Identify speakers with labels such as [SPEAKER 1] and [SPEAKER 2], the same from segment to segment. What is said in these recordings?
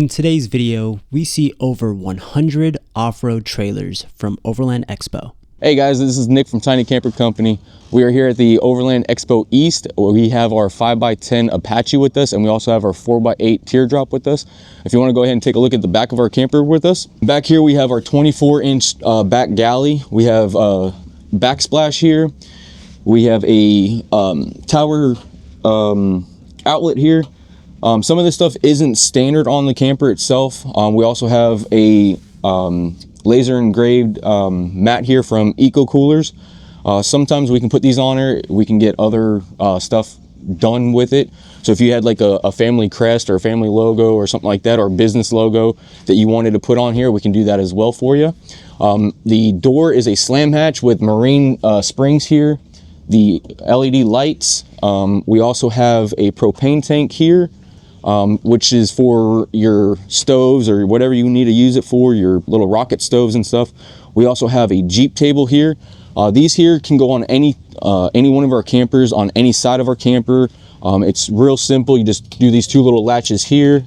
[SPEAKER 1] In today's video, we see over 100 off-road trailers from Overland Expo.
[SPEAKER 2] Hey guys, this is Nick from Tiny Camper Company. We are here at the Overland Expo East, where we have our 5x10 Apache with us, and we also have our 4x8 Teardrop with us. If you want to go ahead and take a look at the back of our camper with us. Back here we have our 24-inch back galley. We have backsplash here. We have a tower outlet here. Some of this stuff isn't standard on the camper itself. We also have a laser engraved mat here from Eco Coolers. Sometimes we can put these on here. We can get other stuff done with it. So if you had like a family crest or a family logo or something like that, or business logo that you wanted to put on here, we can do that as well for you. The door is a slam hatch with marine springs here. The LED lights. We also have a propane tank here, which is for your stoves or whatever you need to use it for, your little rocket stoves and stuff. We also have a Jeep table here. These here can go on any one of our campers, on any side of our camper. It's real simple. You just do these two little latches here.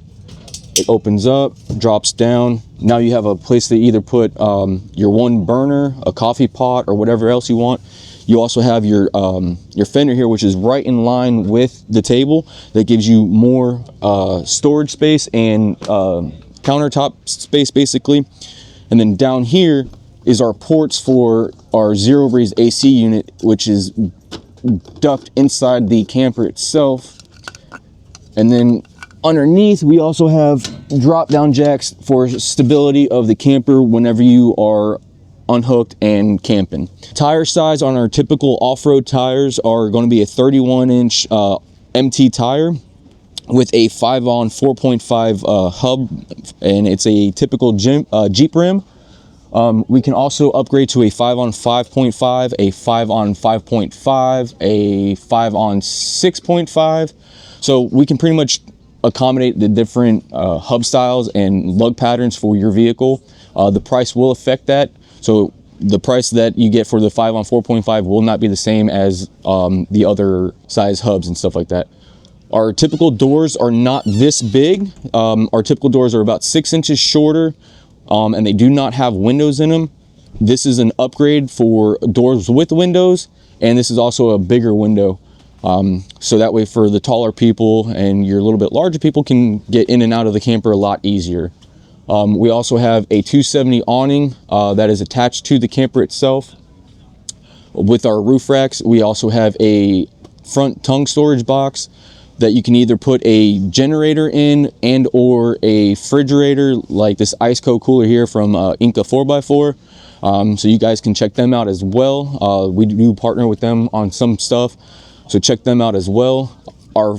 [SPEAKER 2] It opens up, drops down. Now you have a place to either put your one burner, a coffee pot, or whatever else you want. You also have your fender here, which is right in line with the table. That gives you more storage space and countertop space, basically. And then down here is our ports for our zero breeze AC unit, which is ducked inside the camper itself. And then underneath, we also have drop down jacks for stability of the camper whenever you are unhooked and camping. Tire size on our typical off-road tires are going to be a 31-inch MT tire with a 5-on 4.5 hub, and it's a typical Jeep rim. We can also upgrade to a 5-on 5.5, a 5-on 5.5, a 5-on 6.5. So we can pretty much accommodate the different hub styles and lug patterns for your vehicle. The price will affect that. So the price that you get for the 5-on 4.5 will not be the same as the other size hubs and stuff like that. Our typical doors are not this big. Our typical doors are about 6 inches shorter, and they do not have windows in them. This is an upgrade for doors with windows, and this is also a bigger window. So that way for the taller people and your little bit larger people can get in and out of the camper a lot easier. We also have a 270 awning that is attached to the camper itself. With our roof racks, we also have a front tongue storage box that you can either put a generator in and or a refrigerator, like this ice cold cooler here from Inca 4x4. So you guys can check them out as well. We do partner with them on some stuff, so check them out as well. Our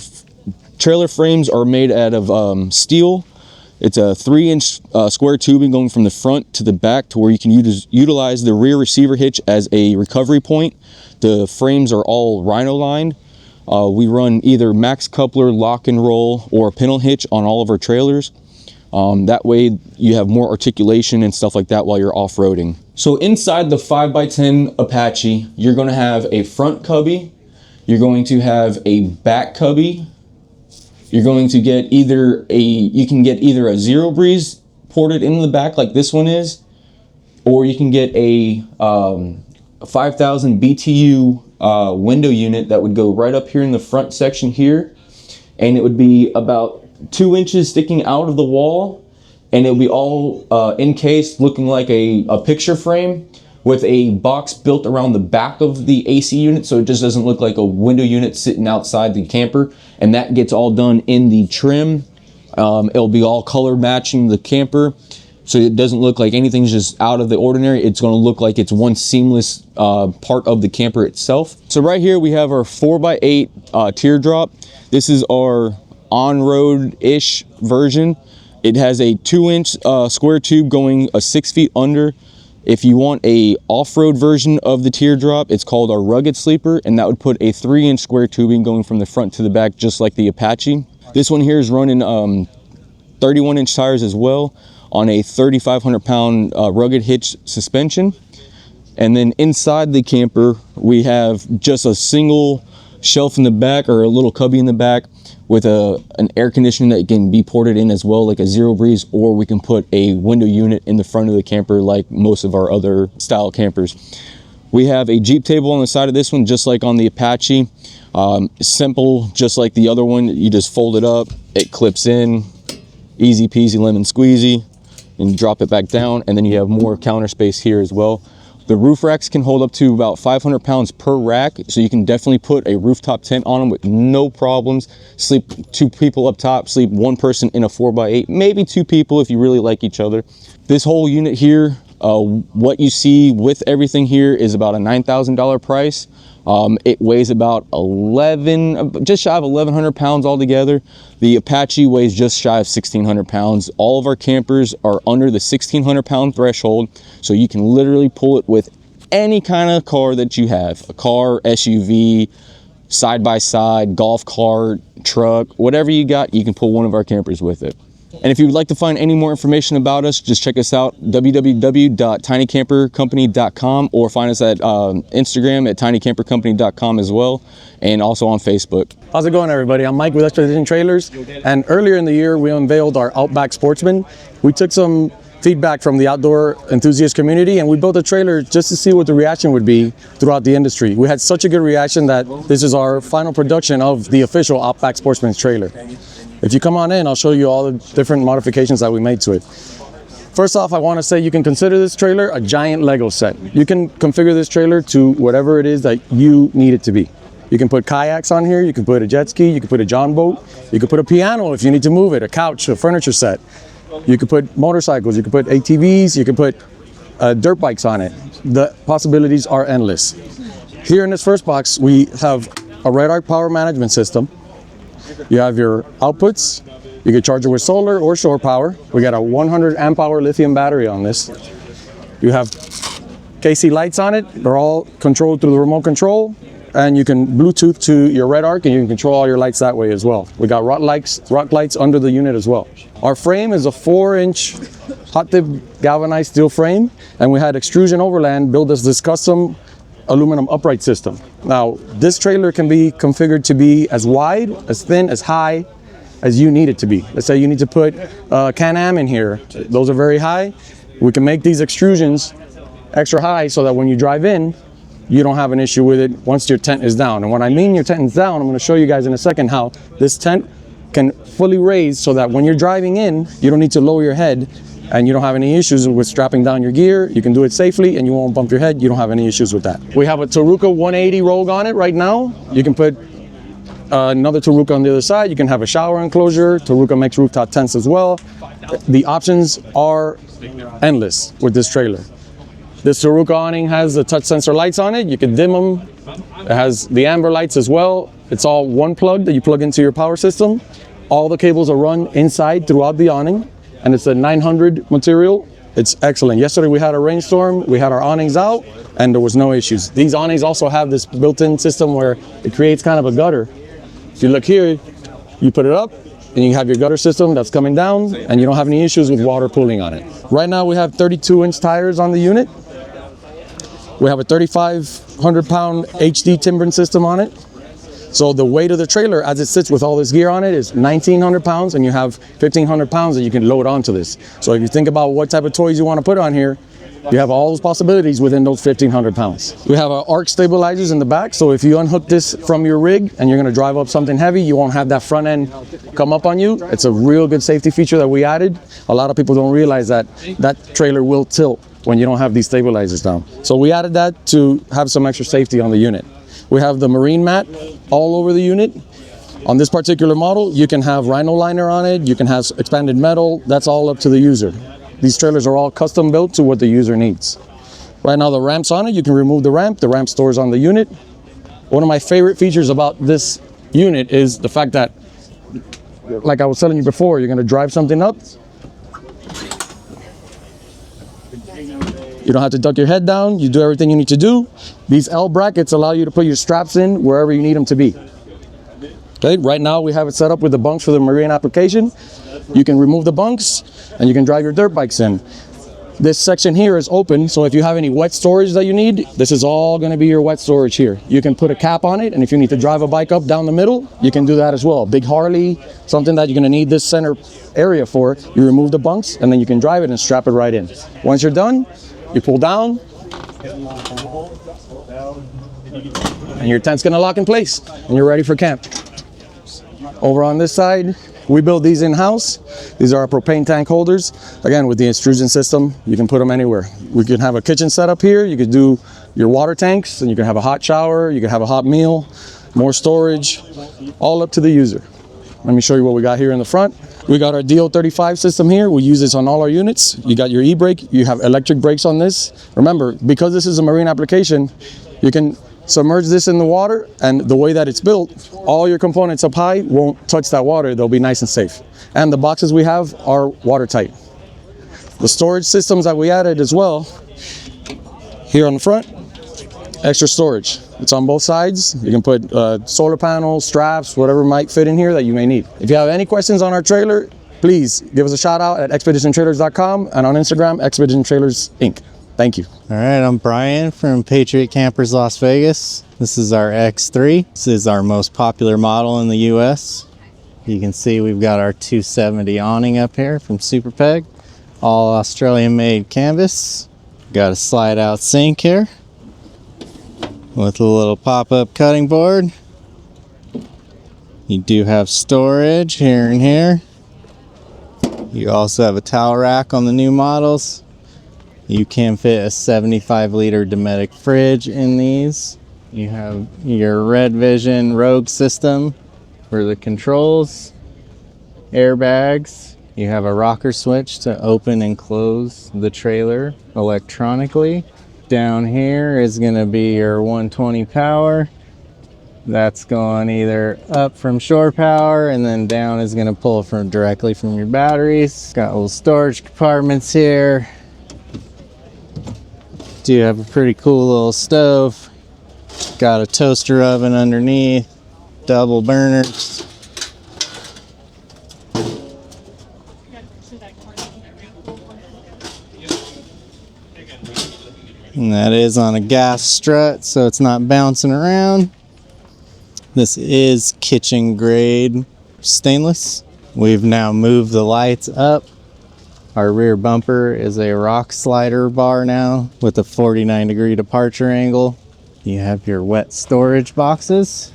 [SPEAKER 2] trailer frames are made out of steel. It's a 3-inch square tubing going from the front to the back, to where you can utilize the rear receiver hitch as a recovery point. The frames are all rhino lined. We run either max coupler, lock and roll, or a pintle hitch on all of our trailers. That way you have more articulation and stuff like that while you're off-roading. So inside the 5x10 Apache, you're going to have a front cubby. You're going to have a back cubby. You're going to get you can get either a zero breeze ported in the back like this one is, or you can get a 5,000 BTU window unit that would go right up here in the front section here, and it would be about 2 inches sticking out of the wall, and it would be all encased, looking like a picture frame with a box built around the back of the AC unit, so it just doesn't look like a window unit sitting outside the camper. And that gets all done in the trim. It'll be all color matching the camper, so it doesn't look like anything's just out of the ordinary. It's going to look like it's one seamless part of the camper itself. So right here we have our 4x8 Teardrop. This is our on-road-ish version. It has a 2-inch square tube going 6 feet under. If you want a off-road version of the Teardrop, it's called our Rugged Sleeper, and that would put a 3-inch square tubing going from the front to the back, just like the Apache. This one here is running 31-inch tires as well on a 3,500-pound rugged hitch suspension. And then inside the camper, we have just a single shelf in the back, or a little cubby in the back, with an air conditioner that can be ported in as well, like a zero breeze, or we can put a window unit in the front of the camper like most of our other style campers. We have a Jeep table on the side of this one, just like on the Apache. Simple, just like the other one. You just fold it up, it clips in, easy peasy lemon squeezy, and drop it back down, and then you have more counter space here as well. The roof racks can hold up to about 500 pounds per rack, so you can definitely put a rooftop tent on them with no problems. Sleep 2 people up top, sleep 1 person in a 4x8, maybe 2 people if you really like each other. This whole unit here, what you see with everything here is about a $9,000 price. It weighs about just shy of 1,100 pounds altogether. The Apache weighs just shy of 1,600 pounds. All of our campers are under the 1,600 pound threshold, so you can literally pull it with any kind of car that you have. A car, SUV, side-by-side, golf cart, truck, whatever you got, you can pull one of our campers with it. And if you would like to find any more information about us, just check us out, www.tinycampercompany.com, or find us at Instagram at tinycampercompany.com as well, and also on Facebook.
[SPEAKER 3] How's it going, everybody? I'm Mike with Xpedition Trailers, and earlier in the year we unveiled our Outback Sportsman. We took some feedback from the outdoor enthusiast community, and we built a trailer just to see what the reaction would be throughout the industry. We had such a good reaction that this is our final production of the official Outback Sportsman's trailer. If you come on in, I'll show you all the different modifications that we made to it. First off, I want to say you can consider this trailer a giant Lego set. You can configure this trailer to whatever it is that you need it to be. You can put kayaks on here, you can put a jet ski, you can put a John boat, you can put a piano if you need to move it, a couch, a furniture set. You could put motorcycles, you could put ATVs, you could put dirt bikes on it. The possibilities are endless. Here in this first box, we have a Red Arc power management system. You have your outputs. You can charge it with solar or shore power. We got a 100 amp hour lithium battery on this. You have KC lights on it. They're all controlled through the remote control, and you can Bluetooth to your Red Arc, and you can control all your lights that way as well. We got rock lights under the unit as well. Our frame is a 4-inch hot dip galvanized steel frame, and we had Extrusion Overland build us this custom aluminum upright system. Now, this trailer can be configured to be as wide, as thin, as high as you need it to be. Let's say you need to put Can-Am in here. Those are very high. We can make these extrusions extra high so that when you drive in, you don't have an issue with it once your tent is down. And when I mean your tent is down, I'm going to show you guys in a second how this tent can fully raise so that when you're driving in, you don't need to lower your head, and you don't have any issues with strapping down your gear. You can do it safely and you won't bump your head. You don't have any issues with that. We have a Taruka 180 Rogue on it right now. You can put another Taruka on the other side. You can have a shower enclosure. Taruka makes rooftop tents as well. The options are endless with this trailer. This Taruka awning has the touch sensor lights on it. You can dim them. It has the amber lights as well. It's all one plug that you plug into your power system. All the cables are run inside throughout the awning, and it's a 900 material. It's excellent. Yesterday we had a rainstorm, we had our awnings out, and there was no issues. These awnings also have this built-in system where it creates kind of a gutter. If you look here, you put it up, and you have your gutter system that's coming down, and you don't have any issues with water pooling on it. Right now we have 32-inch tires on the unit. We have a 3,500 pound HD timbering system on it. So the weight of the trailer as it sits with all this gear on it is 1,900 pounds, and you have 1,500 pounds that you can load onto this. So if you think about what type of toys you want to put on here, you have all those possibilities within those 1,500 pounds. We have our arc stabilizers in the back, so if you unhook this from your rig and you're going to drive up something heavy, you won't have that front end come up on you. It's a real good safety feature that we added. A lot of people don't realize that that trailer will tilt when you don't have these stabilizers down. So we added that to have some extra safety on the unit. We have the marine mat all over the unit. On this particular model, you can have rhino liner on it, you can have expanded metal. That's all up to the user. These trailers are all custom built to what the user needs. Right now the ramp's on it, you can remove the ramp stores on the unit. One of my favorite features about this unit is the fact that, like I was telling you before, you're gonna drive something up. You don't have to duck your head down, you do everything you need to do. These L brackets allow you to put your straps in wherever you need them to be. Okay, right now we have it set up with the bunks for the marine application. You can remove the bunks and you can drive your dirt bikes in. This section here is open, so if you have any wet storage that you need, this is all going to be your wet storage here. You can put a cap on it, and if you need to drive a bike up down the middle, you can do that as well. Big Harley, something that you're going to need this center area for, you remove the bunks, and then you can drive it and strap it right in. Once you're done, you pull down, and your tent's going to lock in place, and you're ready for camp. Over on this side, we build these in-house. These are our propane tank holders. Again, with the extrusion system, you can put them anywhere. We can have a kitchen setup here. You could do your water tanks, and you can have a hot shower. You can have a hot meal, more storage, all up to the user. Let me show you what we got here in the front. We got our DO35 system here. We use this on all our units. You got your e-brake. You have electric brakes on this. Remember, because this is a marine application, you can submerge this in the water, and the way that it's built, all your components up high won't touch that water. They'll be nice and safe. And the boxes we have are watertight. The storage systems that we added as well, here on the front, extra storage. It's on both sides. You can put solar panels, straps, whatever might fit in here that you may need. If you have any questions on our trailer, please give us a shout out at XpeditionTrailers.com and on Instagram, Xpedition Trailers Inc. Thank you.
[SPEAKER 4] All right, I'm Brian from Patriot Campers Las Vegas. This is our X3. This is our most popular model in the US. You can see we've got our 270 awning up here from Superpeg. All Australian made canvas. Got a slide out sink here with a little pop-up cutting board. You do have storage here and here. You also have a towel rack on the new models. You can fit a 75-liter Dometic fridge in these. You have your Red Vision ROC system for the controls, airbags. You have a rocker switch to open and close the trailer electronically. Down here is going to be your 120 power. That's going either up from shore power, and then down is going to pull from directly from your batteries. Got little storage compartments here. Do have a pretty cool little stove. Got a toaster oven underneath, double burners. And that is on a gas strut, so it's not bouncing around. This is kitchen grade stainless. We've now moved the lights up. Our rear bumper is a rock slider bar now with a 49-degree departure angle. You have your wet storage boxes.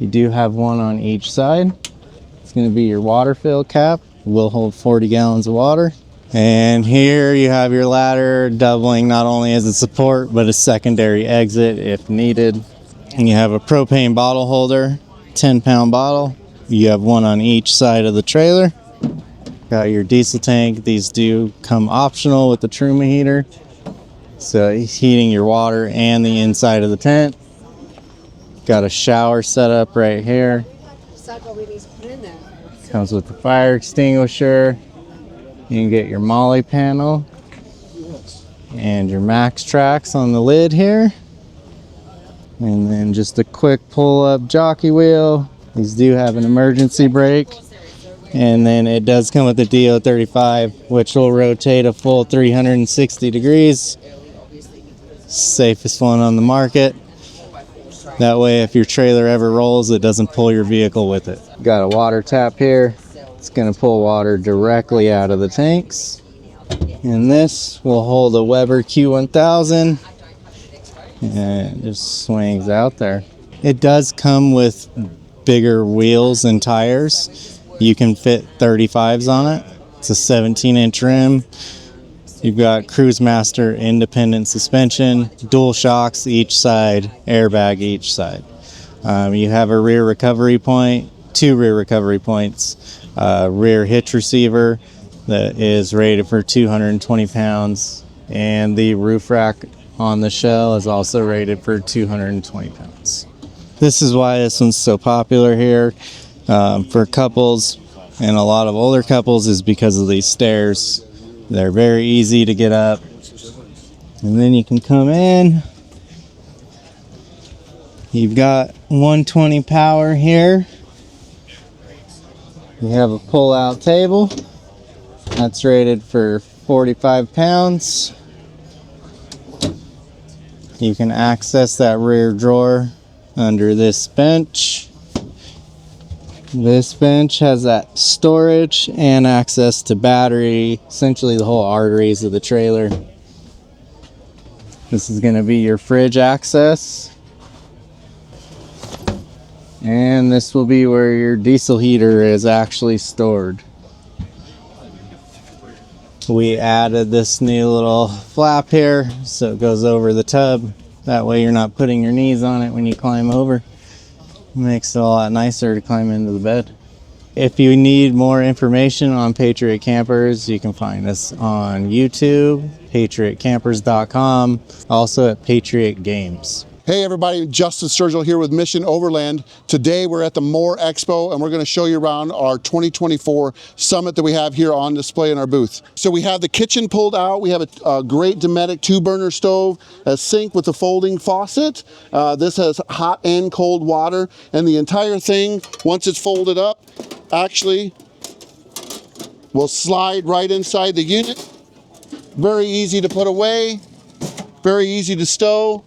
[SPEAKER 4] You do have one on each side. It's going to be your water fill cap. It will hold 40 gallons of water. And here you have your ladder, doubling not only as a support but a secondary exit if needed. And you have a propane bottle holder, 10-pound bottle. You have one on each side of the trailer. Got your diesel tank. These do come optional with the Truma heater. So it's heating your water and the inside of the tent. Got a shower set up right here. Comes with the fire extinguisher. You can get your Molly panel and your Max tracks on the lid here. And then just a quick pull-up jockey wheel. These do have an emergency brake. And then it does come with the DO35, which will rotate a full 360 degrees. Safest one on the market. That way, if your trailer ever rolls, it doesn't pull your vehicle with it. Got a water tap here. It's going to pull water directly out of the tanks. And this will hold a Weber Q1000. And it just swings out there. It does come with bigger wheels and tires. You can fit 35s on it. It's a 17-inch rim. You've got Cruise Master independent suspension, dual shocks each side, airbag each side. You have a rear recovery point, 2 rear recovery points, rear hitch receiver that is rated for 220 pounds, and the roof rack on the shell is also rated for 220 pounds. This is why this one's so popular here. For couples and a lot of older couples is because of these stairs. They're very easy to get up. And then you can come in. You've got 120 power here. You have a pull-out table. That's rated for 45 pounds. You can access that rear drawer under this bench. This bench has that storage and access to battery, essentially the whole arteries of the trailer. This is going to be your fridge access. And this will be where your diesel heater is actually stored. We added this new little flap here so it goes over the tub. That way you're not putting your knees on it when you climb over. It makes it a lot nicer to climb into the bed. If you need more information on Patriot Campers, you can find us on YouTube, patriotcampers.com, also at Patriot Games.
[SPEAKER 5] Hey everybody, Justin Sturgill here with Mission Overland. Today we're at the More Expo and we're going to show you around our 2024 summit that we have here on display in our booth. So we have the kitchen pulled out. We have a great Dometic 2-burner stove, a sink with a folding faucet. This has hot and cold water, and the entire thing, once it's folded up, actually will slide right inside the unit. Very easy to put away, very easy to stow.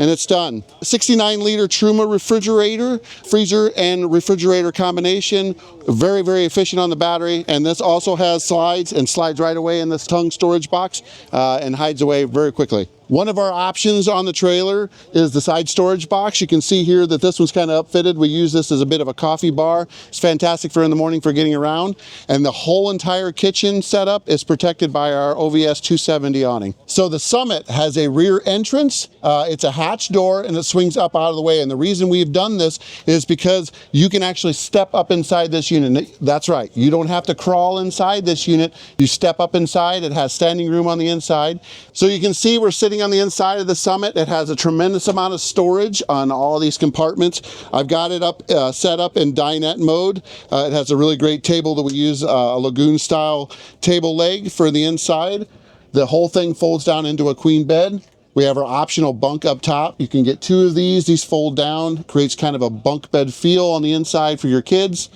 [SPEAKER 5] And it's done. 69-liter Truma refrigerator, freezer and refrigerator combination. Very, very efficient on the battery. And this also has slides and slides right away in this tongue storage box and hides away very quickly. One of our options on the trailer is the side storage box. You can see here that this one's kind of upfitted. We use this as a bit of a coffee bar. It's fantastic for in the morning for getting around. And the whole entire kitchen setup is protected by our OVS 270 awning. So the Summit has a rear entrance. It's a hatch door and it swings up out of the way. And the reason we've done this is because you can actually step up inside this unit. That's right. You don't have to crawl inside this unit. You step up inside. It has standing room on the inside. So you can see we're sitting on the inside of the Summit. It has a tremendous amount of storage on all these compartments. I've got it up set up in dinette mode. It has a really great table that we use, a Lagoon style table leg for the inside. The whole thing folds down into a queen bed. We have our optional bunk up top. You can get 2 of these. These fold down, creates kind of a bunk bed feel on the inside for your kids.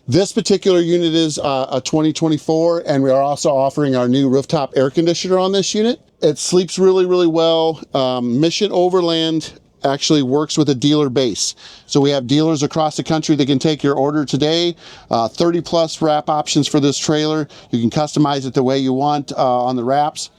[SPEAKER 5] This particular unit is a 2024, and we are also offering our new rooftop air conditioner on this unit. It sleeps really, really well. Mission Overland actually works with a dealer base. So we have dealers across the country that can take your order today. 30 plus wrap options for this trailer. You can customize it the way you want on the wraps.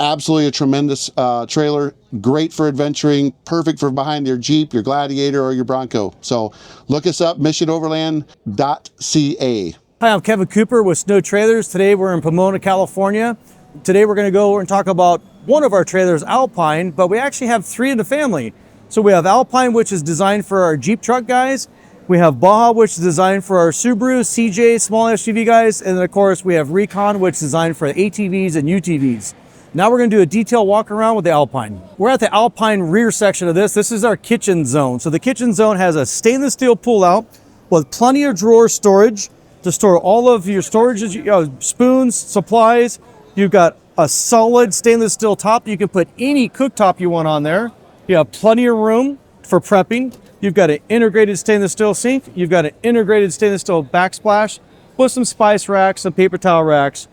[SPEAKER 5] Absolutely a tremendous trailer, great for adventuring, perfect for behind your Jeep, your Gladiator, or your Bronco. So look us up, missionoverland.ca.
[SPEAKER 6] Hi, I'm Kevin Cooper with Snow Trailers. Today we're in Pomona, California. Today we're going to go and talk about one of our trailers, Alpine, but we actually have 3 in the family. So we have Alpine, which is designed for our Jeep truck guys. We have Baja, which is designed for our Subaru, CJ, small SUV guys. And then of course we have Recon, which is designed for ATVs and UTVs. Now we're going to do a detailed walk around with the Alpine. We're at the Alpine rear section of this. This is our kitchen zone. So the kitchen zone has a stainless steel pull out with plenty of drawer storage to store all of your storages, spoons, supplies. You've got a solid stainless steel top. You can put any cooktop you want on there. You have plenty of room for prepping. You've got an integrated stainless steel sink. You've got an integrated stainless steel backsplash with some spice racks, some paper towel racks.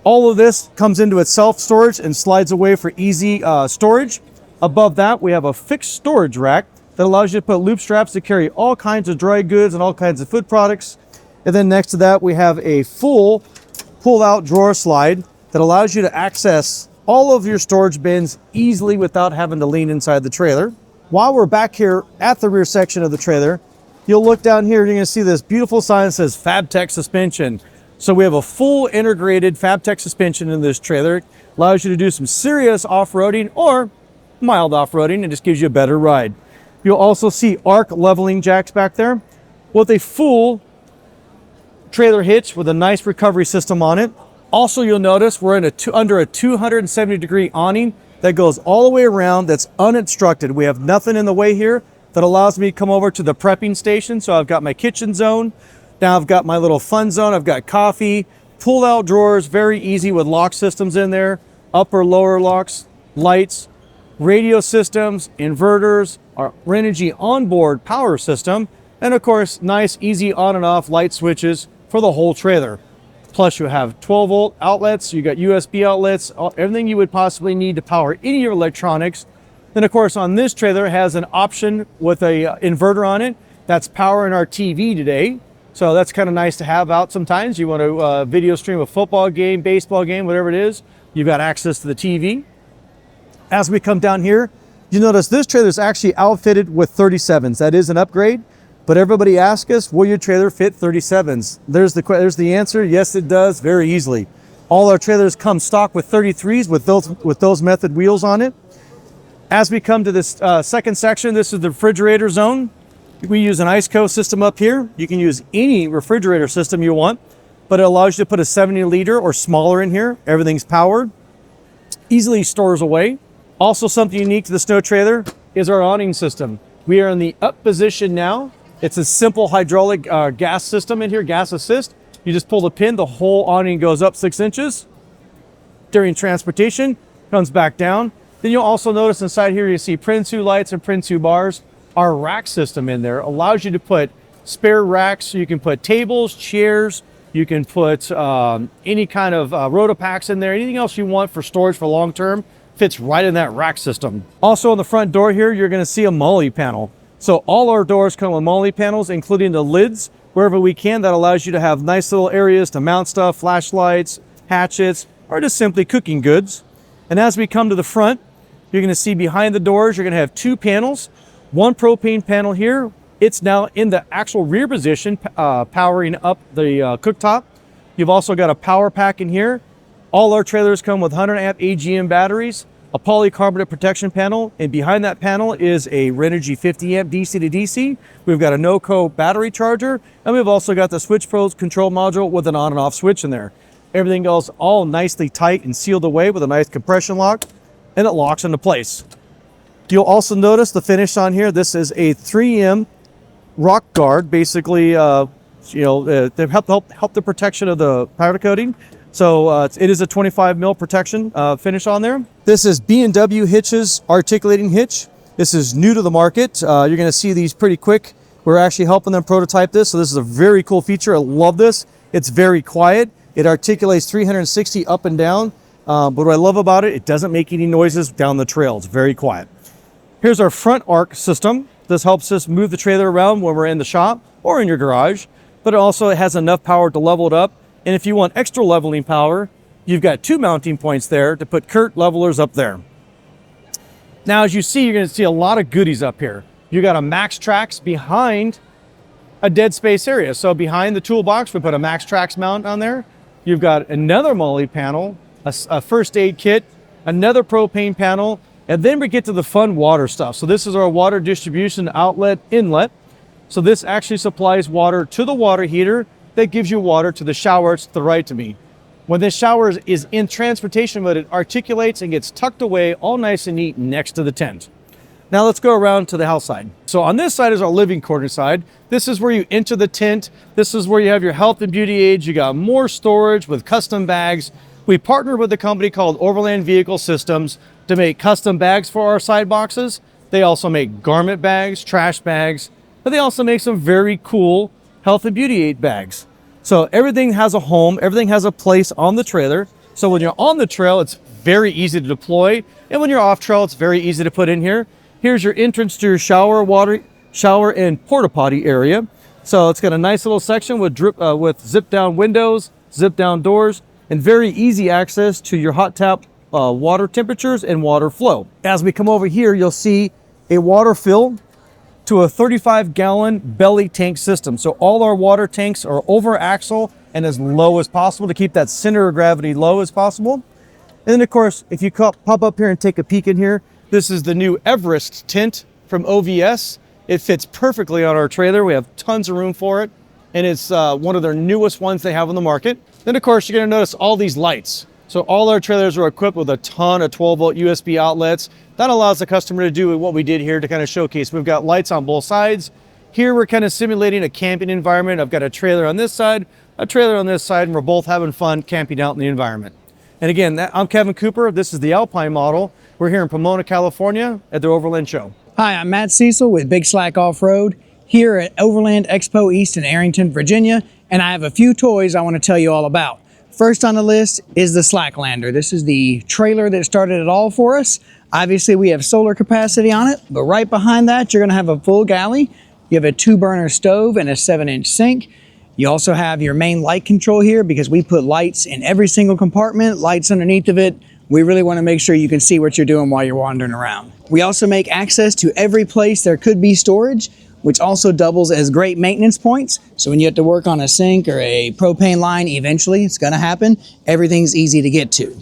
[SPEAKER 6] All of this comes into its self-storage and slides away for easy storage. Above that, we have a fixed storage rack that allows you to put loop straps to carry all kinds of dry goods and all kinds of food products. And then next to that, we have a full pull-out drawer slide that allows you to access all of your storage bins easily without having to lean inside the trailer. While we're back here at the rear section of the trailer, you'll look down here and you're going to see this beautiful sign that says FabTech Suspension. So we have a full integrated FabTech suspension in this trailer. Allows you to do some serious off-roading or mild off-roading. It just gives you a better ride. You'll also see arc leveling jacks back there with a full trailer hitch with a nice recovery system on it. Also, you'll notice we're in under a 270-degree awning that goes all the way around, that's unobstructed. We have nothing in the way here that allows me to come over to the prepping station. So I've got my kitchen zone. Now I've got my little fun zone. I've got coffee, pull-out drawers, very easy with lock systems in there, upper, lower locks, lights, radio systems, inverters, our Renogy onboard power system, and of course, nice, easy on and off light switches for the whole trailer. Plus you have 12 volt outlets, you got USB outlets, everything you would possibly need to power any of your electronics. Then of course on this trailer it has an option with a inverter on it that's powering our TV today. So that's kind of nice to have out sometimes. You want to video stream a football game, baseball game, whatever it is, you've got access to the TV. As we come down here, you notice this trailer is actually outfitted with 37s. That is an upgrade, but everybody asks us, will your trailer fit 37s? There's the answer, yes it does, very easily. All our trailers come stock with 33s with those method wheels on it. As we come to this second section, this is the refrigerator zone. We use an IceCo system up here. You can use any refrigerator system you want, but it allows you to put a 70 liter or smaller in here. Everything's powered, easily stores away. Also something unique to the snow trailer is our awning system. We are in the up position now. It's a simple hydraulic gas system in here, gas assist. You just pull the pin, the whole awning goes up 6 inches. During transportation, comes back down. Then you'll also notice inside here you see Prinsu lights and Prinsu bars. Our rack system in there allows you to put spare racks, so you can put tables, chairs, you can put any kind of rotopacks in there, anything else you want for storage for long term fits right in that rack system. Also on the front door here, you're going to see a MOLLE panel. So all our doors come with MOLLE panels, including the lids, wherever we can. That allows you to have nice little areas to mount stuff, flashlights, hatchets, or just simply cooking goods. And as we come to the front, you're going to see behind the doors, you're going to have 2 panels. One propane panel here. It's now in the actual rear position, powering up the cooktop. You've also got a power pack in here. All our trailers come with 100 amp AGM batteries, a polycarbonate protection panel, and behind that panel is a Renogy 50 amp DC to DC. We've got a NOCO battery charger, and we've also got the Switch Pros control module with an on and off switch in there. Everything goes all nicely tight and sealed away with a nice compression lock, and it locks into place. You'll also notice the finish on here. This is a 3M rock guard, basically, to help the protection of the powder coating. So it is a 25 mil protection finish on there. This is B&W Hitch's articulating hitch. This is new to the market. You're going to see these pretty quick. We're actually helping them prototype this. So this is a very cool feature. I love this. It's very quiet. It articulates 360 up and down. But what I love about it, it doesn't make any noises down the trail. It's very quiet. Here's our front arc system. This helps us move the trailer around when we're in the shop or in your garage, but it also has enough power to level it up. And if you want extra leveling power, you've got 2 mounting points there to put Kurt levelers up there. Now, as you see, you're going to see a lot of goodies up here. You got a MaxTrax behind a dead space area. So behind the toolbox, we put a MaxTrax mount on there. You've got another MOLLE panel, a first aid kit, another propane panel, and then we get to the fun water stuff. So this is our water distribution outlet inlet. So this actually supplies water to the water heater that gives you water to the shower to the right to me. When this shower is in transportation mode, it articulates and gets tucked away all nice and neat next to the tent. Now let's go around to the house side. So on this side is our living quarter side. This is where you enter the tent. This is where you have your health and beauty aids. You got more storage with custom bags. We partnered with a company called Overland Vehicle Systems to make custom bags for our side boxes. They also make garment bags, trash bags, but they also make some very cool health and beauty aid bags. So everything has a home, everything has a place on the trailer. So when you're on the trail, it's very easy to deploy. And when you're off trail, it's very easy to put in here. Here's your entrance to your shower and porta potty area. So it's got a nice little section with zip down windows, zip down doors, and very easy access to your hot tap water temperatures and water flow. As we come over here, you'll see a water fill to a 35-gallon belly tank system. So all our water tanks are over axle and as low as possible to keep that center of gravity low as possible. And then of course, if you pop up here and take a peek in here, this is the new Everest tent from OVS. It fits perfectly on our trailer. We have tons of room for it. And it's one of their newest ones they have on the market. Then of course, you're gonna notice all these lights. So all our trailers are equipped with a ton of 12-volt USB outlets. That allows the customer to do what we did here to kind of showcase. We've got lights on both sides. Here we're kind of simulating a camping environment. I've got a trailer on this side, a trailer on this side, and we're both having fun camping out in the environment. And again, I'm Kevin Cooper. This is the Alpine model. We're here in Pomona, California at the Overland Show.
[SPEAKER 7] Hi, I'm Matt Cecil with Big Slack Off-Road here at Overland Expo East in Arrington, Virginia, and I have a few toys I want to tell you all about. First on the list is the Slacklander. This is the trailer that started it all for us. Obviously we have solar capacity on it, but right behind that you're gonna have a full galley. You have a 2-burner stove and a 7-inch sink. You also have your main light control here because we put lights in every single compartment, lights underneath of it. We really want to make sure you can see what you're doing while you're wandering around. We also make access to every place there could be storage, which also doubles as great maintenance points. So when you have to work on a sink or a propane line, eventually it's gonna happen, everything's easy to get to.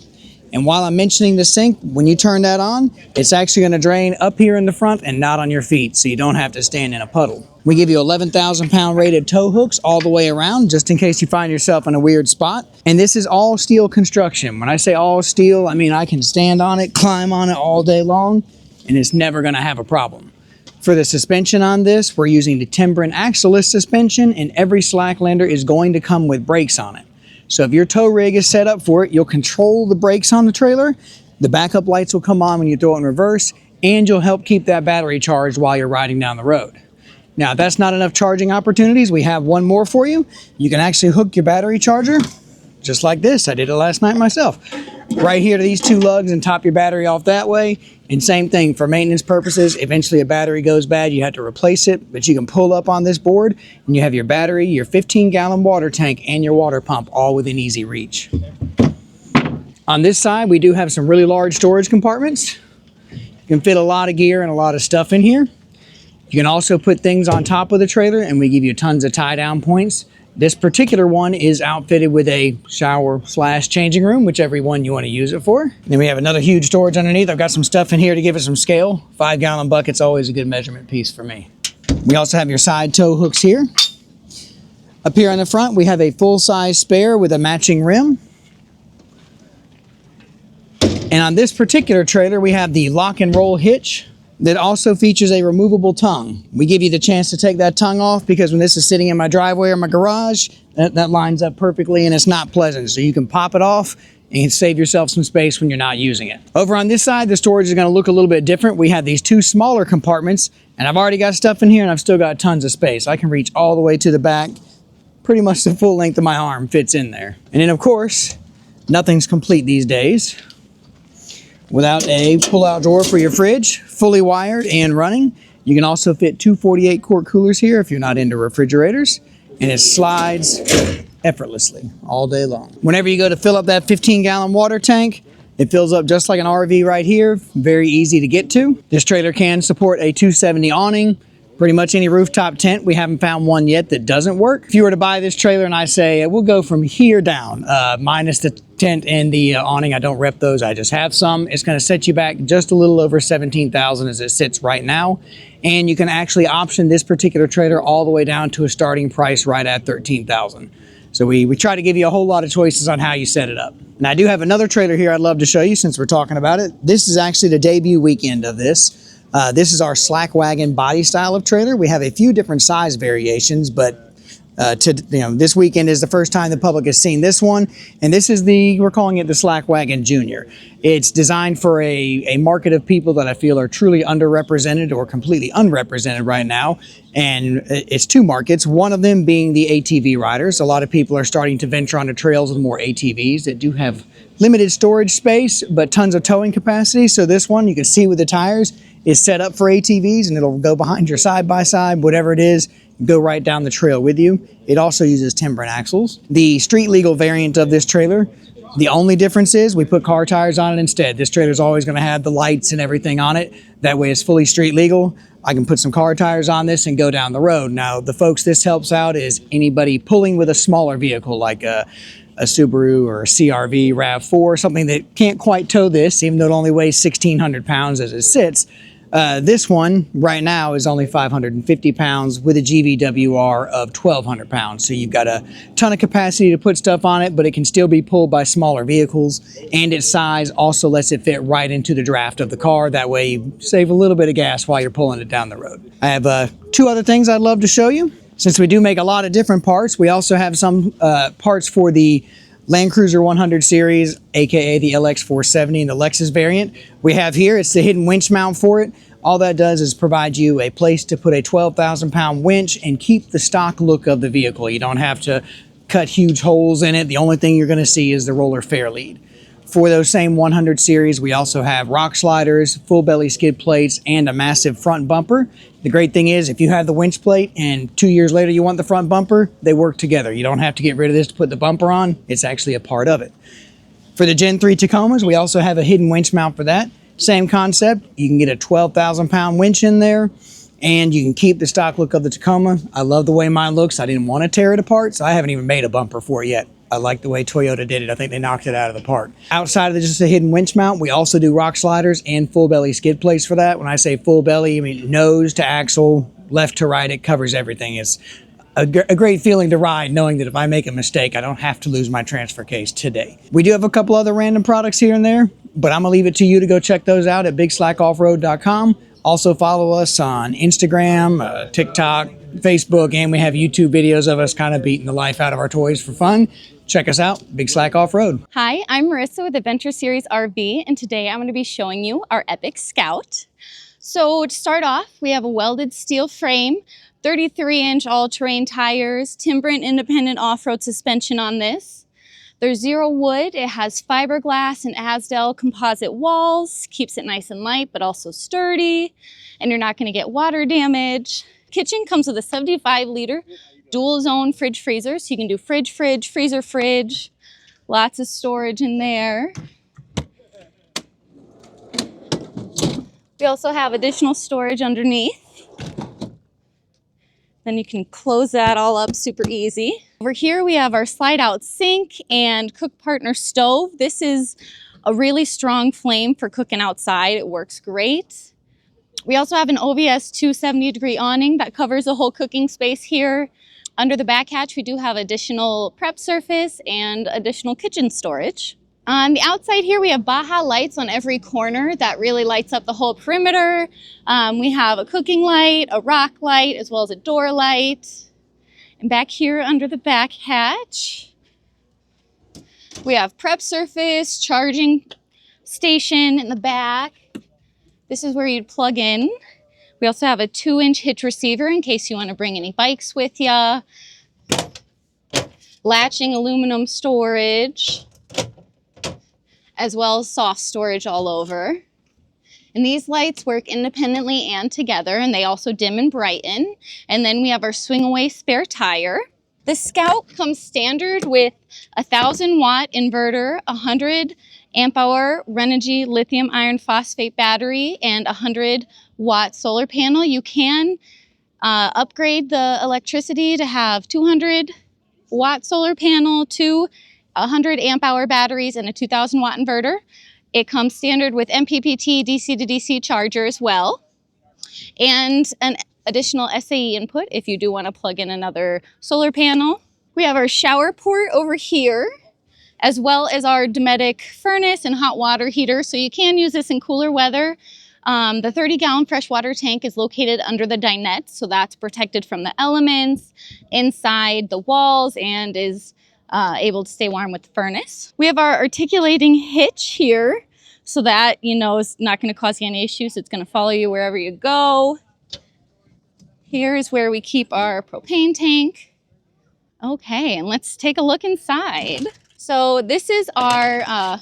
[SPEAKER 7] And while I'm mentioning the sink, when you turn that on, it's actually gonna drain up here in the front and not on your feet, so you don't have to stand in a puddle. We give you 11,000 pound rated tow hooks all the way around, just in case you find yourself in a weird spot. And this is all steel construction. When I say all steel, I mean I can stand on it, climb on it all day long, and it's never gonna have a problem. For the suspension on this, we're using the Timbren axle-less suspension, and every Slacklander is going to come with brakes on it. So if your tow rig is set up for it, you'll control the brakes on the trailer, the backup lights will come on when you throw it in reverse, and you'll help keep that battery charged while you're riding down the road. Now, if that's not enough charging opportunities, we have one more for you. You can actually hook your battery charger just like this. I did it last night myself. Right here to these 2 lugs and top your battery off that way. And same thing for maintenance purposes. Eventually a battery goes bad, you have to replace it, but you can pull up on this board and you have your battery, your 15-gallon water tank, and your water pump all within easy reach. On this side, we do have some really large storage compartments. You can fit a lot of gear and a lot of stuff in here. You can also put things on top of the trailer, and we give you tons of tie-down points. This particular one is outfitted with a shower/changing room, whichever one you want to use it for. Then we have another huge storage underneath. I've got some stuff in here to give it some scale. 5-gallon bucket's always a good measurement piece for me. We also have your side tow hooks here. Up here on the front, we have a full-size spare with a matching rim. And on this particular trailer, we have the lock and roll hitch that also features a removable tongue. We give you the chance to take that tongue off because when this is sitting in my driveway or my garage, that lines up perfectly and it's not pleasant. So you can pop it off and save yourself some space when you're not using it. Over on this side, the storage is gonna look a little bit different. We have these 2 smaller compartments, and I've already got stuff in here and I've still got tons of space. I can reach all the way to the back. Pretty much the full length of my arm fits in there. And then of course, nothing's complete these days without a pull-out drawer for your fridge, fully wired and running. You can also fit 2 48-quart coolers here if you're not into refrigerators, and it slides effortlessly all day long. Whenever you go to fill up that 15-gallon water tank, it fills up just like an RV right here, very easy to get to. This trailer can support a 270 awning. Pretty much any rooftop tent, we haven't found one yet that doesn't work. If you were to buy this trailer and I say, we'll go from here down, minus the tent and the awning, I don't rep those, I just have some, it's gonna set you back just a little over $17,000 as it sits right now. And you can actually option this particular trailer all the way down to a starting price right at $13,000. So we try to give you a whole lot of choices on how you set it up. And I do have another trailer here I'd love to show you since we're talking about it. This is actually the debut weekend of this. This is our slack wagon body style of trailer. We have a few different size variations, but this weekend is the first time the public has seen this one. And this is we're calling it the Slack Wagon Junior. It's designed for a market of people that I feel are truly underrepresented or completely unrepresented right now. And it's 2 markets, one of them being the ATV riders. A lot of people are starting to venture onto trails with more ATVs that do have limited storage space, but tons of towing capacity. So this one, you can see with the tires, is set up for ATVs, and it'll go behind your side-by-side, whatever it is, go right down the trail with you. It also uses Timbren axles. The street legal variant of this trailer, the only difference is we put car tires on it instead. This trailer is always going to have the lights and everything on it. That way it's fully street legal. I can put some car tires on this and go down the road. Now, the folks this helps out is anybody pulling with a smaller vehicle like a Subaru or a CRV RAV4, something that can't quite tow this, even though it only weighs 1,600 pounds as it sits. This one right now is only 550 pounds with a GVWR of 1,200 pounds. So you've got a ton of capacity to put stuff on it, but it can still be pulled by smaller vehicles, and its size also lets it fit right into the draft of the car. That way you save a little bit of gas while you're pulling it down the road. I have 2 other things I'd love to show you. Since we do make a lot of different parts, we also have some parts for the Land Cruiser 100 series, aka the LX 470 and the Lexus variant. We have here, it's the hidden winch mount for it. All that does is provide you a place to put a 12,000 pound winch and keep the stock look of the vehicle. You don't have to cut huge holes in it. The only thing you're going to see is the roller fair lead. For those same 100 series, we also have rock sliders, full belly skid plates, and a massive front bumper. The great thing is, if you have the winch plate and 2 years later you want the front bumper, they work together. You don't have to get rid of this to put the bumper on. It's actually a part of it. For the Gen 3 Tacomas, we also have a hidden winch mount for that. Same concept. You can get a 12,000 pound winch in there, and you can keep the stock look of the Tacoma. I love the way mine looks. I didn't want to tear it apart, so I haven't even made a bumper for it yet. I like the way Toyota did it. I think they knocked it out of the park. Outside of just a hidden winch mount, we also do rock sliders and full belly skid plates for that. When I say full belly, I mean nose to axle, left to right. It covers everything. It's a great feeling to ride, knowing that if I make a mistake, I don't have to lose my transfer case today. We do have a couple other random products here and there, but I'm gonna leave it to you to go check those out at bigslackoffroad.com. Also follow us on Instagram, TikTok, Facebook, and we have YouTube videos of us kind of beating the life out of our toys for fun. Check us out, Big Slack Off-Road.
[SPEAKER 8] Hi, I'm Marissa with Adventure Series RV, and today I'm going to be showing you our Epic Scout. So to start off, we have a welded steel frame, 33-inch all-terrain tires, timber and independent off-road suspension on this. There's zero wood. It has fiberglass and Asdel composite walls, keeps it nice and light but also sturdy, and you're not going to get water damage. Kitchen comes with a 75-liter dual zone fridge freezer, so you can do fridge, freezer, fridge. Lots of storage in there. We also have additional storage underneath. Then you can close that all up super easy. Over here we have our slide out sink and cook partner stove. This is a really strong flame for cooking outside. It works great. We also have an OVS 270-degree awning that covers the whole cooking space here. Under the back hatch, we do have additional prep surface and additional kitchen storage. On the outside here, we have Baja lights on every corner that really lights up the whole perimeter. We have a cooking light, a rock light, as well as a door light. And back here under the back hatch, we have prep surface, charging station in the back. This is where you'd plug in. We also have a 2-inch hitch receiver in case you want to bring any bikes with you. Latching aluminum storage, as well as soft storage all over. And these lights work independently and together, and they also dim and brighten. And then we have our swing away spare tire. The Scout comes standard with a 1,000-watt inverter, 100 amp hour Renogy lithium iron phosphate battery, and 100-watt solar panel. You can upgrade the electricity to have 200-watt solar panel, 2 100 amp hour batteries, and a 2,000-watt inverter. It comes standard with MPPT DC to DC charger as well, and an additional SAE input if you do want to plug in another solar panel. We have our shower port over here, as well as our Dometic furnace and hot water heater, so you can use this in cooler weather. The 30-gallon freshwater tank is located under the dinette, so that's protected from the elements inside the walls and is able to stay warm with the furnace. We have our articulating hitch here, so that, you know, is not going to cause you any issues. It's going to follow you wherever you go. Here is where we keep our propane tank. Okay, and let's take a look inside. So this is our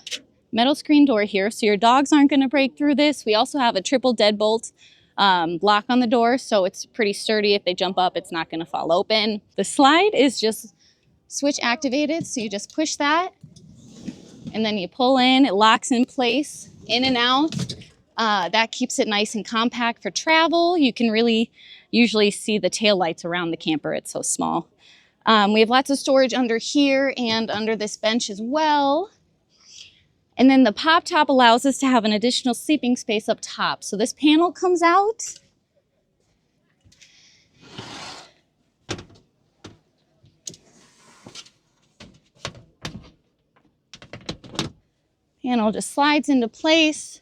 [SPEAKER 8] metal screen door here, so your dogs aren't going to break through this. We also have a triple deadbolt lock on the door, so it's pretty sturdy. If they jump up, it's not going to fall open. The slide is just switch activated, so you just push that, and then you pull in. It locks in place, in and out. That keeps it nice and compact for travel. You can really usually see the tail lights around the camper. It's so small. We have lots of storage under here and under this bench as well. And then the pop top allows us to have an additional sleeping space up top. So this panel comes out. Panel just slides into place.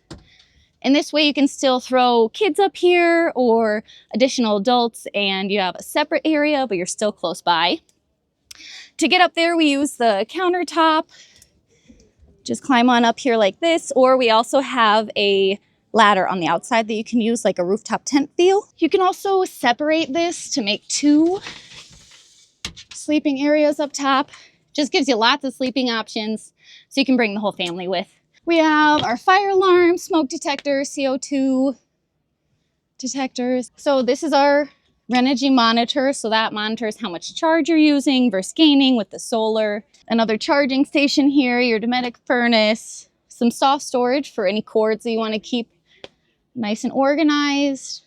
[SPEAKER 8] And this way you can still throw kids up here or additional adults, and you have a separate area, but you're still close by. To get up there, we use the countertop. Just climb on up here like this, or we also have a ladder on the outside that you can use like a rooftop tent feel. You can also separate this to make 2 sleeping areas up top. Just gives you lots of sleeping options so you can bring the whole family with. We have our fire alarm, smoke detector, CO2 detectors. So this is our Renogy monitor. So that monitors how much charge you're using versus gaining with the solar. Another charging station here, your Dometic furnace, some soft storage for any cords that you want to keep nice and organized.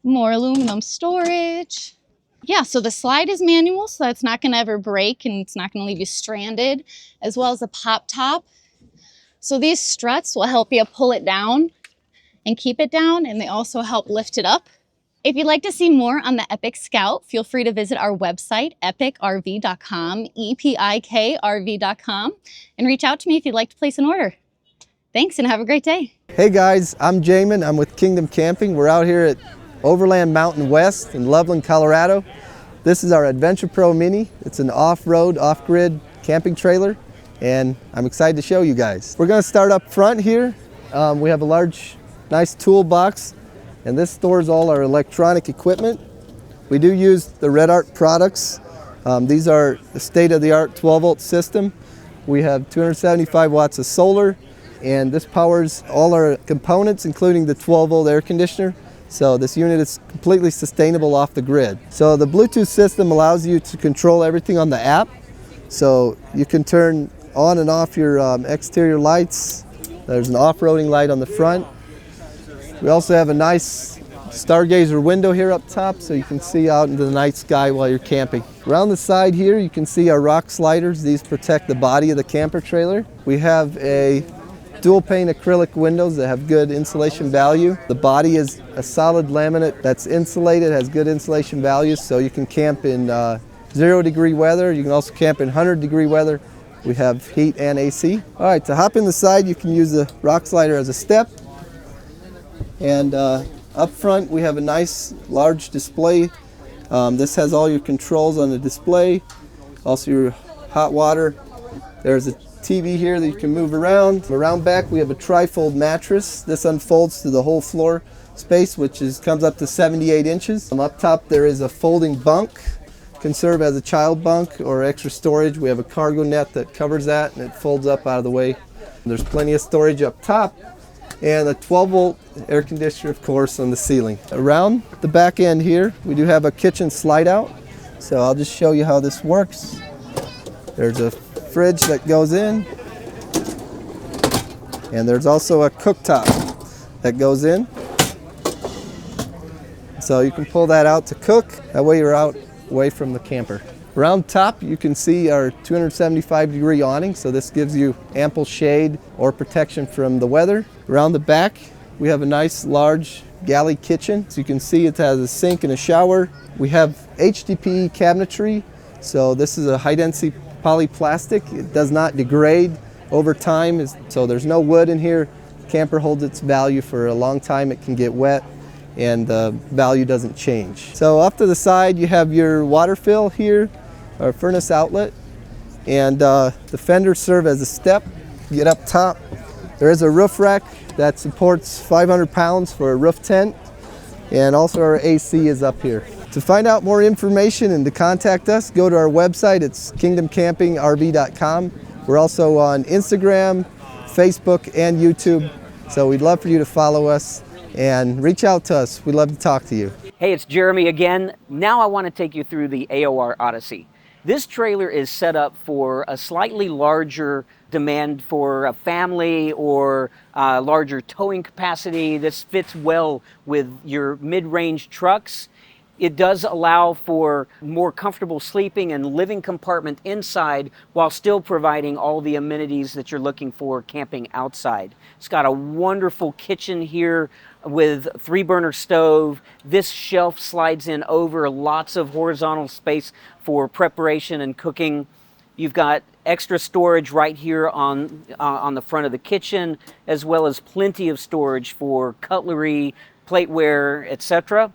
[SPEAKER 8] More aluminum storage. Yeah, so the slide is manual, so that's not going to ever break and it's not going to leave you stranded, as well as a pop top. So these struts will help you pull it down and keep it down, and they also help lift it up. If you'd like to see more on the Epic Scout, feel free to visit our website, epikrv.com, EPIKRV.com, and reach out to me if you'd like to place an order. Thanks and have a great day.
[SPEAKER 9] Hey guys, I'm Jamin. I'm with Kingdom Camping. We're out here at Overland Mountain West in Loveland, Colorado. This is our Adventure Pro Mini. It's an off-road, off-grid camping trailer, and I'm excited to show you guys. We're going to start up front here. We have a large, nice toolbox, and this stores all our electronic equipment. We do use the Red Art products. These are the state-of-the-art 12-volt system. We have 275 watts of solar, and this powers all our components, including the 12-volt air conditioner. So this unit is completely sustainable off the grid. So the Bluetooth system allows you to control everything on the app. So you can turn on and off your exterior lights. There's an off-roading light on the front. We also have a nice stargazer window here up top so you can see out into the night sky while you're camping. Around the side here you can see our ROC sliders. These protect the body of the camper trailer. We have a dual pane acrylic windows that have good insulation value. The body is a solid laminate that's insulated, has good insulation values, so you can camp in 0-degree weather. You can also camp in 100-degree weather. We have heat and AC. All right, to hop in the side, you can use the ROC slider as a step. And up front, we have a nice large display. This has all your controls on the display, also your hot water. There's a TV here that you can move around. Around back we have a tri-fold mattress. This unfolds to the whole floor space, which comes up to 78 inches. Up top there is a folding bunk. Can serve as a child bunk or extra storage. We have a cargo net that covers that and it folds up out of the way. There's plenty of storage up top and a 12-volt air conditioner, of course, on the ceiling. Around the back end here we do have a kitchen slide out. So I'll just show you how this works. There's a fridge that goes in, and there's also a cooktop that goes in, so you can pull that out to cook. That way you're out away from the camper. Around top you can see our 275-degree awning, so this gives you ample shade or protection from the weather. Around the back we have a nice large galley kitchen, so you can see it has a sink and a shower. We have HDPE cabinetry, so this is a high-density polyplastic. It does not degrade over time, so there's no wood in here. Camper holds its value for a long time. It can get wet and the value doesn't change. So off to the side you have your water fill here, our furnace outlet, and the fenders serve as a step. Get up top. There is a roof rack that supports 500 pounds for a roof tent, and also our AC is up here. To find out more information and to contact us, go to our website. It's kingdomcampingrv.com. We're also on Instagram, Facebook, and YouTube. So we'd love for you to follow us and reach out to us. We'd love to talk to you.
[SPEAKER 10] Hey, it's Jeremy again. Now I want to take you through the AOR Odyssey. This trailer is set up for a slightly larger demand for a family or larger towing capacity. This fits well with your mid-range trucks. It does allow for more comfortable sleeping and living compartment inside while still providing all the amenities that you're looking for camping outside. It's got a wonderful kitchen here with 3-burner stove. This shelf slides in over, lots of horizontal space for preparation and cooking. You've got extra storage right here on the front of the kitchen, as well as plenty of storage for cutlery, plateware, etc.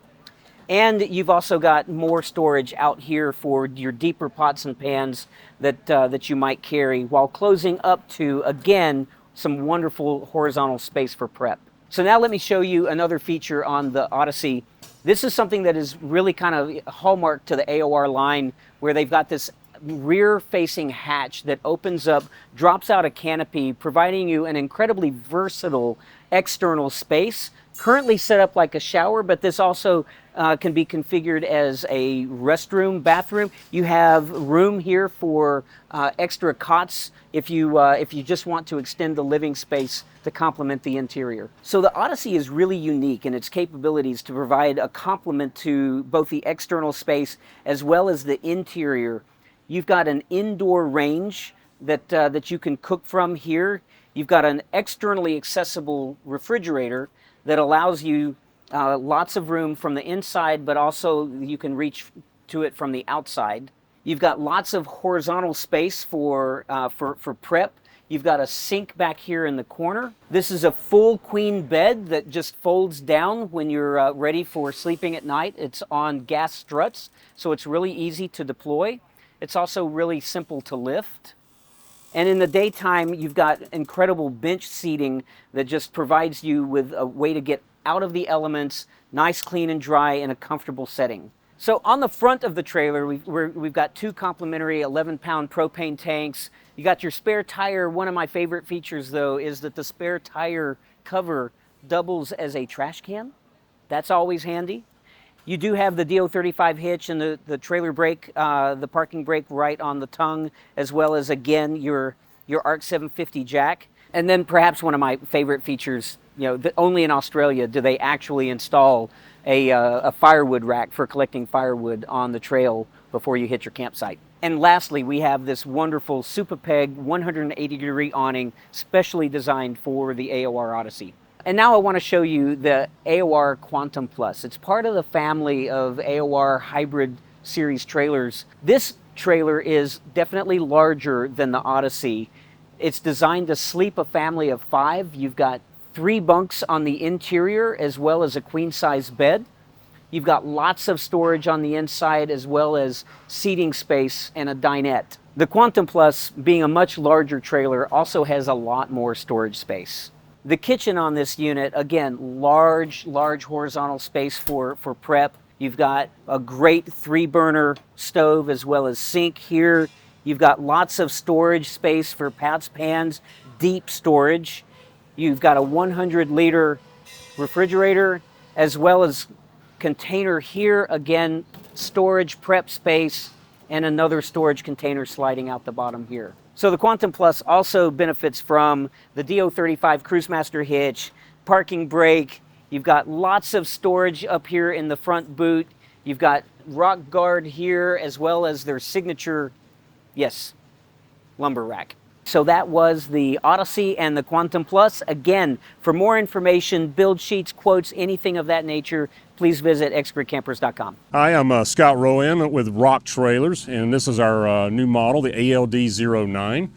[SPEAKER 10] And you've also got more storage out here for your deeper pots and pans that you might carry, while closing up to, again, some wonderful horizontal space for prep. So now let me show you another feature on the Odessy. This is something that is really kind of hallmark to the AOR line, where they've got this rear-facing hatch that opens up, drops out a canopy, providing you an incredibly versatile external space. Currently set up like a shower, but this also can be configured as a restroom, bathroom. You have room here for extra cots if you just want to extend the living space to complement the interior. So the Odessy is really unique in its capabilities to provide a complement to both the external space as well as the interior. You've got an indoor range that you can cook from here. You've got an externally accessible refrigerator that allows you lots of room from the inside, but also you can reach to it from the outside. You've got lots of horizontal space for prep. You've got a sink back here in the corner. This is a full queen bed that just folds down when you're ready for sleeping at night. It's on gas struts, so it's really easy to deploy. It's also really simple to lift. And in the daytime, you've got incredible bench seating that just provides you with a way to get out of the elements, nice, clean, and dry in a comfortable setting. So on the front of the trailer, we've got two complimentary 11-pound propane tanks. You got your spare tire. One of my favorite features, though, is that the spare tire cover doubles as a trash can. That's always handy. You do have the DO35 hitch and the trailer brake, the parking brake right on the tongue, as well as, again, your ARC 750 jack. And then perhaps one of my favorite features, only in Australia do they actually install a firewood rack for collecting firewood on the trail before you hit your campsite. And lastly, we have this wonderful Super Peg 180-degree awning, specially designed for the AOR Odessy. And now I want to show you the AOR Quantum Plus. It's part of the family of AOR hybrid series trailers. This trailer is definitely larger than the Odessy. It's designed to sleep a family of 5. You've got 3 bunks on the interior as well as a queen-size bed. You've got lots of storage on the inside as well as seating space and a dinette. The Quantum Plus, being a much larger trailer, also has a lot more storage space. The kitchen on this unit, again, large horizontal space for prep. You've got a great 3-burner stove as well as sink here. You've got lots of storage space for pots, pans, deep storage. You've got a 100-liter refrigerator as well as container here. Again, storage prep space and another storage container sliding out the bottom here. So the Quantum Plus also benefits from the DO35 Cruisemaster hitch, parking brake. You've got lots of storage up here in the front boot. You've got rock guard here as well as their signature, lumber rack. So that was the Odessy and the Quantum Plus. Again, for more information, build sheets, quotes, anything of that nature, please visit xgridcampers.com.
[SPEAKER 11] Hi, I'm Scott Rowan with ROC Trailers, and this is our new model, the ALD09.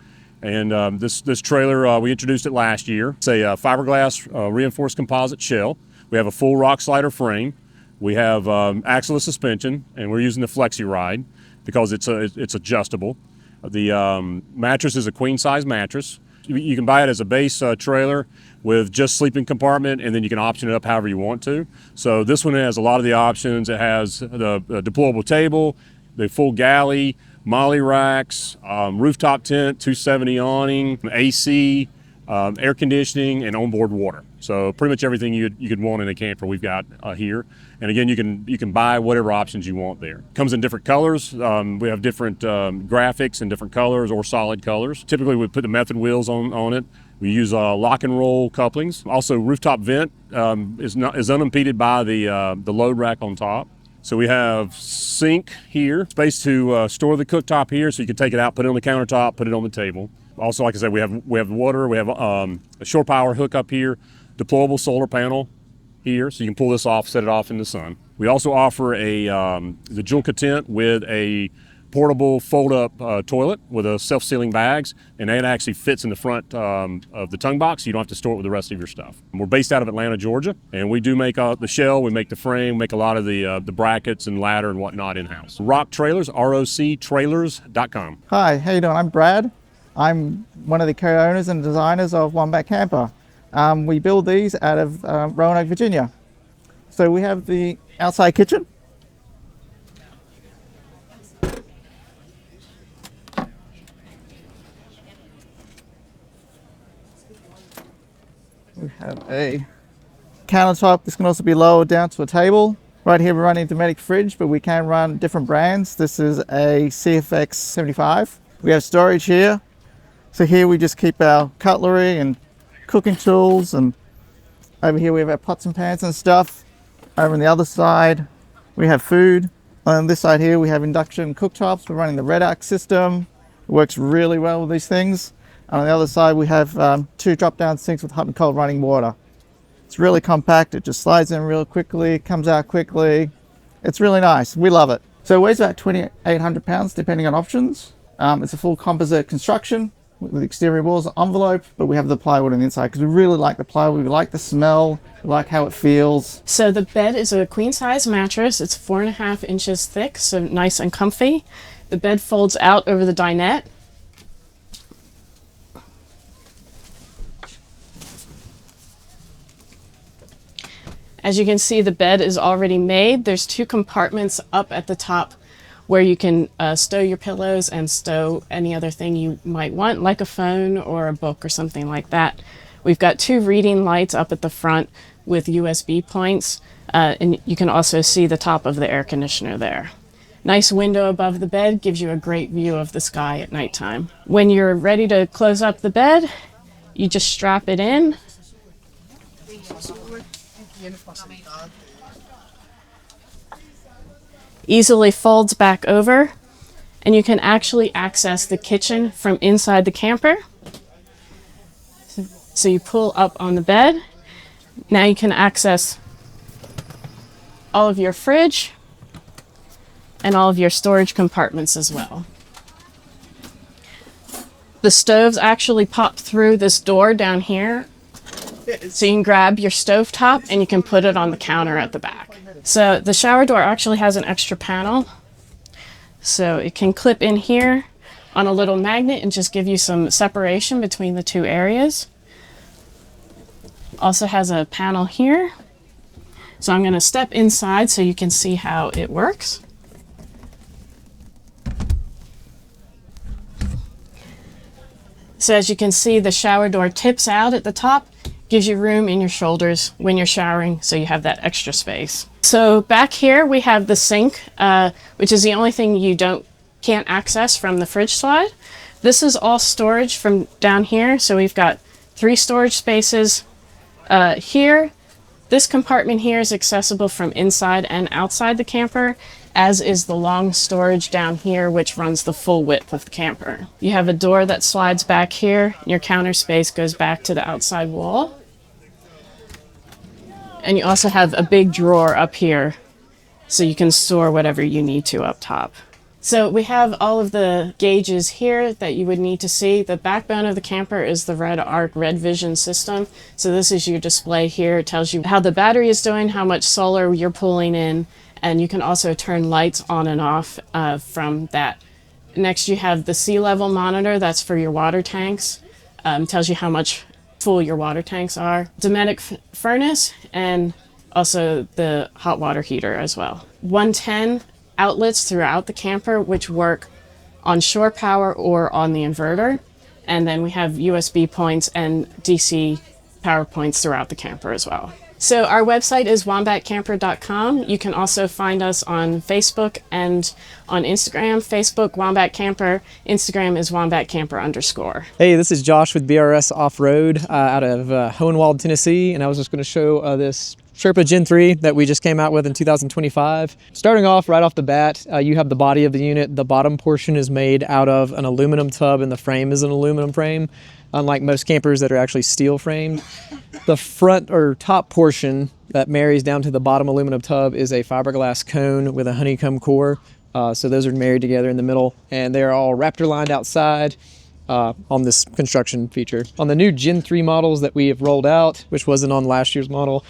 [SPEAKER 11] And this trailer, we introduced it last year. It's a fiberglass reinforced composite shell. We have a full rock slider frame. We have axle suspension, and we're using the Flexi Ride because it's adjustable. The mattress is a queen-size mattress. You can buy it as a base trailer with just sleeping compartment, and then you can option it up however you want to. So this one has a lot of the options. It has the deployable table, the full galley, molly racks, rooftop tent, 270 awning, AC, air conditioning, and onboard water. So pretty much everything you could want in a camper we've got here. And again, you can buy whatever options you want there. Comes in different colors. We have different graphics in different colors or solid colors. Typically we put the method wheels on it. We use lock and roll couplings. Also rooftop vent is unimpeded by the load rack on top. So we have sink here, space to store the cooktop here, so you can take it out, put it on the countertop, put it on the table. Also, like I said, we have water, we have a shore power hookup here, deployable solar panel here, so you can pull this off, set it off in the sun. We also offer the Julka tent with a portable fold-up toilet with a self-sealing bags, and that actually fits in the front of the tongue box, so you don't have to store it with the rest of your stuff. We're based out of Atlanta, Georgia, and we do make the shell, we make the frame, make a lot of the brackets and ladder and whatnot in-house. ROC Trailers, ROC Trailers.com.
[SPEAKER 12] Hi, how you doing? I'm Brad. I'm one of the co-owners and designers of Wombat Camper. We build these out of Roanoke, Virginia. So we have the outside kitchen. We have a countertop. This can also be lowered down to a table. Right here we're running a Dometic fridge, but we can run different brands. This is a CFX 75. We have storage here. So here we just keep our cutlery and cooking tools, and over here we have our pots and pans and stuff. Over on the other side we have food. On this side here we have induction cooktops. We're running the Red Arc system. It works really well with these things. And on the other side we have 2 drop down sinks with hot and cold running water. It's really compact. It just slides in real quickly, comes out quickly. It's really nice. We love it. So it weighs about 2,800 pounds depending on options. It's a full composite construction with the exterior walls envelope, but we have the plywood on the inside because we really like the plywood. We like the smell. We like how it feels.
[SPEAKER 13] So the bed is a queen size mattress. It's 4.5 inches thick, so nice and comfy. The bed folds out over the dinette. As you can see, the bed is already made. There's 2 compartments up at the top where you can stow your pillows and stow any other thing you might want, like a phone or a book or something like that. We've got 2 reading lights up at the front with USB points, and you can also see the top of the air conditioner there. Nice window above the bed gives you a great view of the sky at nighttime. When you're ready to close up the bed, you just strap it in. Easily folds back over, and you can actually access the kitchen from inside the camper. So you pull up on the bed. Now you can access all of your fridge and all of your storage compartments as well. The stoves actually pop through this door down here. So you can grab your stove top and you can put it on the counter at the back. So the shower door actually has an extra panel. So it can clip in here on a little magnet and just give you some separation between the 2 areas. Also has a panel here. So I'm going to step inside so you can see how it works. So as you can see, the shower door tips out at the top. Gives you room in your shoulders when you're showering, so you have that extra space. So back here we have the sink, which is the only thing you can't access from the fridge slide. This is all storage from down here, so we've got 3 storage spaces here. This compartment here is accessible from inside and outside the camper, as is the long storage down here, which runs the full width of the camper. You have a door that slides back here, and your counter space goes back to the outside wall. And you also have a big drawer up here, so you can store whatever you need to up top. So we have all of the gauges here that you would need to see. The backbone of the camper is the Red Arc Red Vision system. So this is your display here. It tells you how the battery is doing, how much solar you're pulling in, and you can also turn lights on and off from that. Next, you have the sea level monitor. That's for your water tanks. Tells you how much full your water tanks are. Dometic furnace, and also the hot water heater as well. 110 outlets throughout the camper, which work on shore power or on the inverter. And then we have USB points and DC power points throughout the camper as well. So our website is wombatcamper.com. You can also find us on Facebook and on Instagram. Facebook, Wombat Camper. Instagram is WombatCamper_.
[SPEAKER 14] Hey, this is Josh with BRS Offroad out of Hohenwald, Tennessee, and I was just going to show this Sherpa Gen 3 that we just came out with in 2025. Starting off right off the bat, you have the body of the unit. The bottom portion is made out of an aluminum tub and the frame is an aluminum frame, unlike most campers that are actually steel framed. The front or top portion that marries down to the bottom aluminum tub is a fiberglass cone with a honeycomb core. So those are married together in the middle, and they're all Raptor lined outside on this construction feature. On the new Gen 3 models that we have rolled out, which wasn't on last year's model,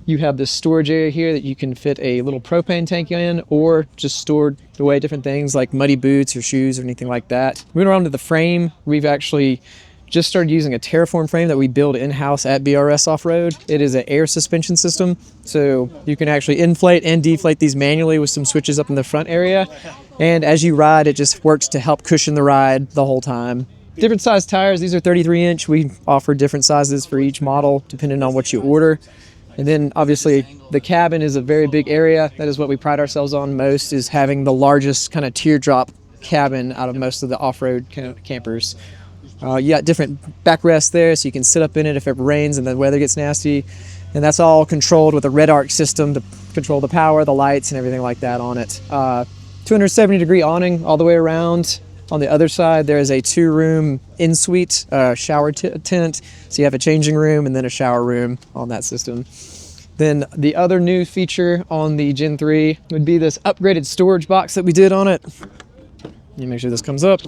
[SPEAKER 14] you have this storage area here that you can fit a little propane tank in, or just store away different things like muddy boots or shoes or anything like that. Moving around to the frame, we've actually just started using a Terraform frame that we build in-house at BRS Offroad. It is an air suspension system, so you can actually inflate and deflate these manually with some switches up in the front area. And as you ride, it just works to help cushion the ride the whole time. Different size tires, these are 33-inch. We offer different sizes for each model depending on what you order. And then obviously the cabin is a very big area. That is what we pride ourselves on most, is having the largest kind of teardrop cabin out of most of the off-road campers. You got different backrests there, so you can sit up in it if it rains and the weather gets nasty. And that's all controlled with a red arc system to control the power, the lights, and everything like that on it. 270-degree awning all the way around. On the other side, there is a 2-room in-suite shower tent. So you have a changing room and then a shower room on that system. Then the other new feature on the Gen 3 would be this upgraded storage box that we did on it. Let me make sure this comes up.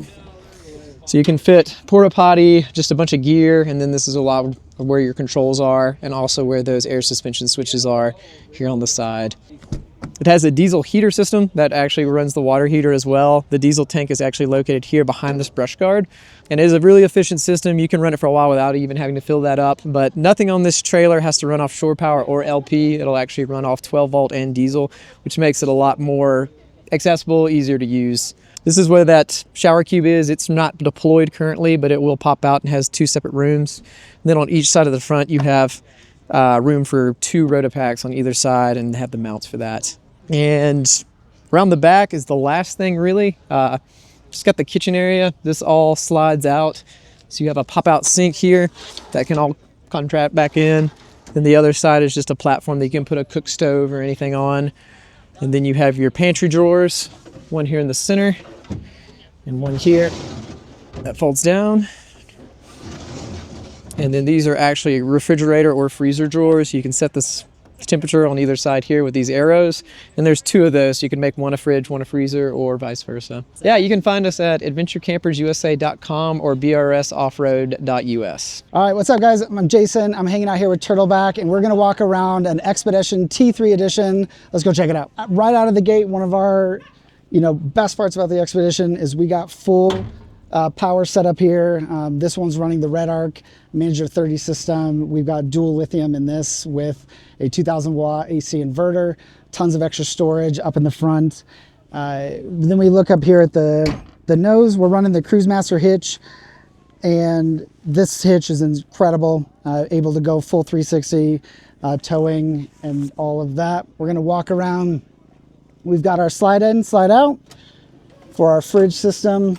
[SPEAKER 14] So you can fit porta potty, just a bunch of gear, and then this is a lot of where your controls are and also where those air suspension switches are here on the side. It has a diesel heater system that actually runs the water heater as well. The diesel tank is actually located here behind this brush guard, and it is a really efficient system. You can run it for a while without even having to fill that up, but nothing on this trailer has to run off shore power or LP. It'll actually run off 12 volt and diesel, which makes it a lot more accessible, easier to use. This is where that shower cube is. It's not deployed currently, but it will pop out and has 2 separate rooms. And then on each side of the front, you have room for 2 Rotopacks on either side and have the mounts for that. And around the back is the last thing really. Just got the kitchen area. This all slides out. So you have a pop-out sink here that can all contract back in. Then the other side is just a platform that you can put a cook stove or anything on. And then you have your pantry drawers, one here in the center and one here that folds down. And then these are actually refrigerator or freezer drawers. You can set this temperature on either side here with these arrows. And there's 2 of those. So you can make one a fridge, one a freezer, or vice versa. Yeah, you can find us at adventurecampersusa.com or brsoffroad.us.
[SPEAKER 15] All right, what's up guys? I'm Jason. I'm hanging out here with Turtleback and we're gonna walk around an Xpedition T3 edition. Let's go check it out. Right out of the gate, one of our best parts about the Xpedition is we got full power setup here. This one's running the Red Arc Manager 30 system. We've got dual lithium in this with a 2000 watt AC inverter, tons of extra storage up in the front. Then we look up here at the nose. We're running the Cruise Master hitch, and this hitch is incredible, able to go full 360, towing and all of that. We're gonna walk around. We've got our slide in, slide out for our fridge system.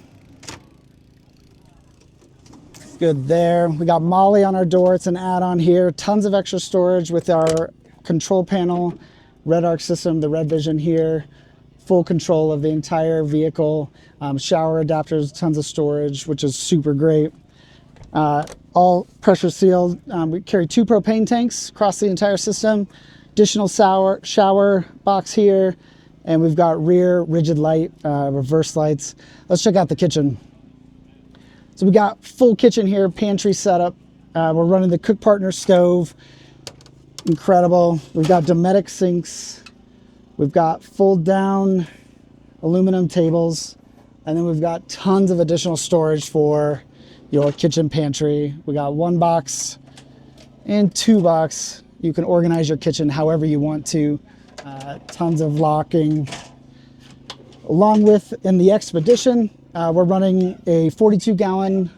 [SPEAKER 15] Good there. We got Molly on our door. It's an add-on here. Tons of extra storage with our control panel, Red Arc system, the Red Vision here. Full control of the entire vehicle. Shower adapters, tons of storage, which is super great. All pressure sealed. We carry 2 propane tanks across the entire system. Additional shower box here. And we've got rear rigid light, reverse lights. Let's check out the kitchen. So we got full kitchen here, pantry setup. We're running the Cook Partner stove. Incredible. We've got Dometic sinks. We've got fold down aluminum tables. And then we've got tons of additional storage for your kitchen pantry. We got 1 box and 2 box. You can organize your kitchen however you want to. Tons of locking. Along with in the Xpedition, we're running a 42-gallon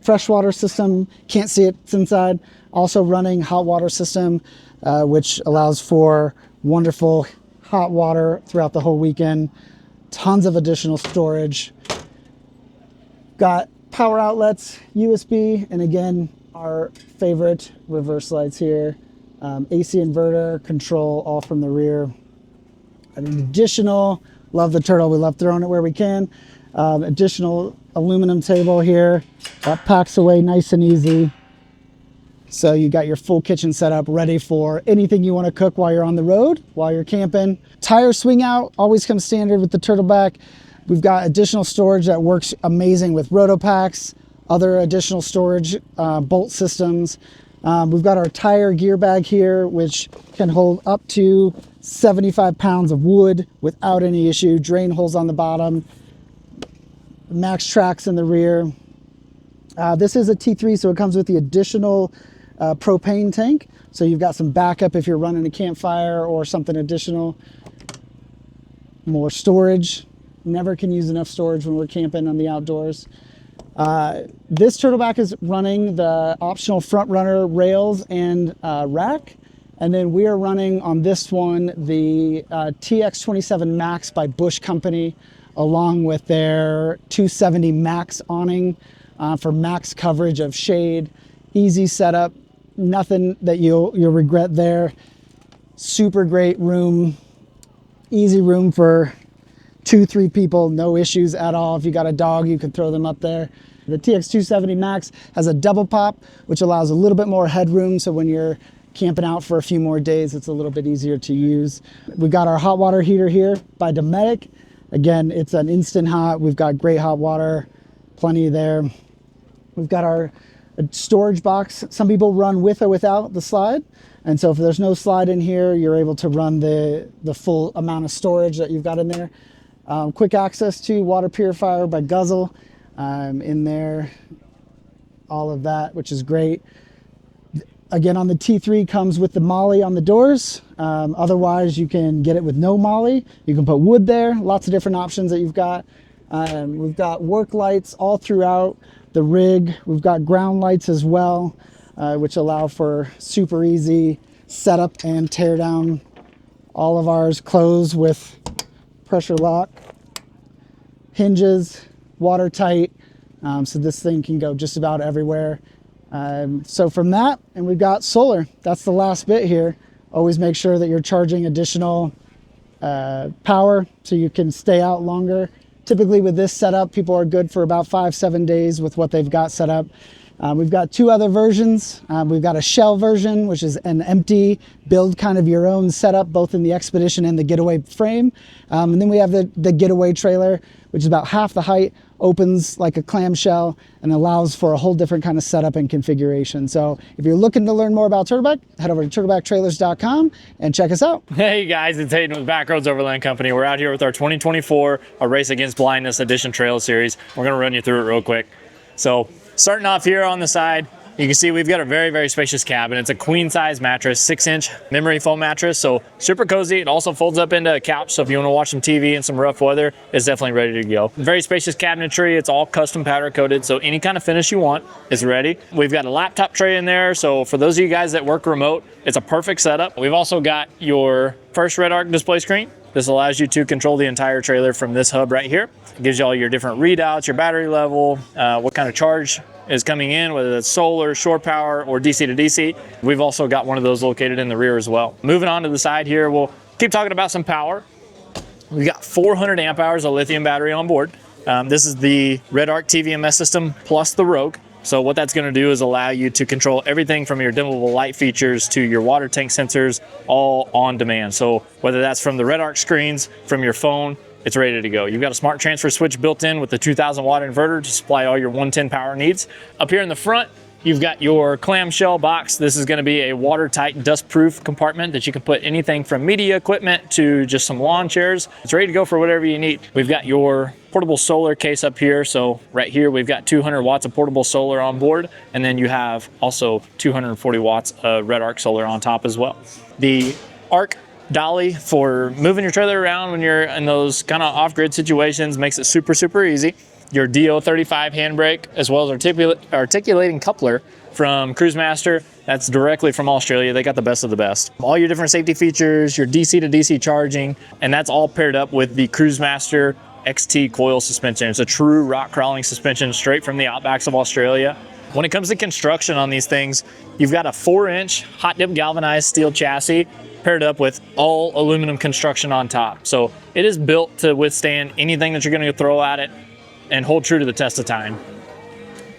[SPEAKER 15] freshwater system. Can't see it's inside. Also running hot water system, which allows for wonderful hot water throughout the whole weekend. Tons of additional storage. Got power outlets, USB, and again, our favorite reverse lights here. AC inverter, control, all from the rear. An additional, love the Turtle, we love throwing it where we can. Additional aluminum table here that packs away nice and easy. So you got your full kitchen set up ready for anything you want to cook while you're on the road, while you're camping. Tire swing out always comes standard with the Turtleback. We've got additional storage that works amazing with Rotopacks, other additional storage, bolt systems. We've got our tire gear bag here, which can hold up to 75 pounds of wood without any issue. Drain holes on the bottom. Max tracks in the rear. This is a T3, so it comes with the additional propane tank. So you've got some backup if you're running a campfire or something additional. More storage. Never can use enough storage when we're camping on the outdoors. This Turtleback is running the optional front runner rails and rack. And then we are running on this one the TX27 Max by Bush Company, along with their 270 Max awning for max coverage of shade. Easy setup, nothing that you'll regret there. Super great room, easy room for 2-3 people, no issues at all. If you got a dog, you can throw them up there. The TX270 Max has a double pop, which allows a little bit more headroom, so when you're camping out for a few more days, it's a little bit easier to use. We've got our hot water heater here by Dometic. Again, it's an instant hot. We've got great hot water, plenty there. We've got our storage box. Some people run with or without the slide. And so if there's no slide in here, you're able to run the full amount of storage that you've got in there. Quick access to water purifier by Guzzle in there. All of that, which is great. Again, on the T3 comes with the molly on the doors. Otherwise, you can get it with no molly. You can put wood there. Lots of different options that you've got. We've got work lights all throughout the rig. We've got ground lights as well, which allow for super easy setup and tear down. All of ours close with pressure lock, hinges, watertight. So this thing can go just about everywhere. So from that, and we've got solar. That's the last bit here. Always make sure that you're charging additional power so you can stay out longer. Typically with this setup, people are good for about 5-7 days with what they've got set up. We've got 2 other versions. We've got a shell version, which is an empty build kind of your own setup, both in the Xpedition and the Getaway frame. And then we have the Getaway trailer, which is about half the height, opens like a clamshell, and allows for a whole different kind of setup and configuration. So if you're looking to learn more about Turtleback, head over to turtlebacktrailers.com and check us out.
[SPEAKER 16] Hey guys, it's Hayden with Backroads Overland Company. We're out here with our 2024 A Race Against Blindness Edition Trail Series. We're gonna run you through it real quick. So starting off here on the side, you can see we've got a very, very spacious cabin. It's a queen size mattress, 6-inch memory foam mattress, so super cozy. It also folds up into a couch, so if you want to watch some TV in some rough weather, it's definitely ready to go. Very spacious cabinetry. It's all custom powder coated, so any kind of finish you want is ready. We've got a laptop tray in there, so for those of you guys that work remote, it's a perfect setup. We've also got your first Red Arc display screen. This allows you to control the entire trailer from this hub right here. It gives you all your different readouts, your battery level, what kind of charge is coming in, whether it's solar, shore power, or DC to DC. We've also got one of those located in the rear as well. Moving on to the side here, we'll keep talking about some power. We've got 400 amp hours of lithium battery on board. This is the Red Arc TVMS system plus the ROC. So what that's gonna do is allow you to control everything from your dimmable light features to your water tank sensors, all on demand. So whether that's from the Red Arc screens, from your phone, it's ready to go. You've got a smart transfer switch built in with the 2000 watt inverter to supply all your 110 power needs. Up here in the front, you've got your clamshell box. This is gonna be a watertight, dust-proof compartment that you can put anything from media equipment to just some lawn chairs. It's ready to go for whatever you need. We've got your portable solar case up here. So right here, we've got 200 watts of portable solar on board. And then you have also 240 watts of Red Arc solar on top as well. The Arc dolly for moving your trailer around when you're in those kind of off-grid situations makes it super, super easy. Your DO35 handbrake, as well as articulating coupler from Cruisemaster. That's directly from Australia. They got the best of the best. All your different safety features, your DC to DC charging, and that's all paired up with the Cruisemaster XT coil suspension. It's a true rock crawling suspension straight from the outbacks of Australia. When it comes to construction on these things, you've got a 4-inch hot dip galvanized steel chassis paired up with all aluminum construction on top. So it is built to withstand anything that you're going to throw at it and hold true to the test of time.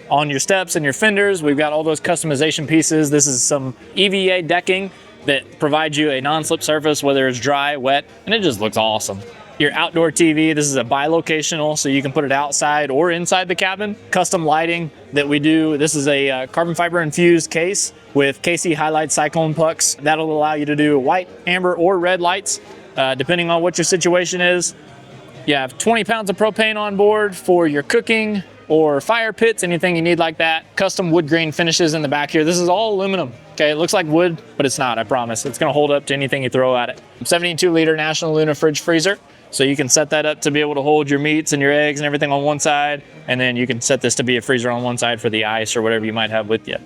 [SPEAKER 16] On your steps and your fenders, we've got all those customization pieces. This is some EVA decking that provides you a non-slip surface, whether it's dry, wet, and it just looks awesome. Your outdoor TV, this is a bilocational, so you can put it outside or inside the cabin. Custom lighting that we do, this is a carbon fiber infused case with KC Highlight Cyclone pucks. That'll allow you to do white, amber, or red lights, depending on what your situation is. You have 20 pounds of propane on board for your cooking, or fire pits, anything you need like that. Custom wood grain finishes in the back here. This is all aluminum. Okay, it looks like wood, but it's not, I promise. It's gonna hold up to anything you throw at it. 72-liter National Luna fridge freezer. So you can set that up to be able to hold your meats and your eggs and everything on one side, and then you can set this to be a freezer on one side for the ice or whatever you might have with you.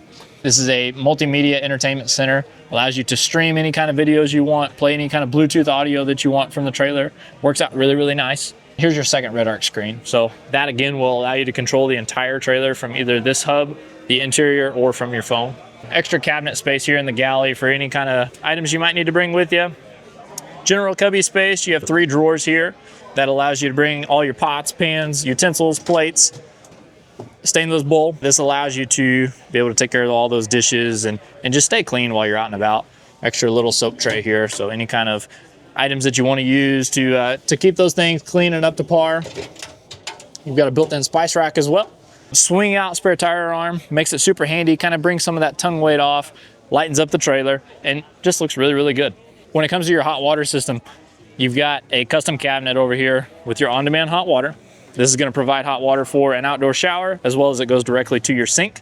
[SPEAKER 16] This is a multimedia entertainment center. Allows you to stream any kind of videos you want, play any kind of Bluetooth audio that you want from the trailer. Works out really, really nice. Here's your second Red Arc screen. So that again will allow you to control the entire trailer from either this hub, the interior, or from your phone. Extra cabinet space here in the galley for any kind of items you might need to bring with you. General cubby space, you have 3 drawers here that allows you to bring all your pots, pans, utensils, plates, stainless bowl. This allows you to be able to take care of all those dishes and just stay clean while you're out and about. Extra little soap tray here, so any kind of items that you want to use to keep those things clean and up to par. You've got a built-in spice rack as well. Swing out spare tire arm, makes it super handy, kind of brings some of that tongue weight off, lightens up the trailer, and just looks really, really good. When it comes to your hot water system, you've got a custom cabinet over here with your on-demand hot water. This is going to provide hot water for an outdoor shower, as well as it goes directly to your sink.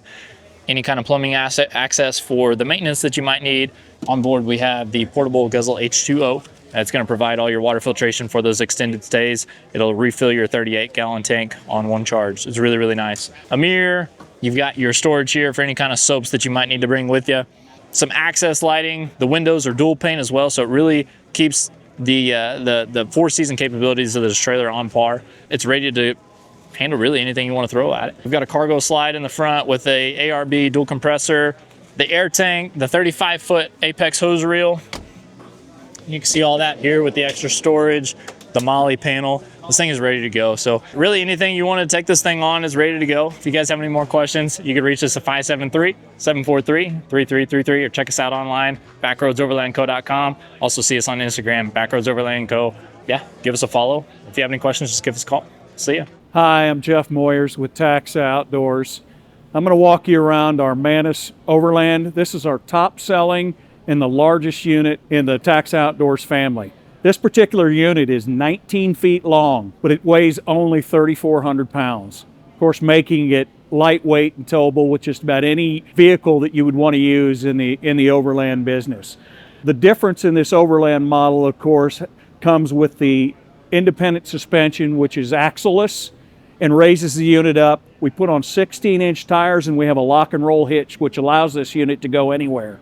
[SPEAKER 16] Any kind of plumbing access for the maintenance that you might need. On board, we have the portable Guzzle H2O. That's going to provide all your water filtration for those extended stays. It'll refill your 38-gallon tank on one charge. It's really, really nice. A mirror. You've got your storage here for any kind of soaps that you might need to bring with you. Some access lighting. The windows are dual pane as well, so it really keeps the 4-season capabilities of this trailer on par. It's ready to handle really anything you want to throw at it. We've got a cargo slide in the front with a ARB dual compressor, the air tank, the 35-foot Apex hose reel. You can see all that here with the extra storage, the Molly panel. This thing is ready to go. So really anything you want to take this thing on is ready to go. If you guys have any more questions, you can reach us at 573-743-3333 or check us out online, backroadsoverlandco.com. Also see us on Instagram, backroadsoverlandco. Yeah, give us a follow. If you have any questions, just give us a call. See ya.
[SPEAKER 17] Hi, I'm Jeff Moyers with Taxa Outdoors. I'm going to walk you around our Mantis Overland. This is our top selling and the largest unit in the Taxa Outdoors family. This particular unit is 19 feet long, but it weighs only 3,400 pounds. Of course, making it lightweight and towable with just about any vehicle that you would want to use in the overland business. The difference in this overland model, of course, comes with the independent suspension, which is axle-less and raises the unit up. We put on 16-inch tires and we have a lock and roll hitch, which allows this unit to go anywhere.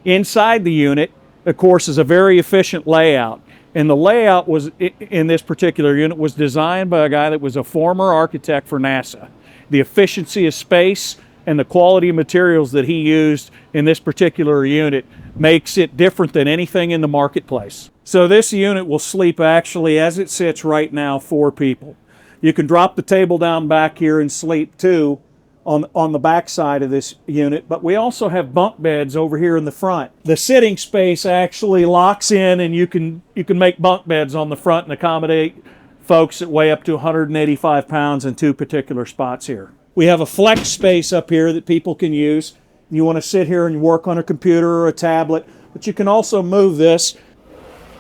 [SPEAKER 17] Inside the unit, of course, is a very efficient layout. And the layout was in this particular unit was designed by a guy that was a former architect for NASA. The efficiency of space and the quality of materials that he used in this particular unit makes it different than anything in the marketplace. So this unit will sleep actually, as it sits right now, 4 people. You can drop the table down back here and sleep 2 on the back side of this unit, but we also have bunk beds over here in the front. The sitting space actually locks in, and you can make bunk beds on the front and accommodate folks that weigh up to 185 pounds in 2 particular spots here. We have a flex space up here that people can use. You want to sit here and work on a computer or a tablet, but you can also move this.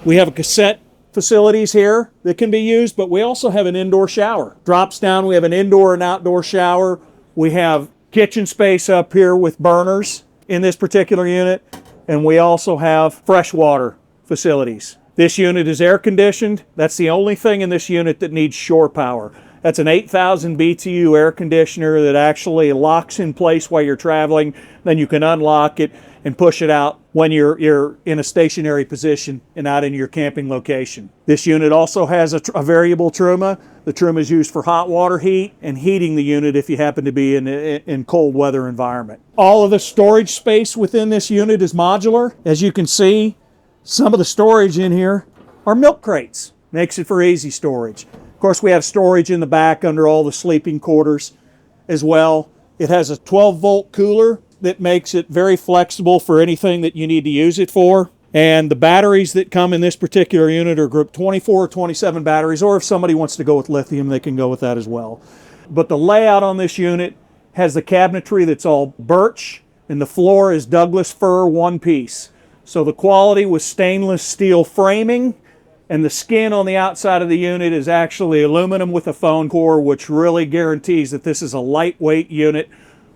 [SPEAKER 17] We have a cassette facilities here that can be used, but we also have an indoor shower. Drops down, we have an indoor and outdoor shower. We have kitchen space up here with burners in this particular unit, and we also have freshwater facilities. This unit is air conditioned. That's the only thing in this unit that needs shore power. That's an 8,000 BTU air conditioner that actually locks in place while you're traveling. Then you can unlock it and push it out when you're in a stationary position and out in your camping location. This unit also has a variable truma. The truma is used for hot water heat and heating the unit if you happen to be in cold weather environment. All of the storage space within this unit is modular. As you can see, some of the storage in here are milk crates. Makes it for easy storage. Of course, we have storage in the back under all the sleeping quarters as well. It has a 12-volt cooler that makes it very flexible for anything that you need to use it for. And the batteries that come in this particular unit are group 24 or 27 batteries, or if somebody wants to go with lithium, they can go with that as well. But the layout on this unit has the cabinetry that's all birch, and the floor is Douglas fir one piece. So the quality was stainless steel framing And the skin on the outside of the unit is actually aluminum with a foam core, which really guarantees that this is a lightweight unit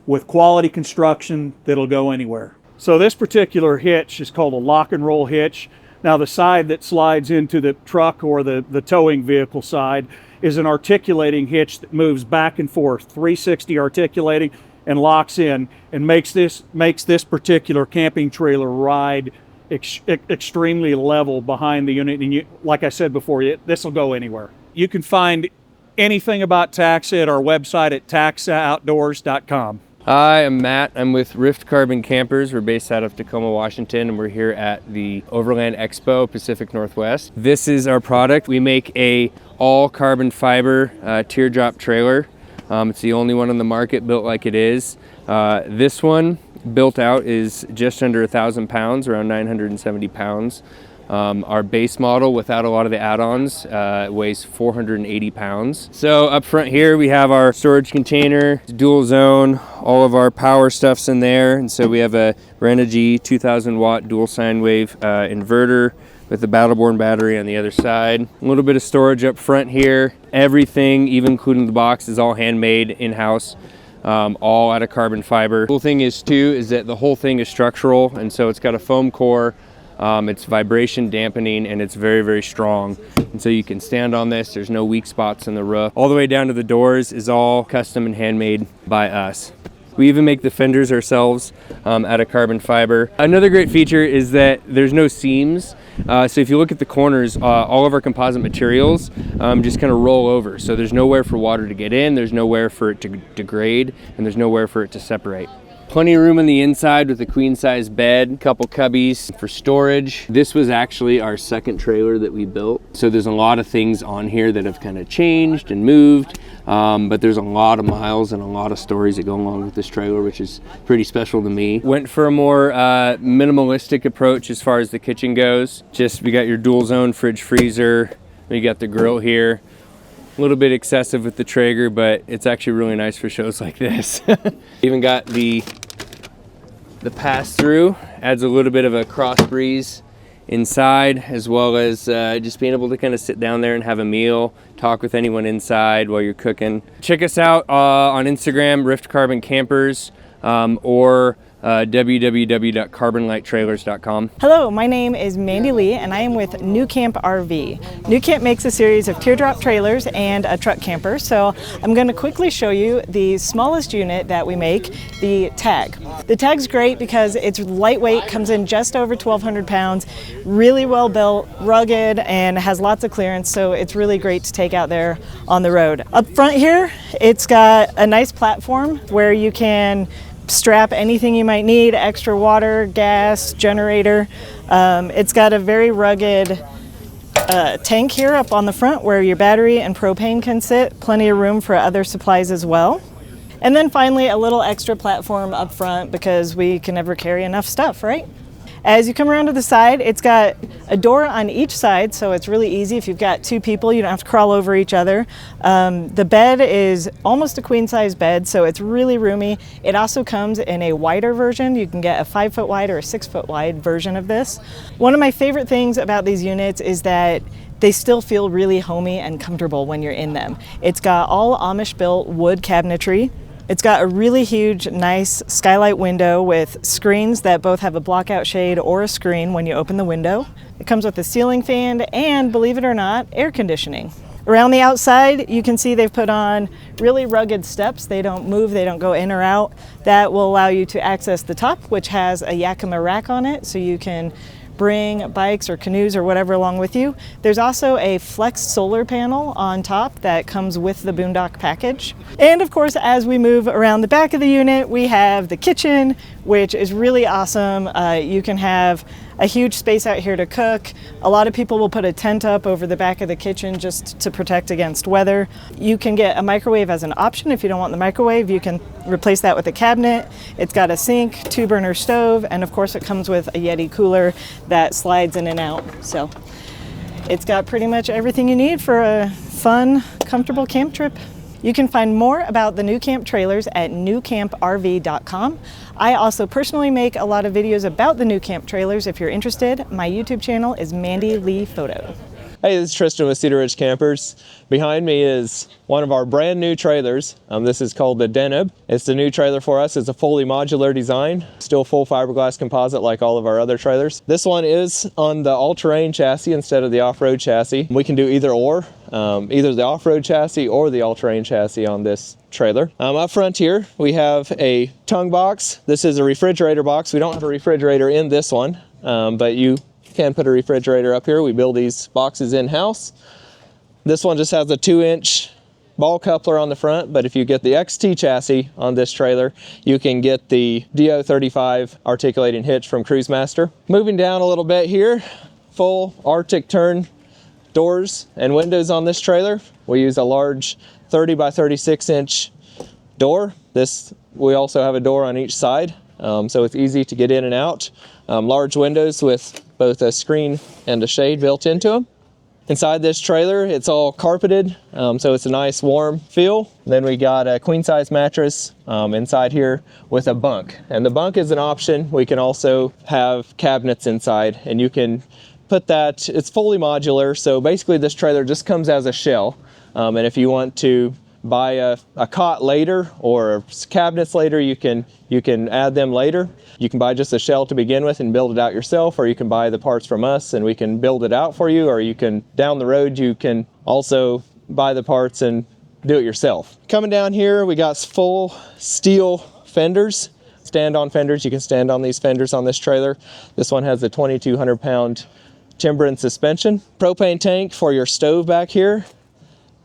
[SPEAKER 17] with quality construction that'll go anywhere. So this particular hitch is called a lock and roll hitch. Now the side that slides into the truck or the towing vehicle side is an articulating hitch that moves back and forth, 360 articulating, and locks in and makes this particular camping trailer ride extremely level behind the unit. And like I said before, this will go anywhere. You can find anything about Taxa at our website at taxaoutdoors.com.
[SPEAKER 18] Hi, I'm Matt. I'm with Rift Carbon Campers. We're based out of Tacoma, Washington, and we're here at the Overland Expo, Pacific Northwest. This is our product. We make a all carbon fiber teardrop trailer. It's the only one on the market built like it is. This one built out is just under 1,000 pounds, around 970 pounds. Our base model without a lot of the add-ons weighs 480 pounds. So up front here we have our storage container, dual zone, all of our power stuff's in there. And so we have a Renogy 2000 watt dual sine wave inverter with the Battleborn battery on the other side. A little bit of storage up front here. Everything, even including the box, is all handmade in-house. All out of carbon fiber. The cool thing is too is that the whole thing is structural, and so it's got a foam core. It's vibration dampening, and it's very, very strong. And so you can stand on this. There's no weak spots in the roof. All the way down to the doors is all custom and handmade by us. We even make the fenders ourselves out of carbon fiber. Another great feature is that there's no seams. So if you look at the corners, all of our composite materials just kind of roll over. So there's nowhere for water to get in, there's nowhere for it to degrade, and there's nowhere for it to separate. Plenty of room on the inside with a queen size bed, couple cubbies for storage. This was actually our second trailer that we built. So there's a lot of things on here that have kind of changed and moved, but there's a lot of miles and a lot of stories that go along with this trailer, which is pretty special to me. Went for a more minimalistic approach as far as the kitchen goes. We got your dual zone fridge freezer, we got the grill here. A little bit excessive with the Traeger, but it's actually really nice for shows like this. Even got the pass-through, adds a little bit of a cross breeze inside, as well as just being able to kind of sit down there and have a meal, talk with anyone inside while you're cooking. Check us out on Instagram, Rift Carbon Campers, or www.carbonlighttrailers.com.
[SPEAKER 19] Hello, my name is Mandy Lee and I am with Nucamp RV. Nucamp makes a series of teardrop trailers and a truck camper, so I'm going to quickly show you the smallest unit that we make, the TAG. The TAG's great because it's lightweight, comes in just over 1,200 pounds, really well built, rugged, and has lots of clearance, so it's really great to take out there on the road. Up front here, it's got a nice platform where you can strap anything you might need, extra water, gas, generator. It's got a very rugged tank here up on the front where your battery and propane can sit, plenty of room for other supplies as well. And then finally a little extra platform up front because we can never carry enough stuff, right? As you come around to the side, it's got a door on each side, so it's really easy. If you've got two people, you don't have to crawl over each other. The bed is almost a queen size bed, so it's really roomy. It also comes in a wider version. You can get a 5 foot wide or a 6 foot wide version of this. One of my favorite things about these units is that they still feel really homey and comfortable when you're in them. It's got all Amish built wood cabinetry. It's got a really huge, nice skylight window with screens that both have a blockout shade or a screen when you open the window. It comes with a ceiling fan and, believe it or not, air conditioning. Around the outside, you can see they've put on really rugged steps. They don't move, they don't go in or out. That will allow you to access the top, which has a Yakima rack on it, so you can bring bikes or canoes or whatever along with you. There's also a flex solar panel on top that comes with the Boondock package. And of course, as we move around the back of the unit, we have the kitchen, which is really awesome. You can have a huge space out here to cook. A lot of people will put a tent up over the back of the kitchen just to protect against weather. You can get a microwave as an option. If you don't want the microwave, you can replace that with a cabinet. It's got a sink, 2-burner stove, and of course it comes with a Yeti cooler that slides in and out. So it's got pretty much everything you need for a fun, comfortable camp trip. You can find more about the Nucamp trailers at nucamprv.com. I also personally make a lot of videos about the Nucamp trailers. If you're interested, my YouTube channel is Mandy Lee Photo.
[SPEAKER 20] Hey, this is Tristan with Cedar Ridge Campers. Behind me is one of our brand new trailers. This is called the Deneb. It's the new trailer for us. It's a fully modular design, still full fiberglass composite like all of our other trailers. This one is on the all-terrain chassis instead of the off-road chassis. We can do either or, either the off-road chassis or the all-terrain chassis on this trailer. Up front here, we have a tongue box. This is a refrigerator box. We don't have a refrigerator in this one, but you can put a refrigerator up here. We build these boxes in-house. This one just has a 2-inch ball coupler on the front, but if you get the XT chassis on this trailer, you can get the DO35 articulating hitch from Cruisemaster. Moving down a little bit here, full Arctic turn doors and windows on this trailer. We use a large 30 by 36 inch door. We also have a door on each side, so it's easy to get in and out. Large windows with both a screen and a shade built into them. Inside this trailer, it's all carpeted, so it's a nice warm feel. Then we got a queen size mattress inside here with a bunk. And the bunk is an option. We can also have cabinets inside, and you can put that, it's fully modular. So basically this trailer just comes as a shell. And if you want to buy a cot later or cabinets later, you can add them later. You can buy just a shell to begin with and build it out yourself, or you can buy the parts from us and we can build it out for you, or you can, down the road, you can also buy the parts and do it yourself. Coming down here, we got full steel fenders, stand-on fenders. You can stand on these fenders on this trailer. This one has a 2,200 pound timber and suspension. Propane tank for your stove back here.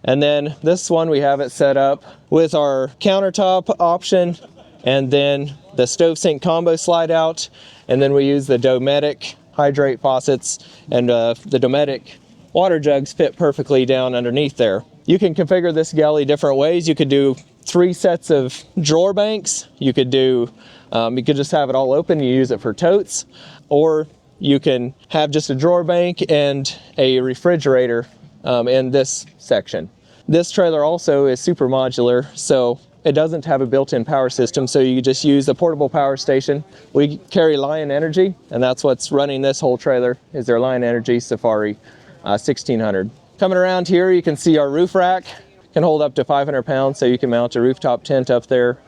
[SPEAKER 20] And then this one, we have it set up with our countertop option, and then the stove sink combo slide out. And then we use the Dometic hydrate faucets, and the Dometic water jugs fit perfectly down underneath there. You can configure this galley different ways. You could do 3 sets of drawer banks. You could just have it all open, you use it for totes, or you can have just a drawer bank and a refrigerator in this section. This trailer also is super modular, so it doesn't have a built-in power system, so you just use a portable power station. We carry Lion Energy, and that's what's running this whole trailer, is their Lion Energy Safari 1600. Coming around here, you can see our roof rack. It can hold up to 500 pounds, so you can mount a rooftop tent up there.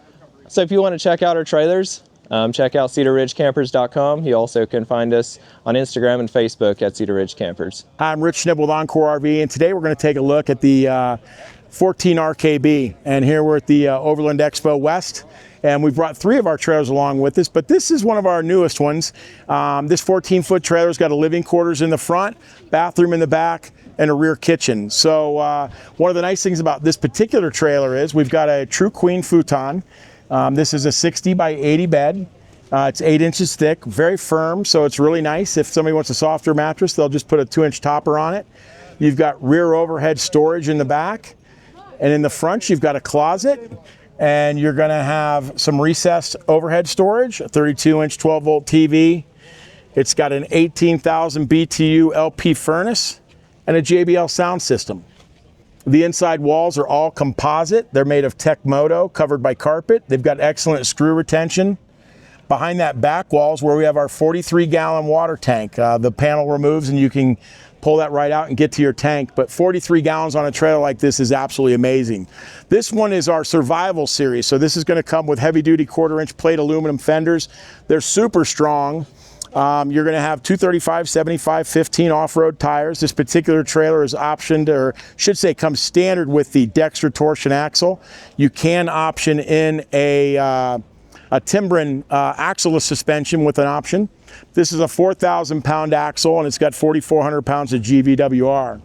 [SPEAKER 20] So if you want to check out our trailers, check out cedarridgecampers.com. You also can find us on Instagram and Facebook at Cedar Ridge Campers.
[SPEAKER 21] Hi, I'm Rich Schnibb with Encore RV, and today we're going to take a look at the 14 RKB. And here we're at the Overland Expo West, and we've brought 3 of our trailers along with us, but this is one of our newest ones. This 14-foot trailer's got a living quarters in the front, bathroom in the back, and a rear kitchen. So one of the nice things about this particular trailer is we've got a true queen futon. This is a 60 by 80 bed. It's 8 inches thick, very firm, so it's really nice. If somebody wants a softer mattress, they'll just put a 2-inch topper on it. You've got rear overhead storage in the back, and in the front you've got a closet, and you're gonna have some recessed overhead storage, a 32-inch 12-volt TV. It's got an 18,000 BTU LP furnace and a JBL sound system. The inside walls are all composite. They're made of Tecmoto, covered by carpet. They've got excellent screw retention. Behind that back wall is where we have our 43-gallon water tank. The panel removes and you can pull that right out and get to your tank. But 43 gallons on a trailer like this is absolutely amazing. This one is our survival series. So this is going to come with heavy-duty 1/4-inch plate aluminum fenders. They're super strong. You're going to have 235, 75, 15 off-road tires. This particular trailer is optioned, or should say comes standard with the Dexter torsion axle. You can option in a Timbren axle-less suspension with an option. This is a 4,000 pound axle, and it's got 4,400 pounds of GVWR.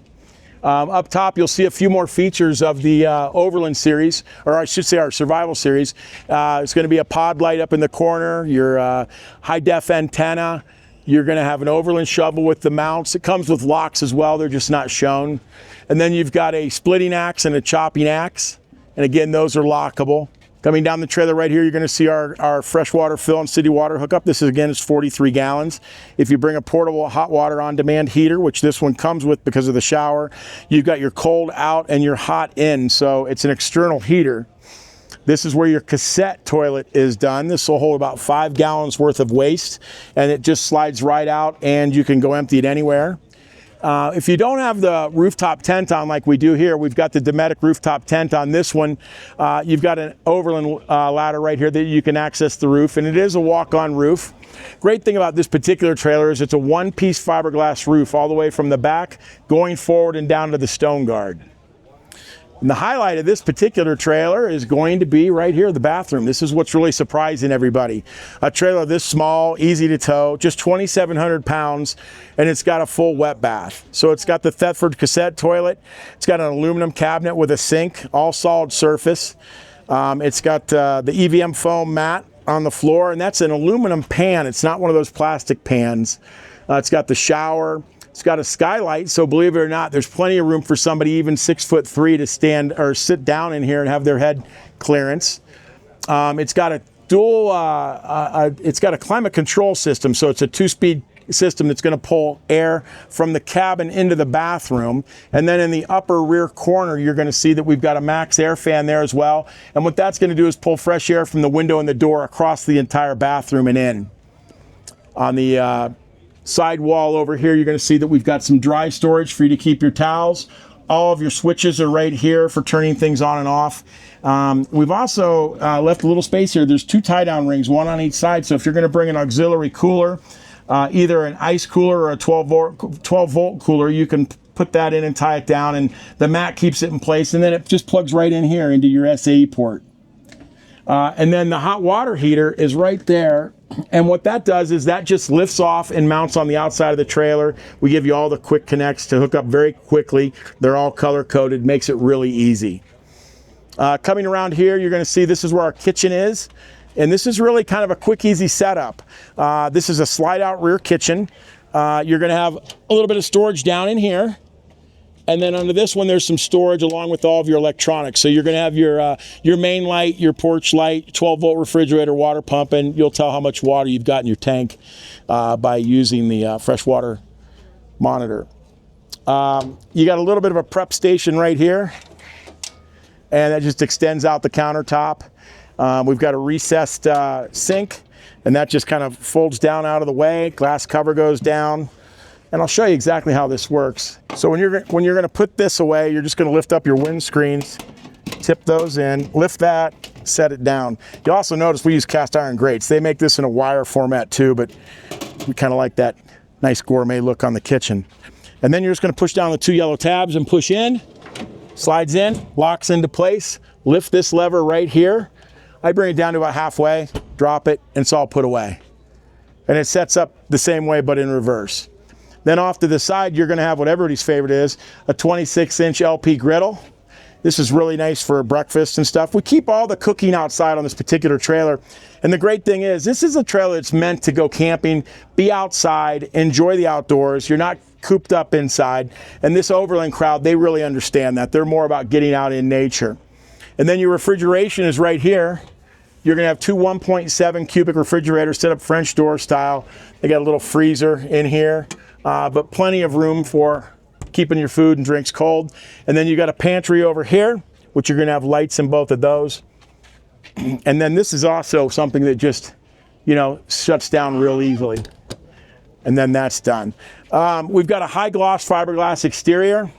[SPEAKER 21] Up top, you'll see a few more features of the Overland series, or I should say our survival series. It's going to be a pod light up in the corner, your high-def antenna. You're going to have an Overland shovel with the mounts. It comes with locks as well. They're just not shown. And then you've got a splitting axe and a chopping axe. And again, those are lockable. Coming down the trailer right here, you're going to see our freshwater fill and city water hookup. This is, again, is 43 gallons. If you bring a portable hot water on-demand heater, which this one comes with because of the shower, you've got your cold out and your hot in, so it's an external heater. This is where your cassette toilet is done. This will hold about 5 gallons worth of waste, and it just slides right out, and you can go empty it anywhere. If you don't have the rooftop tent on like we do here, we've got the Dometic rooftop tent on this one. You've got an Overland ladder right here that you can access the roof, and it is a walk-on roof. Great thing about this particular trailer is it's a one-piece fiberglass roof all the way from the back going forward and down to the stone guard. And the highlight of this particular trailer is going to be right here, the bathroom. This is what's really surprising everybody. A trailer this small, easy to tow, just 2,700 pounds, and it's got a full wet bath. So it's got the Thetford cassette toilet. It's got an aluminum cabinet with a sink, all solid surface. It's got the EVM foam mat on the floor, and that's an aluminum pan. It's not one of those plastic pans. It's got the shower. It's got a skylight, so believe it or not, there's plenty of room for somebody even 6'3" to stand or sit down in here and have their head clearance. It's got a dual, it's got a climate control system, so it's a 2-speed system that's going to pull air from the cabin into the bathroom. And then in the upper rear corner, you're going to see that we've got a max air fan there as well. And what that's going to do is pull fresh air from the window and the door across the entire bathroom and in. On the side wall over here, you're going to see that we've got some dry storage for you to keep your towels. All of your switches are right here for turning things on and off. We've also left a little space here. There's 2 tie-down rings, one on each side. So if you're going to bring an auxiliary cooler, either an ice cooler or a 12-volt cooler, you can put that in and tie it down, and the mat keeps it in place, and then it just plugs right in here into your SAE port. And then the hot water heater is right there. And what that does is that just lifts off and mounts on the outside of the trailer. We give you all the quick connects to hook up very quickly. They're all color coded, makes it really easy. Coming around here, you're going to see this is where our kitchen is. And this is really kind of a quick, easy setup. This is a slide out rear kitchen. You're going to have a little bit of storage down in here. And then under this one, there's some storage along with all of your electronics. So you're going to have your main light, your porch light, 12-volt refrigerator, water pump, and you'll tell how much water you've got in your tank by using the freshwater monitor. You got a little bit of a prep station right here, and that just extends out the countertop. We've got a recessed sink, and that just kind of folds down out of the way. Glass cover goes down. And I'll show you exactly how this works. So when you're going to put this away, you're just going to lift up your windscreens, tip those in, lift that, set it down. You'll also notice we use cast iron grates. They make this in a wire format too, but we kind of like that nice gourmet look on the kitchen. And then you're just going to push down the 2 yellow tabs and push in, slides in, locks into place. Lift this lever right here. I bring it down to about halfway, drop it, and it's all put away. And it sets up the same way but in reverse. Then off to the side, you're going to have what everybody's favorite is, a 26-inch LP griddle. This is really nice for breakfast and stuff. We keep all the cooking outside on this particular trailer. And the great thing is, this is a trailer that's meant to go camping, be outside, enjoy the outdoors. You're not cooped up inside. And this Overland crowd, they really understand that. They're more about getting out in nature. And then your refrigeration is right here. You're going to have 2 1.7 cubic refrigerators set up French door style. They got a little freezer in here. But plenty of room for keeping your food and drinks cold. And then you got a pantry over here, which you're going to have lights in both of those. And then this is also something that just, you know, shuts down real easily. And then that's done. We've got a high gloss fiberglass exterior.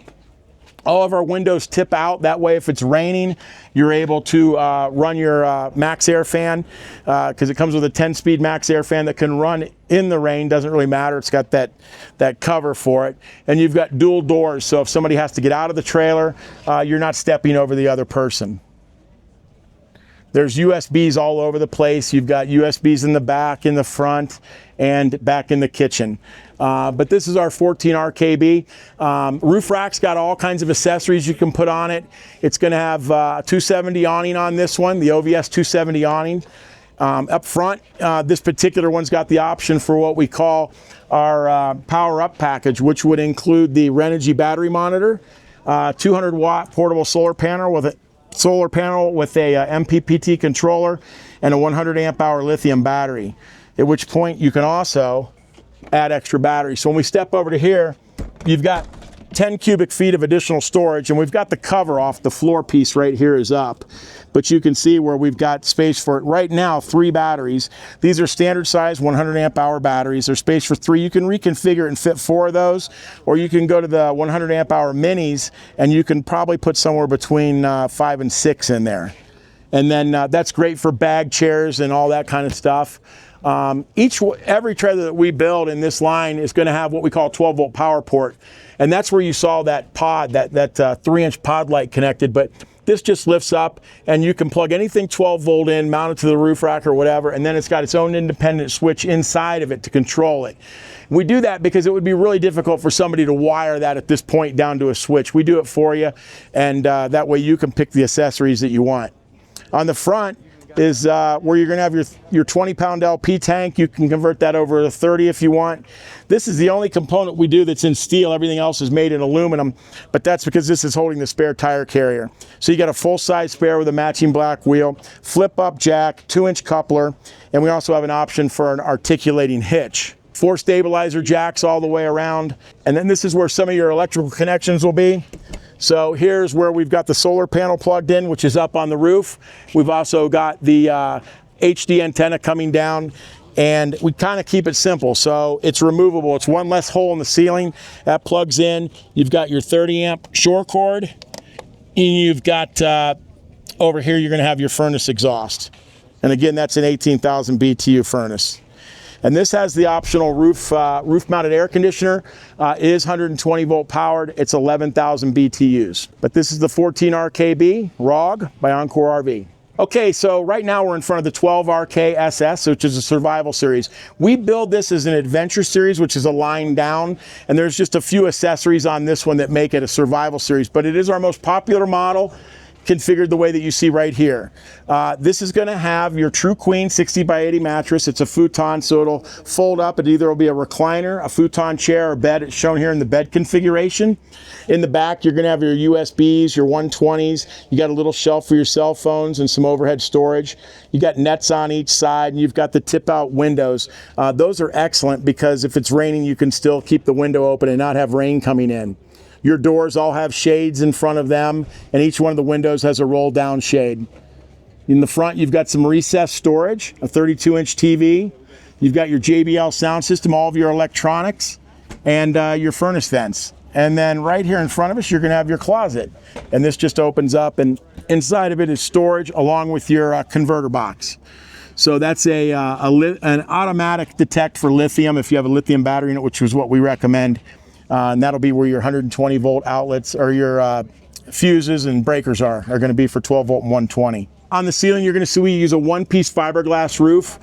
[SPEAKER 21] All of our windows tip out. That way, if it's raining, you're able to run your max air fan because it comes with a 10-speed max air fan that can run in the rain. Doesn't really matter. It's got that cover for it. And you've got dual doors, so if somebody has to get out of the trailer, you're not stepping over the other person. There's USBs all over the place. You've got USBs in the back, in the front, and back in the kitchen. But this is our 14 RKB. Roof rack's got all kinds of accessories you can put on it. It's going to have 270 awning on this one, the OVS 270 awning. Up front, this particular one's got the option for what we call our power up package, which would include the Renogy battery monitor, 200 watt portable solar panel with a MPPT controller, and a 100 amp hour lithium battery, at which point you can also add extra batteries. So when we step over to here, you've got 10 cubic feet of additional storage, and we've got the cover off. The floor piece right here is up, but you can see where we've got space for, right now, 3 batteries. These are standard size 100 amp hour batteries. There's space for 3. You can reconfigure it and fit 4 of those, or you can go to the 100 amp hour minis and you can probably put somewhere between 5 and 6 in there. And then that's great for bag chairs and all that kind of stuff. Every trailer that we build in this line is going to have what we call 12 volt power port, and that's where you saw that pod, that 3-inch pod light connected. But this just lifts up and you can plug anything 12 volt in, mount it to the roof rack or whatever, and then it's got its own independent switch inside of it to control it. We do that because it would be really difficult for somebody to wire that at this point down to a switch. We do it for you, and that way you can pick the accessories that you want. On the front is where you're going to have your 20-pound LP tank. You can convert that over to 30 if you want. This is the only component we do that's in steel. Everything else is made in aluminum, but that's because this is holding the spare tire carrier. So you got a full-size spare with a matching black wheel, flip-up jack, 2-inch coupler, and we also have an option for an articulating hitch. 4 stabilizer jacks all the way around, and then this is where some of your electrical connections will be. So here's where we've got the solar panel plugged in, which is up on the roof. We've also got the HD antenna coming down, and we kind of keep it simple. So it's removable. It's one less hole in the ceiling. That plugs in. You've got your 30 amp shore cord, and you've got over here you're going to have your furnace exhaust. And again, that's an 18,000 BTU furnace. And this has the optional roof-mounted air conditioner. It is 120 volt powered. It's 11,000 BTUs. But this is the 14 RKB ROG by Encore RV. Okay, so right now we're in front of the 12 RK SS, which is a survival series. We build this as an adventure series, which is a line down, and there's just a few accessories on this one that make it a survival series, but it is our most popular model, configured the way that you see right here. This is going to have your True Queen 60 by 80 mattress. It's a futon, so it'll fold up. It either will be a recliner, a futon chair, or bed. It's shown here in the bed configuration. In the back, you're going to have your USBs, your 120s. You got a little shelf for your cell phones and some overhead storage. You got nets on each side, and you've got the tip-out windows. Those are excellent because if it's raining, you can still keep the window open and not have rain coming in. Your doors all have shades in front of them, and each one of the windows has a roll down shade. In the front, you've got some recessed storage, a 32-inch TV. You've got your JBL sound system, all of your electronics, and your furnace vents. And then right here in front of us, you're going to have your closet. And this just opens up, and inside of it is storage along with your converter box. So that's an automatic detect for lithium if you have a lithium battery in it, which is what we recommend. And that'll be where your 120 volt outlets or your fuses and breakers are going to be for 12 volt and 120. On the ceiling, you're going to see we use a one-piece fiberglass roof.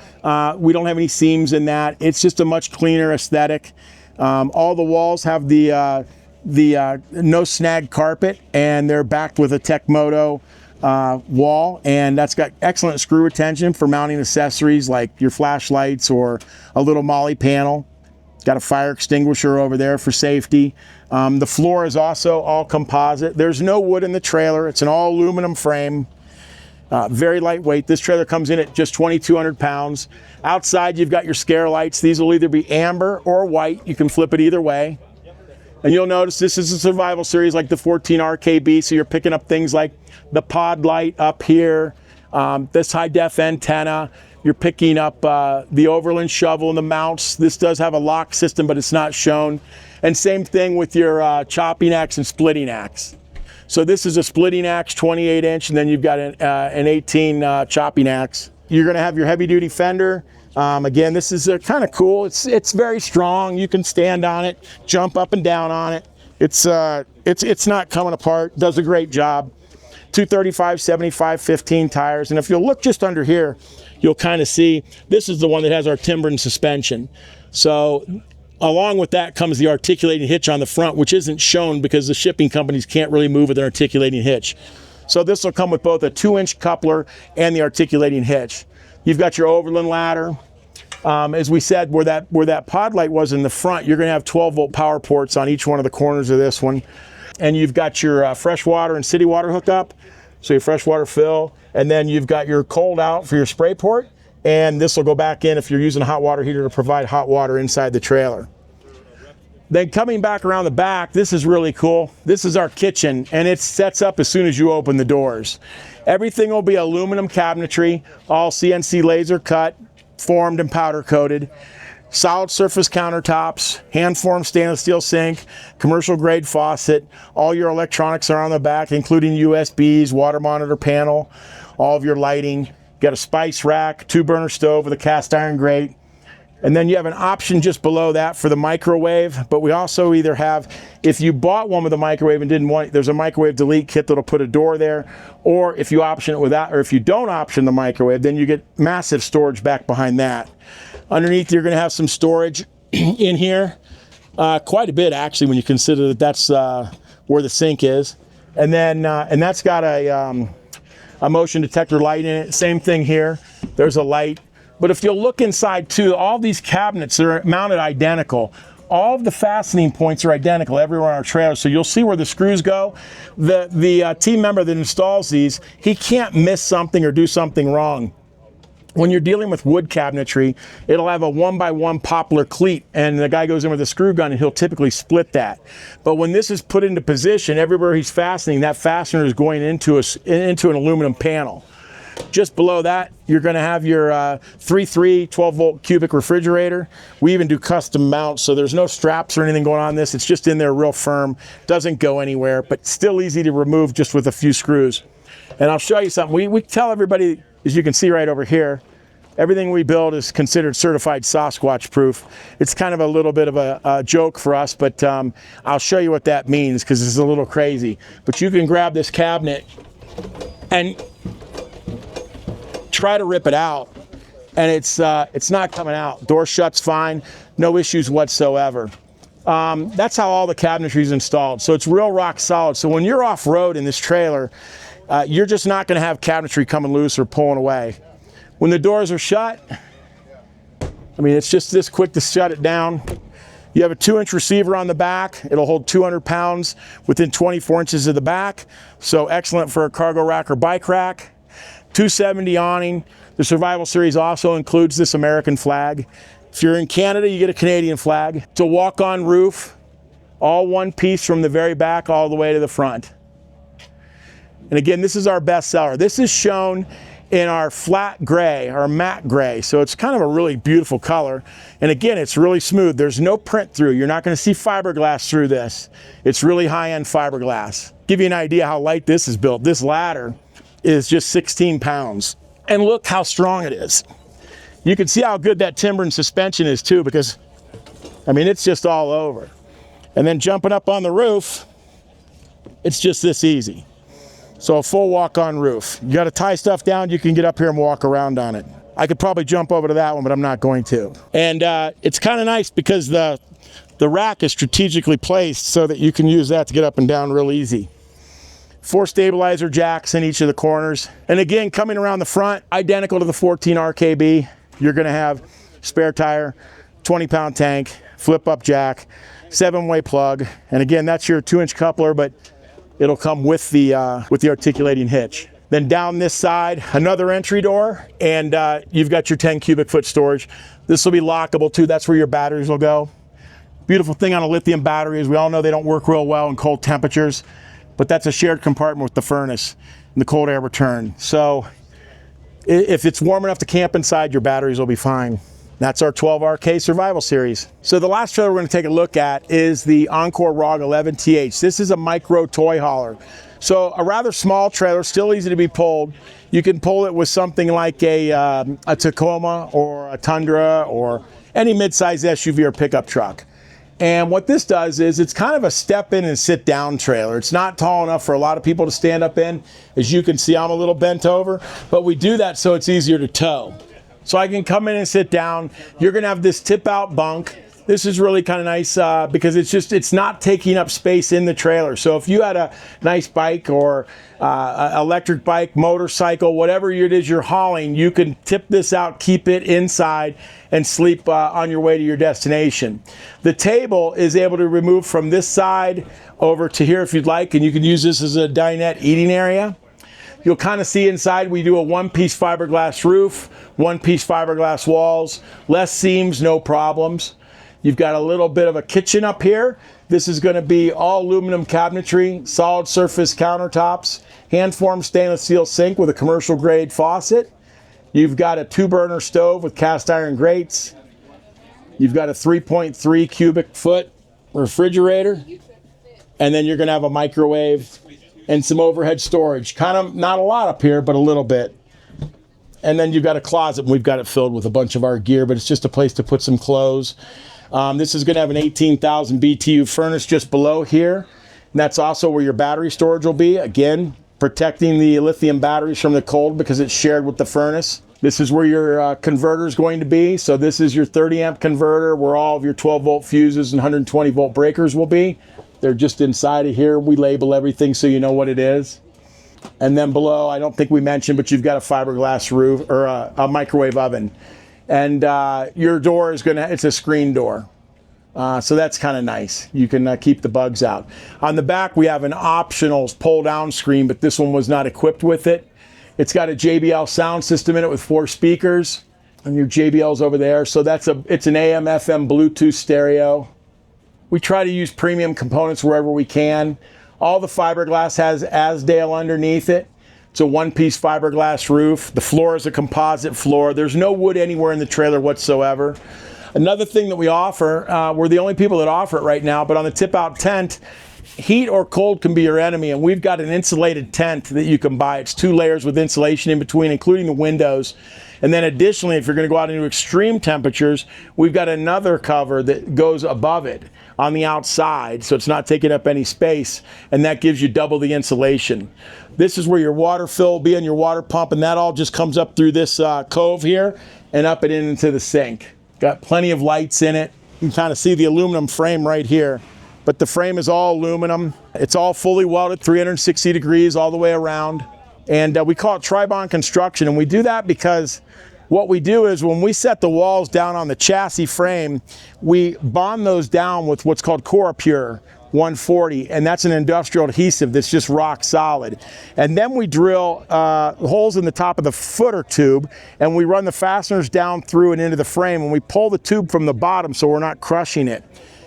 [SPEAKER 21] We don't have any seams in that. It's just a much cleaner aesthetic. All the walls have the no snag carpet, and they're backed with a Tecmoto wall, and that's got excellent screw retention for mounting accessories like your flashlights or a little molly panel. Got a fire extinguisher over there for safety. The floor is also all composite. There's no wood in the trailer. It's an all aluminum frame. Very lightweight. This trailer comes in at just 2,200 pounds. Outside, you've got your scare lights. These will either be amber or white. You can flip it either way. And you'll notice this is a survival series like the 14 RKB, so you're picking up things like the pod light up here, this high def antenna. You're picking up the Overland shovel and the mounts. This does have a lock system, but it's not shown. And same thing with your chopping axe and splitting axe. So this is a splitting axe, 28 inch, and then you've got an 18 chopping axe. You're gonna have your heavy duty fender. Again, this is kind of cool. It's very strong. You can stand on it, jump up and down on it. It's not coming apart. Does a great job. 235, 75, 15 tires. And if you'll look just under here, you'll kind of see this is the one that has our Timberland suspension. So along with that comes the articulating hitch on the front, which isn't shown because the shipping companies can't really move with an articulating hitch. So this will come with both a 2-inch coupler and the articulating hitch. You've got your Overland ladder. As we said, where that pod light was in the front, you're going to have 12 volt power ports on each one of the corners of this one. And you've got your fresh water and city water hookup, so your fresh water fill. And then you've got your cold out for your spray port. And this will go back in if you're using a hot water heater to provide hot water inside the trailer. Then coming back around the back, this is really cool. This is our kitchen, and it sets up as soon as you open the doors. Everything will be aluminum cabinetry, all CNC laser cut, formed and powder coated. Solid surface countertops, hand-formed stainless steel sink, commercial grade faucet. All your electronics are on the back, including USBs, water monitor panel, all of your lighting. Got a spice rack, 2-burner stove with a cast iron grate. And then you have an option just below that for the microwave, but we also either have, if you bought one with a microwave and didn't want it, there's a microwave delete kit that'll put a door there, or if you option it without, or if you don't option the microwave, then you get massive storage back behind that. Underneath, you're gonna have some storage in here, quite a bit actually, when you consider that that's where the sink is. And then, and that's got a motion detector light in it. Same thing here, there's a light. But if you'll look inside too, all these cabinets are mounted identical. All of the fastening points are identical everywhere on our trailer, so you'll see where the screws go. The team member that installs these, he can't miss something or do something wrong. When you're dealing with wood cabinetry, it'll have a 1x1 poplar cleat, and the guy goes in with a screw gun and he'll typically split that. But when this is put into position, everywhere he's fastening, that fastener is going into an aluminum panel. Just below that, you're going to have your 3.3 12-volt cubic refrigerator. We even do custom mounts, so there's no straps or anything going on this. It's just in there real firm, doesn't go anywhere, but still easy to remove just with a few screws. And I'll show you something. We tell everybody, as you can see right over here, everything we build is considered certified Sasquatch proof. It's kind of a little bit of a joke for us, but I'll show you what that means because it's a little crazy. But you can grab this cabinet and try to rip it out, and it's not coming out. Door shuts fine, no issues whatsoever. That's how all the cabinetry is installed, so it's real rock solid. So when you're off-road in this trailer, you're just not going to have cabinetry coming loose or pulling away. When the doors are shut, I mean, it's just this quick to shut it down. You have a 2-inch receiver on the back. It'll hold 200 pounds within 24 inches of the back, so excellent for a cargo rack or bike rack. 270 awning. The Survival Series also includes this American flag. If you're in Canada, you get a Canadian flag. It's a walk-on roof, all one piece from the very back all the way to the front. And again, this is our best seller. This is shown in our flat gray, our matte gray. So it's kind of a really beautiful color. And again, it's really smooth. There's no print through. You're not going to see fiberglass through this. It's really high-end fiberglass. Give you an idea how light this is built. This ladder is just 16 pounds. And look how strong it is. You can see how good that timber and suspension is too, because, I mean, it's just all over. And then jumping up on the roof, it's just this easy. So a full walk-on roof. You got to tie stuff down, you can get up here and walk around on it. I could probably jump over to that one, but I'm not going to. And it's kind of nice because the rack is strategically placed so that you can use that to get up and down real easy. 4 stabilizer jacks in each of the corners. And again, coming around the front, identical to the 14 RKB, you're gonna have spare tire, 20-pound tank, flip-up jack, 7-way plug. And again, that's your 2-inch coupler, but it'll come with the articulating hitch. Then down this side, another entry door, and you've got your 10 cubic foot storage. This will be lockable too, that's where your batteries will go. Beautiful thing on a lithium battery is we all know they don't work real well in cold temperatures, but that's a shared compartment with the furnace and the cold air return. So if it's warm enough to camp inside, your batteries will be fine. That's our 12RK Survival Series. So the last trailer we're going to take a look at is the Encore ROG 11TH. This is a micro toy hauler. So a rather small trailer, still easy to be pulled. You can pull it with something like a Tacoma or a Tundra or any mid-size SUV or pickup truck. And what this does is it's kind of a step in and sit down trailer. It's not tall enough for a lot of people to stand up in. As you can see, I'm a little bent over, but we do that so it's easier to tow. So I can come in and sit down. You're gonna have this tip out bunk. This is really kind of nice because it's not taking up space in the trailer. So if you had a nice bike or electric bike, motorcycle, whatever it is you're hauling, you can tip this out, keep it inside, and sleep on your way to your destination. The table is able to remove from this side over to here if you'd like, and you can use this as a dinette eating area. You'll kind of see inside we do a 1-piece fiberglass roof, 1-piece fiberglass walls, less seams, no problems. You've got a little bit of a kitchen up here. This is going to be all aluminum cabinetry, solid surface countertops, hand-formed stainless steel sink with a commercial grade faucet. You've got a 2-burner stove with cast iron grates. You've got a 3.3 cubic foot refrigerator. And then you're going to have a microwave and some overhead storage. Kind of not a lot up here, but a little bit. And then you've got a closet, and we've got it filled with a bunch of our gear, but it's just a place to put some clothes. This is going to have an 18,000 BTU furnace just below here. And that's also where your battery storage will be. Again, protecting the lithium batteries from the cold because it's shared with the furnace. This is where your converter is going to be. So this is your 30 amp converter where all of your 12 volt fuses and 120 volt breakers will be. They're just inside of here. We label everything so you know what it is. And then below, I don't think we mentioned, but you've got a fiberglass roof or a microwave oven. And your door is it's a screen door. So that's kind of nice. You can keep the bugs out. On the back, we have an optional pull down screen, but this one was not equipped with it. It's got a JBL sound system in it with 4 speakers, and your JBL's over there. So it's an AM, FM, Bluetooth stereo. We try to use premium components wherever we can. All the fiberglass has Asdale underneath it. It's a one-piece fiberglass roof. The floor is a composite floor. There's no wood anywhere in the trailer whatsoever. Another thing that we offer, we're the only people that offer it right now, but on the tip-out tent, heat or cold can be your enemy, and we've got an insulated tent that you can buy. It's 2 layers with insulation in between, including the windows. And then additionally, if you're going to go out into extreme temperatures, we've got another cover that goes above it on the outside, so it's not taking up any space, and that gives you double the insulation. This is where your water fill will be on your water pump, and that all just comes up through this cove here and up and into the sink. Got plenty of lights in it. You can kind of see the aluminum frame right here. But the frame is all aluminum. It's all fully welded 360 degrees all the way around. And we call it tri-bond construction. And we do that because what we do is when we set the walls down on the chassis frame, we bond those down with what's called CorePure 140. And that's an industrial adhesive that's just rock solid. And then we drill holes in the top of the footer tube, and we run the fasteners down through and into the frame, and we pull the tube from the bottom so we're not crushing it.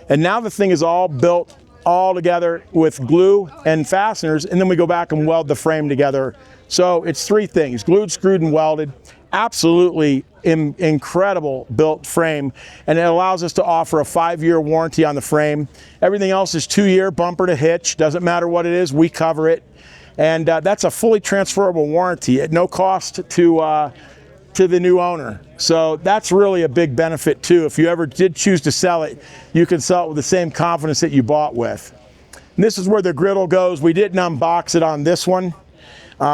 [SPEAKER 21] And now the thing is all built all together with glue and fasteners, and then we go back and weld the frame together. So it's 3 things: glued, screwed, and welded. Absolutely incredible built frame, and it allows us to offer a 5-year warranty on the frame. Everything else is 2-year bumper to hitch. Doesn't matter what it is, we cover it. And that's a fully transferable warranty at no cost to the new owner. So that's really a big benefit too. If you ever did choose to sell it, you can sell it with the same confidence that you bought with. And this is where the griddle goes. We didn't unbox it on this one.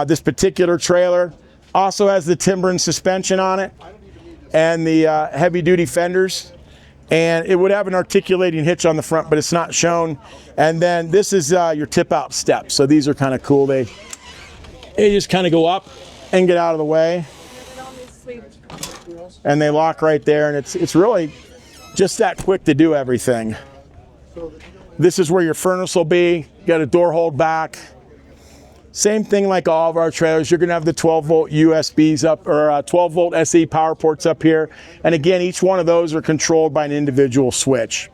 [SPEAKER 21] This particular trailer also has the Timberland suspension on it and the heavy duty fenders. And it would have an articulating hitch on the front, but it's not shown. And then this is your tip out steps. So these are kind of cool. They just kind of go up and get out of the way. And they lock right there, and it's really just that quick to do everything. This is where your furnace will be. You got a door hold back. Same thing like all of our trailers. You're going to have the 12 volt USBs up, or 12 volt SE power ports up here. And again, each one of those are controlled by an individual switch.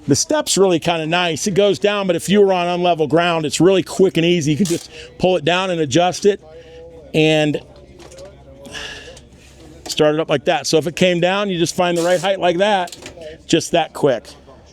[SPEAKER 21] The step's really kind of nice. It goes down, but if you were on unlevel ground, it's really quick and easy. You can just pull it down and adjust it and start it up like that. So if it came down, you just find the right height like that, just that quick.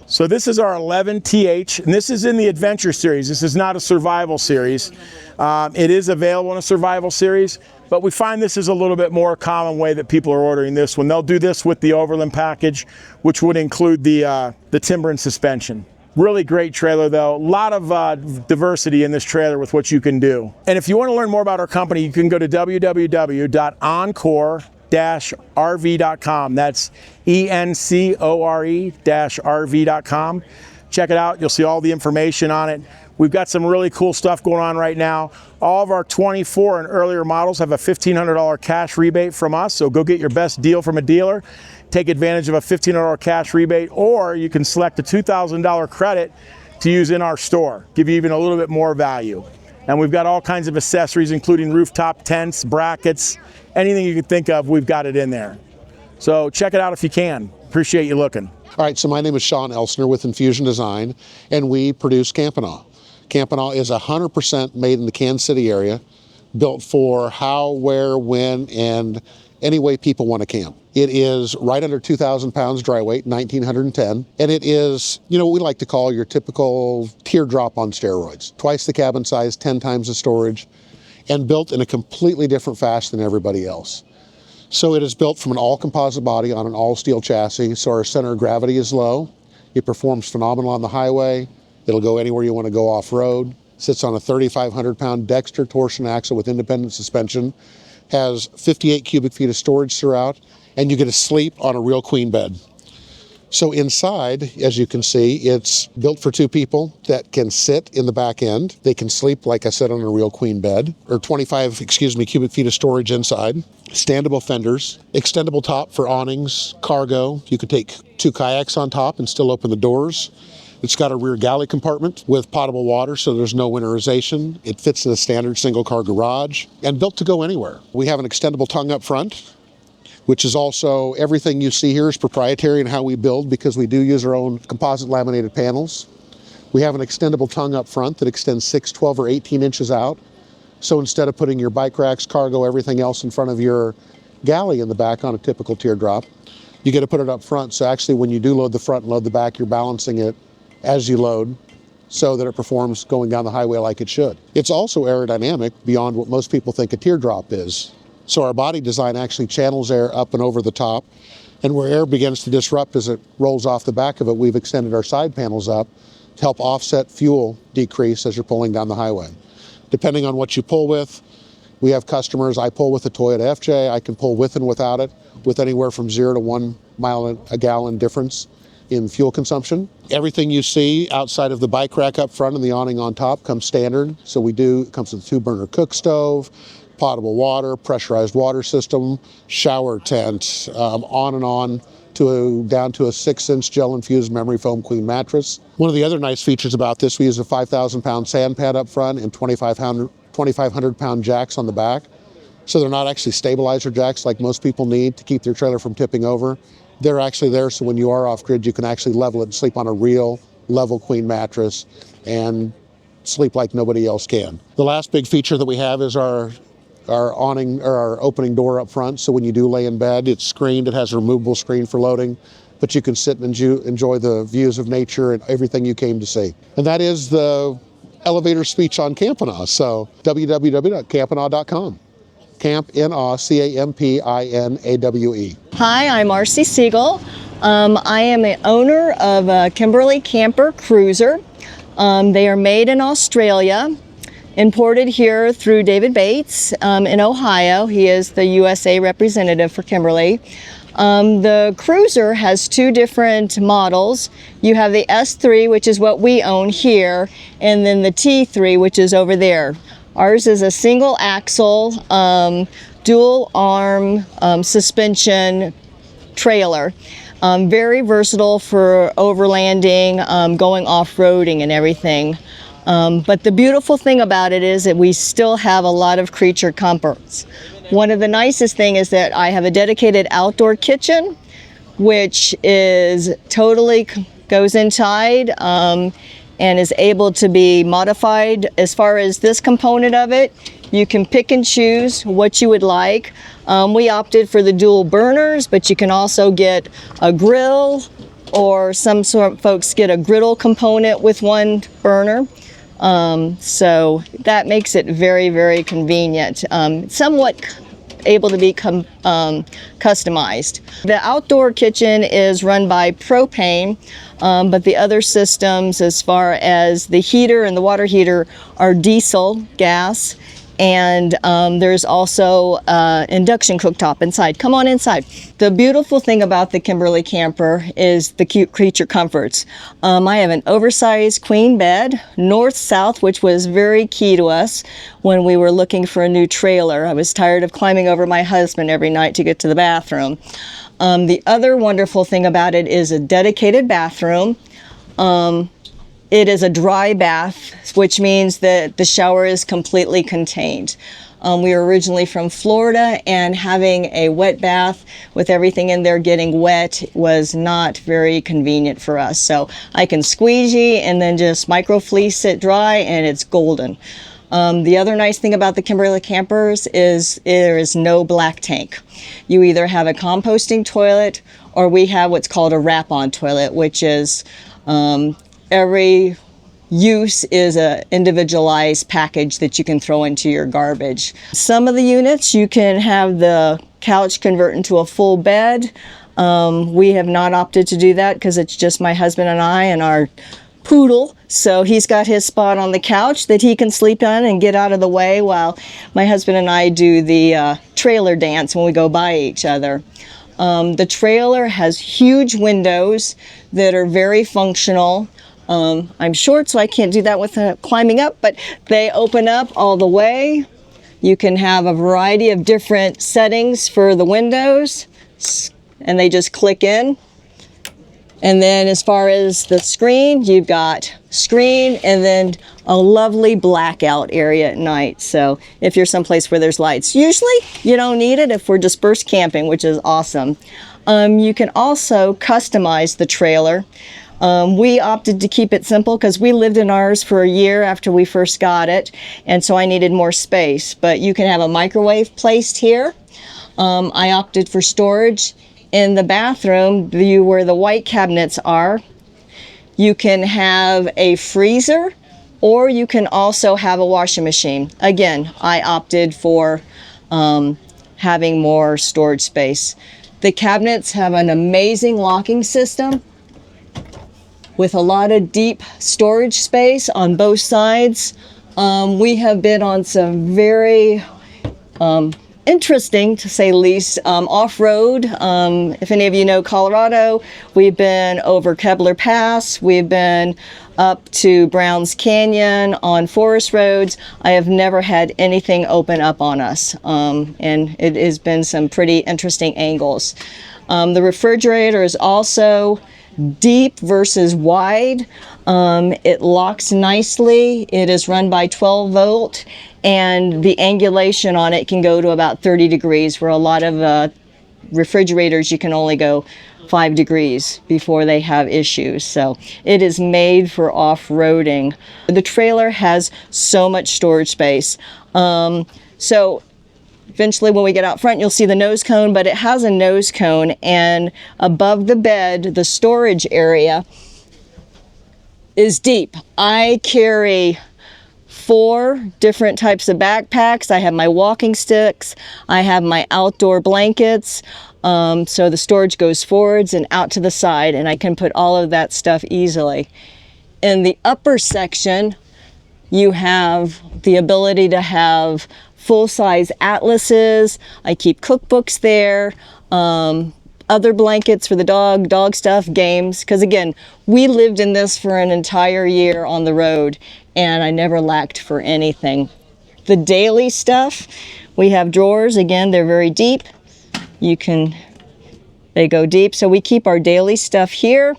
[SPEAKER 21] So this is our 11TH, and this is in the Adventure series. This is not a survival series. It is available in a survival series, but we find this is a little bit more common way that people are ordering this one. They'll do this with the Overland package, which would include the Timberland suspension. Really great trailer though. A lot of diversity in this trailer with what you can do. And if you want to learn more about our company, you can go to www.encore-rv.com. That's ENCORE-RV.com. Check it out. You'll see all the information on it. We've got some really cool stuff going on right now. All of our 24 and earlier models have a $1,500 cash rebate from us, so go get your best deal from a dealer. Take advantage of a $1,500 cash rebate, or you can select a $2,000 credit to use in our store, give you even a little bit more value. And we've got all kinds of accessories, including rooftop tents, brackets, anything you can think of, we've got it in there. So check it out if you can. Appreciate you looking.
[SPEAKER 5] All right, so my name is Sean Elsner with Infusion Design, and we produce Campanaugh. Campanaugh is 100% made in the Kansas City area, built for how, where, when, and any way people want to camp. It is right under 2,000 pounds dry weight, 1,910, and it is, you know, what we like to call your typical teardrop on steroids. Twice the cabin size, 10 times the storage, and built in a completely different fashion than everybody else. So it is built from an all-composite body on an all-steel chassis, so our center of gravity is low. It performs phenomenal on the highway. It'll go anywhere you want to go off-road. Sits on a 3,500-pound Dexter torsion axle with independent suspension. Has 58 cubic feet of storage throughout, and you get to sleep on a real queen bed. So inside, as you can see, it's built for 2 people that can sit in the back end. They can sleep, like I said, on a real queen bed, or 25, cubic feet of storage inside. Standable fenders, extendable top for awnings, cargo. You could take 2 kayaks on top and still open the doors. It's got a rear galley compartment with potable water, so there's no winterization. It fits in a standard single car garage and built to go anywhere. We have an extendable tongue up front, which is also, everything you see here is proprietary in how we build because we do use our own composite laminated panels. We have an extendable tongue up front that extends 6, 12, or 18 inches out. So instead of putting your bike racks, cargo, everything else in front of your galley in the back on a typical teardrop, you get to put it up front. So actually when you do load the front and load the back, you're balancing it as you load so that it performs going down the highway like it should. It's also aerodynamic beyond what most people think a teardrop is. So our body design actually channels air up and over the top, and where air begins to disrupt as it rolls off the back of it, we've extended our side panels up to help offset fuel decrease as you're pulling down the highway. Depending on what you pull with, we have customers, I pull with a Toyota FJ, I can pull with and without it, with anywhere from 0 to 1 mile a gallon difference in fuel consumption. Everything you see outside of the bike rack up front and the awning on top comes standard. So it comes with a 2-burner cook stove, potable water, pressurized water system, shower tent, on and on down to a 6-inch gel-infused memory foam queen mattress. One of the other nice features about this, we use a 5,000-pound sand pad up front and 2,500-pound jacks on the back. So they're not actually stabilizer jacks like most people need to keep their trailer from tipping over. They're actually there so when you are off-grid, you can actually level it and sleep on a real level queen mattress and sleep like nobody else can. The last big feature that we have is our awning, or our opening door up front. So when you do lay in bed, it's screened. It has a removable screen for loading, but you can sit and enjoy the views of nature and everything you came to see. And that is the elevator speech on Campanaugh. So www.campanaugh.com. Campinawe, Campinawe.
[SPEAKER 1] Hi, I'm RC Siegel. I am the owner of Kimberly Camper Kruiser. They are made in Australia, imported here through David Bates in Ohio. He is the USA representative for Kimberly. The Kruiser has 2 different models. You have the S3, which is what we own here, and then the T3, which is over there. Ours is a single axle, dual arm suspension trailer. Very versatile for overlanding, going off-roading and everything. But the beautiful thing about it is that we still have a lot of creature comforts. One of the nicest things is that I have a dedicated outdoor kitchen, which is totally goes inside and is able to be modified. As far as this component of it, you can pick and choose what you would like. We opted for the dual burners, but you can also get a grill, or some sort of folks get a griddle component with 1 burner. So that makes it very, very convenient. Somewhat able to be customized. The outdoor kitchen is run by propane, but the other systems, as far as the heater and the water heater, are diesel gas. And there's also induction cooktop inside. Come on inside. The beautiful thing about the Kimberly camper is the cute creature comforts. I have an oversized queen bed, north-south, which was very key to us when we were looking for a new trailer. I was tired of climbing over my husband every night to get to the bathroom. The other wonderful thing about it is a dedicated bathroom. It is a dry bath, which means that the shower is completely contained. We were originally from Florida, and having a wet bath with everything in there getting wet was not very convenient for us. So I can squeegee and then just micro fleece it dry, and it's golden. The other nice thing about the Kimberly campers is there is no black tank. You either have a composting toilet, or we have what's called a wrap-on toilet, which is every use is a individualized package that you can throw into your garbage. Some of the units you can have the couch convert into a full bed. We have not opted to do that because it's just my husband and I and our poodle, so he's got his spot on the couch that he can sleep on and get out of the way while my husband and I do the trailer dance when we go by each other. The trailer has huge windows that are very functional. I'm short, so I can't do that with climbing up, but they open up all the way. You can have a variety of different settings for the windows, and they just click in. And then as far as the screen, you've got screen and then a lovely blackout area at night. So if you're someplace where there's lights, usually you don't need it if we're dispersed camping, which is awesome. You can also customize the trailer. We opted to keep it simple because we lived in ours for a year after we first got it, and so I needed more space. But you can have a microwave placed here. I opted for storage in the bathroom, where the white cabinets are. You can have a freezer, or you can also have a washing machine. Again, I opted for having more storage space. The cabinets have an amazing locking system with a lot of deep storage space on both sides. We have been on some very interesting, to say the least, off-road. If any of you know Colorado, we've been over Kebler Pass, we've been up to Browns Canyon on forest roads. I have never had anything open up on us, and it has been some pretty interesting angles. The refrigerator is also deep versus wide. It locks nicely. It is run by 12 volt, and the angulation on it can go to about 30 degrees, where a lot of refrigerators you can only go 5 degrees before they have issues. So it is made for off-roading. The trailer has so much storage space. So eventually when we get out front, you'll see the nose cone, but it has a nose cone, and above the bed, the storage area is deep. I carry 4 different types of backpacks. I have my walking sticks, I have my outdoor blankets, so the storage goes forwards and out to the side, and I can put all of that stuff easily. In the upper section, you have the ability to have full-size atlases. I keep cookbooks there, other blankets for the dog stuff, games, because again, we lived in this for an entire year on the road, and I never lacked for anything. The daily stuff, we have drawers. Again, they're very deep. They go deep, so we keep our daily stuff here.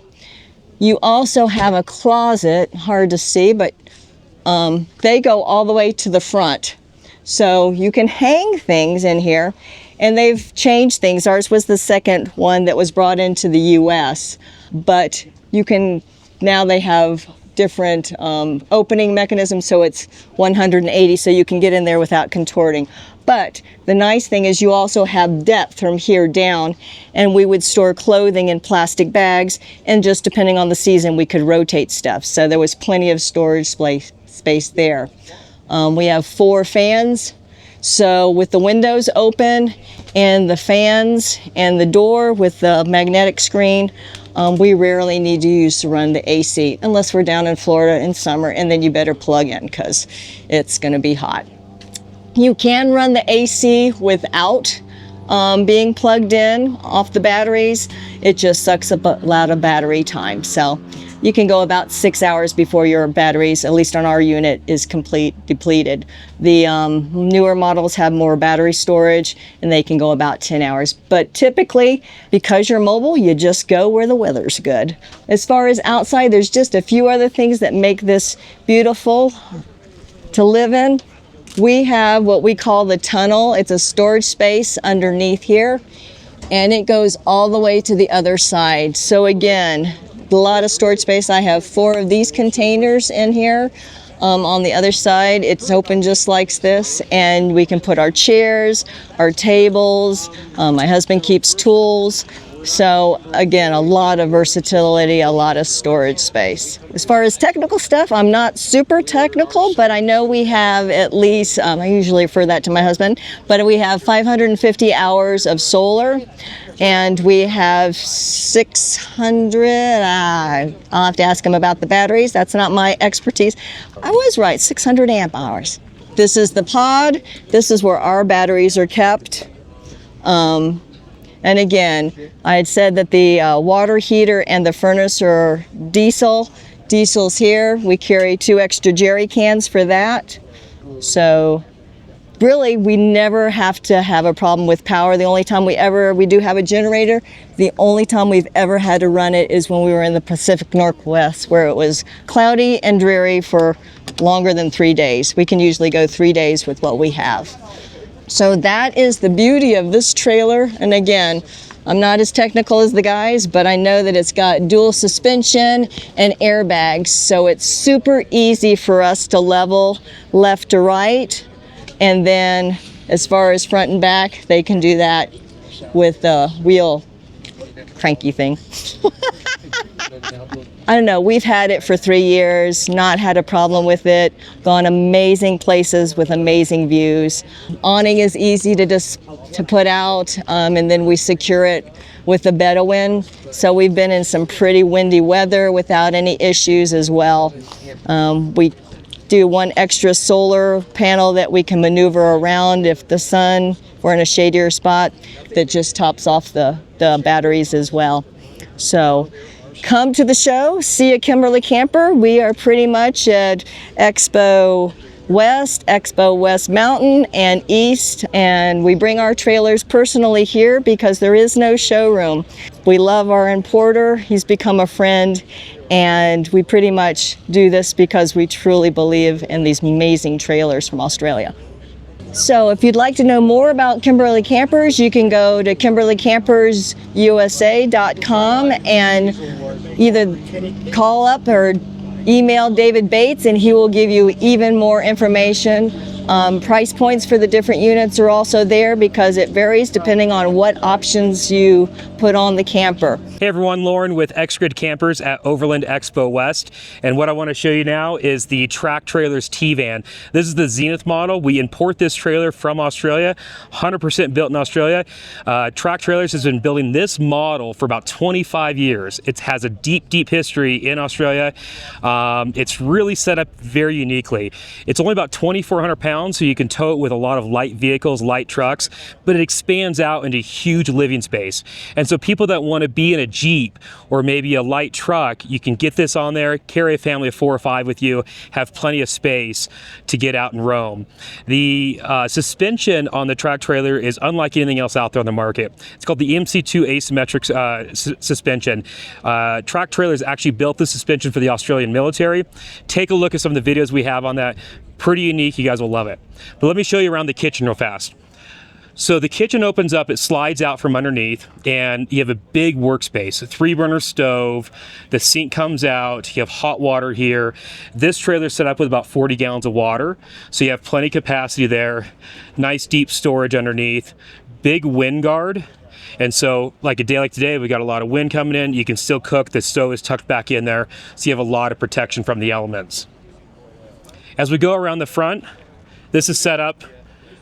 [SPEAKER 1] You also have a closet, hard to see, but they go all the way to the front. So you can hang things in here, and they've changed things. Ours was the second one that was brought into the US, but now they have different opening mechanisms, so it's 180, so you can get in there without contorting. But the nice thing is you also have depth from here down, and we would store clothing in plastic bags, and just depending on the season, we could rotate stuff. So there was plenty of storage space there. We have 4 fans. So with the windows open and the fans and the door with the magnetic screen, we rarely need to use to run the AC unless we're down in Florida in summer, and then you better plug in because it's going to be hot. You can run the AC without being plugged in off the batteries. It just sucks up a lot of battery time. So you can go about 6 hours before your batteries, at least on our unit, is depleted. The newer models have more battery storage, and they can go about 10 hours. But typically, because you're mobile, you just go where the weather's good. As far as outside, there's just a few other things that make this beautiful to live in. we have what we call the tunnel. It's a storage space underneath here, and it goes all the way to the other side. So again, a lot of storage space. I have 4 of these containers in here. On the other side, it's open just like this, and we can put our chairs, our tables. My husband keeps tools. So again, a lot of versatility, a lot of storage space. As far as technical stuff, I'm not super technical, but I know we have at least, I usually refer that to my husband, but we have 550 hours of solar, and we have 600, I'll have to ask him about the batteries. That's not my expertise. I was right, 600 amp hours. This is the pod. This is where our batteries are kept. And again, I had said that the water heater and the furnace are diesel. Diesel's here. We carry 2 extra jerry cans for that. So really, we never have to have a problem with power. The only time we do have a generator, the only time we've ever had to run it is when we were in the Pacific Northwest, where it was cloudy and dreary for longer than 3 days. We can usually go 3 days with what we have. So that is the beauty of this trailer. And again, I'm not as technical as the guys, but I know that it's got dual suspension and airbags. So it's super easy for us to level left to right. And then as far as front and back, they can do that with the wheel cranky thing. I don't know, we've had it for 3 years, not had a problem with it, gone amazing places with amazing views. Awning is easy to put out, and then we secure it with the Bedouin. So we've been in some pretty windy weather without any issues as well. We do 1 extra solar panel that we can maneuver around if the sun, we're in a shadier spot, that just tops off the batteries as well. So come to the show, see a Kimberly camper. We are pretty much at Expo West Mountain and East, and we bring our trailers personally here because there is no showroom. We love our importer. He's become a friend, and we pretty much do this because we truly believe in these amazing trailers from Australia. So if you'd like to know more about Kimberly Campers, you can go to kimberlycampersusa.com and either call up or email David Bates, and he will give you even more information. Price points for the different units are also there because it varies depending on what options you put on the camper.
[SPEAKER 2] Hey everyone, Lauren with Xgrid Campers at Overland Expo West, and what I want to show you now is the Trac Trailers Tvan. This is the Zenith model. We import this trailer from Australia, 100% built in Australia. Trac Trailers has been building this model for about 25 years. It has a deep history in Australia. It's really set up very uniquely. It's only about 2,400 pounds, so you can tow it with a lot of light vehicles, light trucks, but it expands out into huge living space. And so people that want to be in a Jeep or maybe a light truck, you can get this on there, carry a family of 4 or 5 with you, have plenty of space to get out and roam. The suspension on the Trac trailer is unlike anything else out there on the market. It's called the MC2 asymmetric suspension. Trac Trailers actually built the suspension for the Australian military. Take a look at some of the videos we have on that. Pretty unique, you guys will love it. But let me show you around the kitchen real fast. So the kitchen opens up, it slides out from underneath, and you have a big workspace, a 3-burner stove, the sink comes out, you have hot water here. This trailer is set up with about 40 gallons of water, so you have plenty of capacity there. Nice deep storage underneath, big wind guard. And so like a day like today, we got a lot of wind coming in, you can still cook, the stove is tucked back in there, so you have a lot of protection from the elements. As we go around the front, this is set up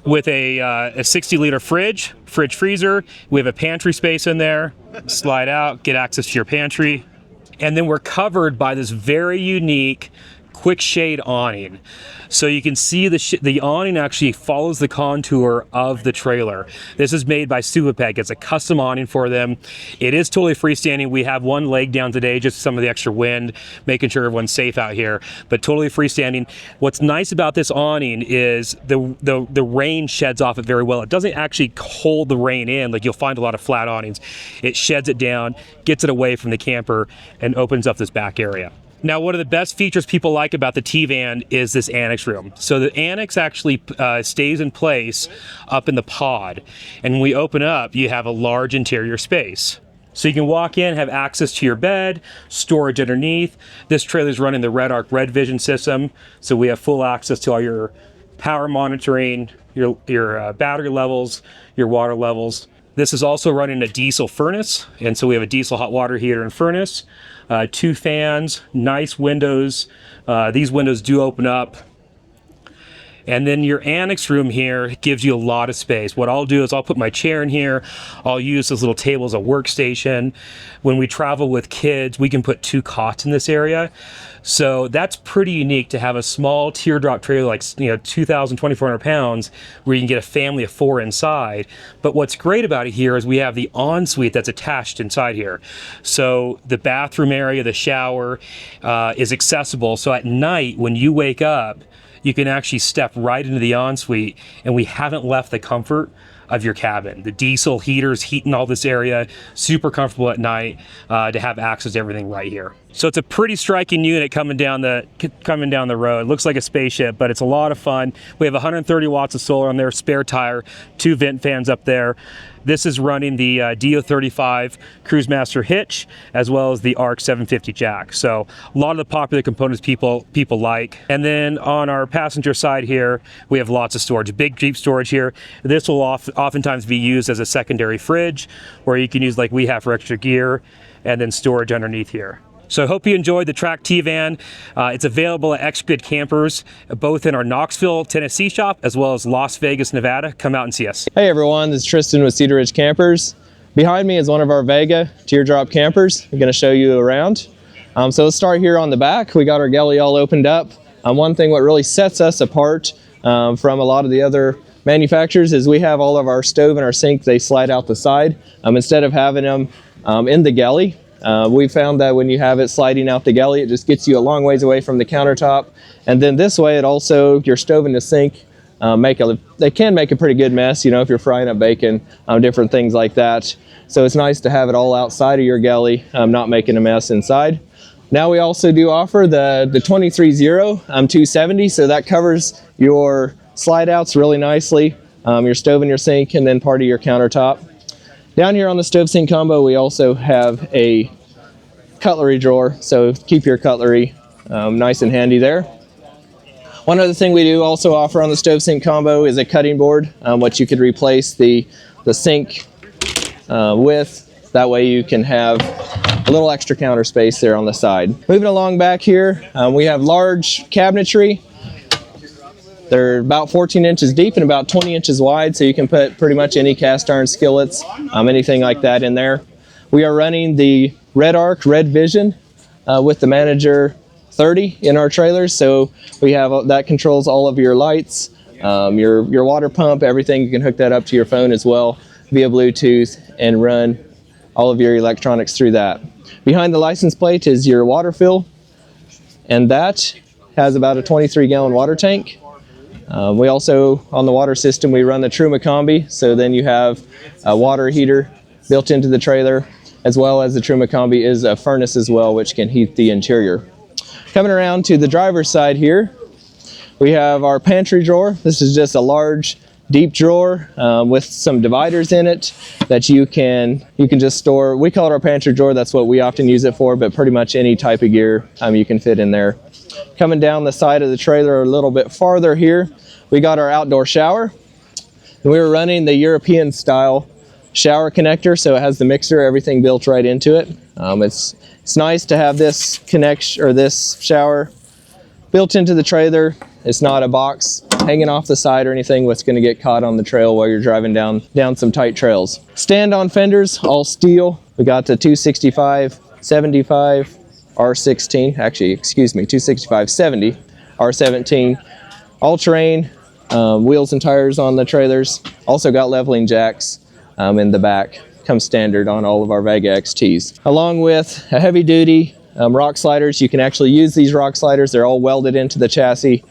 [SPEAKER 2] with a 60-liter fridge, freezer. We have a pantry space in there. Slide out, get access to your pantry. And then we're covered by this very unique quick shade awning. So you can see the awning actually follows the contour of the trailer. This is made by Superpeg. It's a custom awning for them. It is totally freestanding. We have one leg down today, just some of the extra wind, making sure everyone's safe out here, but totally freestanding. What's nice about this awning is the rain sheds off it very well. It doesn't actually hold the rain in like you'll find a lot of flat awnings. It sheds it down, gets it away from the camper, and opens up this back area. Now, one of the best features people like about the Tvan is this annex room. So the annex actually stays in place up in the pod. And when we open up, you have a large interior space. So you can walk in, have access to your bed, storage underneath. This trailer is running the REDARC Red Vision system. So we have full access to all your power monitoring, your battery levels, your water levels. This is also running a diesel furnace. And so we have a diesel hot water heater and furnace. 2 fans, nice windows. These windows do open up. And then your annex room here gives you a lot of space. What I'll do is I'll put my chair in here. I'll use this little table as a workstation. When we travel with kids, we can put 2 cots in this area. So that's pretty unique to have a small teardrop trailer like 2,000, 2,400 pounds where you can get a family of 4 inside. But what's great about it here is we have the ensuite that's attached inside here. So the bathroom area, the shower is accessible. So at night when you wake up, you can actually step right into the ensuite, and we haven't left the comfort of your cabin. The diesel heaters heating all this area, super comfortable at night to have access to everything right here. So it's a pretty striking unit coming down the road. It looks like a spaceship, but it's a lot of fun. We have 130 watts of solar on there, spare tire, 2 vent fans up there. This is running the DO35 Cruisemaster hitch, as well as the ARC 750 jack. So a lot of the popular components people like. And then on our passenger side here, we have lots of storage, big Jeep storage here. This will oftentimes be used as a secondary fridge, where you can use like we have for extra gear, and then storage underneath here. So I hope you enjoyed the Trac Tvan. It's available at Xgrid Campers, both in our Knoxville, Tennessee shop, as well as Las Vegas, Nevada. Come out and see us.
[SPEAKER 20] Hey everyone, this is Tristan with Cedar Ridge Campers. Behind me is one of our Vega teardrop campers. I'm gonna show you around. So let's start here on the back. We got our galley all opened up. One thing what really sets us apart from a lot of the other manufacturers is we have all of our stove and our sink, they slide out the side. Instead of having them in the galley, we found that when you have it sliding out the galley, it just gets you a long ways away from the countertop. And then this way, it also, your stove and the sink, they can make a pretty good mess, if you're frying up bacon, different things like that. So it's nice to have it all outside of your galley, not making a mess inside. Now we also do offer the 23-0 270, so that covers your slide outs really nicely, your stove and your sink, and then part of your countertop. Down here on the stove sink combo, we also have a cutlery drawer, so keep your cutlery nice and handy there. One other thing we do also offer on the stove sink combo is a cutting board, which you could replace the sink with. That way you can have a little extra counter space there on the side. Moving along back here, we have large cabinetry. They're about 14 inches deep and about 20 inches wide, so you can put pretty much any cast iron skillets, anything like that in there. We are running the REDARC Red Vision with the Manager 30 in our trailers, so we have that controls all of your lights, your water pump, everything. You can hook that up to your phone as well via Bluetooth and run all of your electronics through that. Behind the license plate is your water fill, and that has about a 23-gallon water tank. We also, on the water system, we run the Truma Combi, so then you have a water heater built into the trailer, as well as the Truma Combi is a furnace as well, which can heat the interior. Coming around to the driver's side here, we have our pantry drawer. This is just a large, deep drawer with some dividers in it that you can just store. We call it our pantry drawer. That's what we often use it for, but pretty much any type of gear you can fit in there. Coming down the side of the trailer a little bit farther here, we got our outdoor shower. And we were running the European style shower connector, so it has the mixer, everything built right into it. It's nice to have this connection or this shower built into the trailer. It's not a box hanging off the side or anything what's going to get caught on the trail while you're driving down some tight trails. Stand-on fenders, all steel. We got the 265, 75, R16, actually, excuse me, 265, 70, R17, all-terrain, wheels and tires on the trailers. Also got leveling jacks in the back. Comes standard on all of our Vega XTs. Along with a heavy-duty rock sliders. You can actually use these rock sliders. They're all welded into the chassis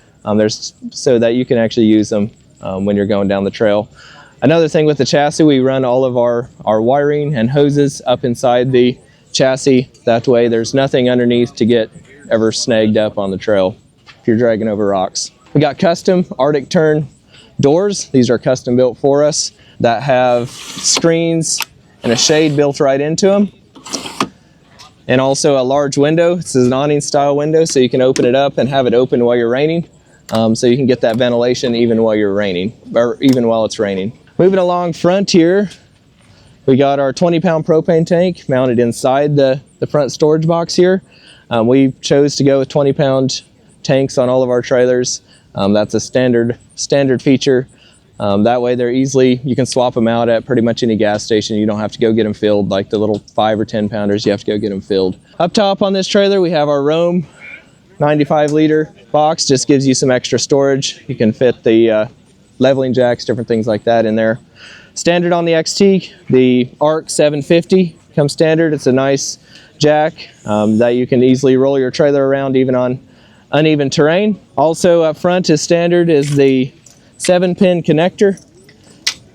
[SPEAKER 20] so that you can actually use them when you're going down the trail. Another thing with the chassis, we run all of our wiring and hoses up inside the chassis. That way there's nothing underneath to get ever snagged up on the trail if you're dragging over rocks. We got custom Arctic turn doors. These are custom built for us that have screens and a shade built right into them. And also a large window. This is an awning style window, so you can open it up and have it open while you're raining. So you can get that ventilation even while you're raining, or even while it's raining. Moving along front here, we got our 20-pound propane tank mounted inside the front storage box here. We chose to go with 20-pound tanks on all of our trailers. That's a standard feature. That way they're easily, you can swap them out at pretty much any gas station. You don't have to go get them filled like the little 5 or 10 pounders. You have to go get them filled. Up top on this trailer, we have our Roam 95-liter box. Just gives you some extra storage. You can fit the leveling jacks, different things like that in there. Standard on the XT, the ARC 750 comes standard. It's a nice jack that you can easily roll your trailer around even on uneven terrain. Also up front is standard is the 7-pin connector.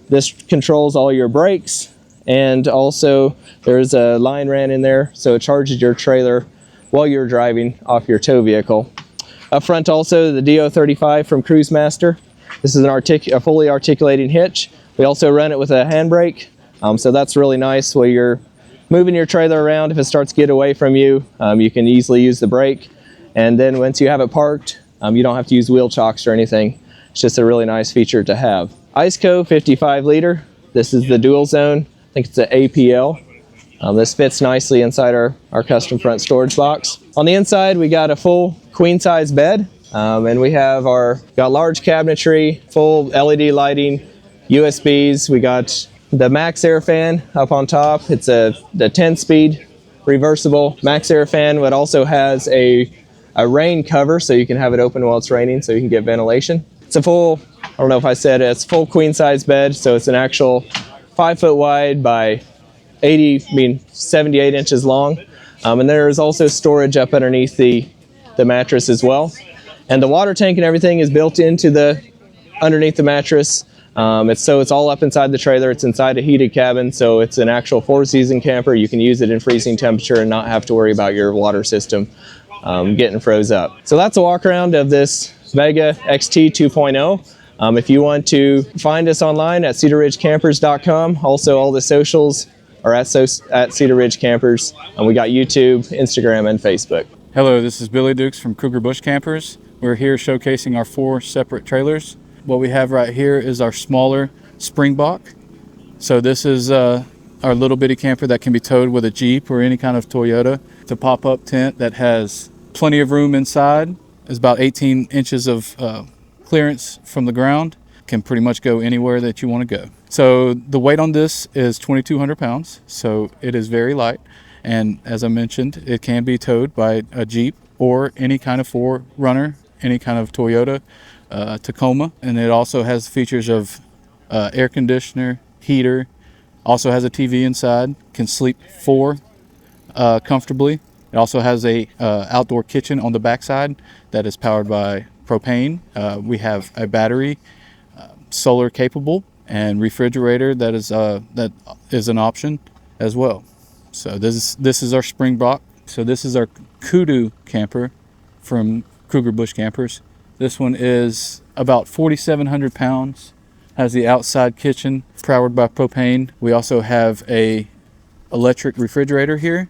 [SPEAKER 20] This controls all your brakes, and also there's a line ran in there so it charges your trailer while you're driving off your tow vehicle. Up front also the DO35 from Cruise Master. This is a fully articulating hitch. We also run it with a handbrake, so that's really nice while you're moving your trailer around. If it starts to get away from you, you can easily use the brake. And then once you have it parked, you don't have to use wheel chocks or anything. It's just a really nice feature to have. IceCo 55-liter. This is the dual zone. I think it's an APL. This fits nicely inside our custom front storage box. On the inside, we got a full queen size bed. And we have got large cabinetry, full LED lighting, USBs. We got the Max Air fan up on top. It's the 10-speed reversible Max Air fan, but also has a rain cover so you can have it open while it's raining so you can get ventilation. It's a full, I don't know if I said it, it's a full queen size bed, so it's an actual 5 foot wide by 78 inches long. And there's also storage up underneath the mattress as well. And the water tank and everything is built into underneath the mattress. It's all up inside the trailer. It's inside a heated cabin, so it's an actual 4-season camper. You can use it in freezing temperature and not have to worry about your water system getting froze up. So that's a walk around of this Vega XT 2.0. If you want to find us online at cedarridgecampers.com. Also all the socials are at Cedar Ridge Campers. And we got YouTube, Instagram, and Facebook.
[SPEAKER 3] Hello, this is Billy Dukes from Kruger Bush Campers. We're here showcasing our 4 separate trailers. What we have right here is our smaller Springbok. So this is our little bitty camper that can be towed with a Jeep or any kind of Toyota. It's a pop-up tent that has plenty of room inside. It's about 18 inches of clearance from the ground. Can pretty much go anywhere that you want to go. So the weight on this is 2,200 pounds, so it is very light. And as I mentioned, it can be towed by a Jeep or any kind of 4Runner, any kind of Toyota, Tacoma. And it also has features of air conditioner, heater, also has a TV inside, can sleep 4 comfortably. It also has a outdoor kitchen on the backside that is powered by propane. We have a battery, solar capable, and refrigerator that is an option as well. So this is our Springbok. So this is our Kudu camper from Kruger Bush Campers. This one is about 4,700 pounds, has the outside kitchen powered by propane. We also have a electric refrigerator here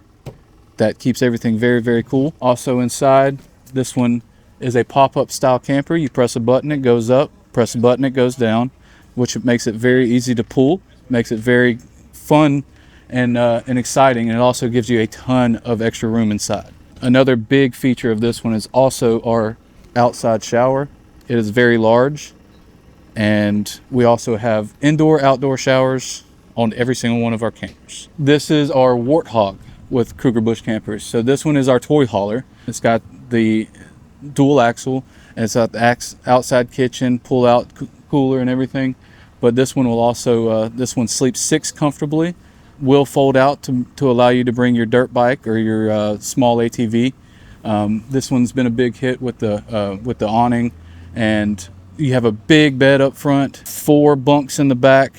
[SPEAKER 3] that keeps everything very, very cool. Also inside, this one is a pop-up style camper. You press a button, it goes up, press a button, it goes down, which makes it very easy to pull, makes it very fun and exciting, and it also gives you a ton of extra room inside. Another big feature of this one is also our outside shower. It is very large, and we also have indoor-outdoor showers on every single one of our campers. This is our Warthog with Kruger Bush Campers. So this one is our toy hauler. It's got the dual axle, and it's got the outside kitchen, pull-out cooler and everything. But this one will also, this one sleeps 6 comfortably, will fold out to allow you to bring your dirt bike or your small ATV. This one's been a big hit with the awning, and you have a big bed up front, 4 bunks in the back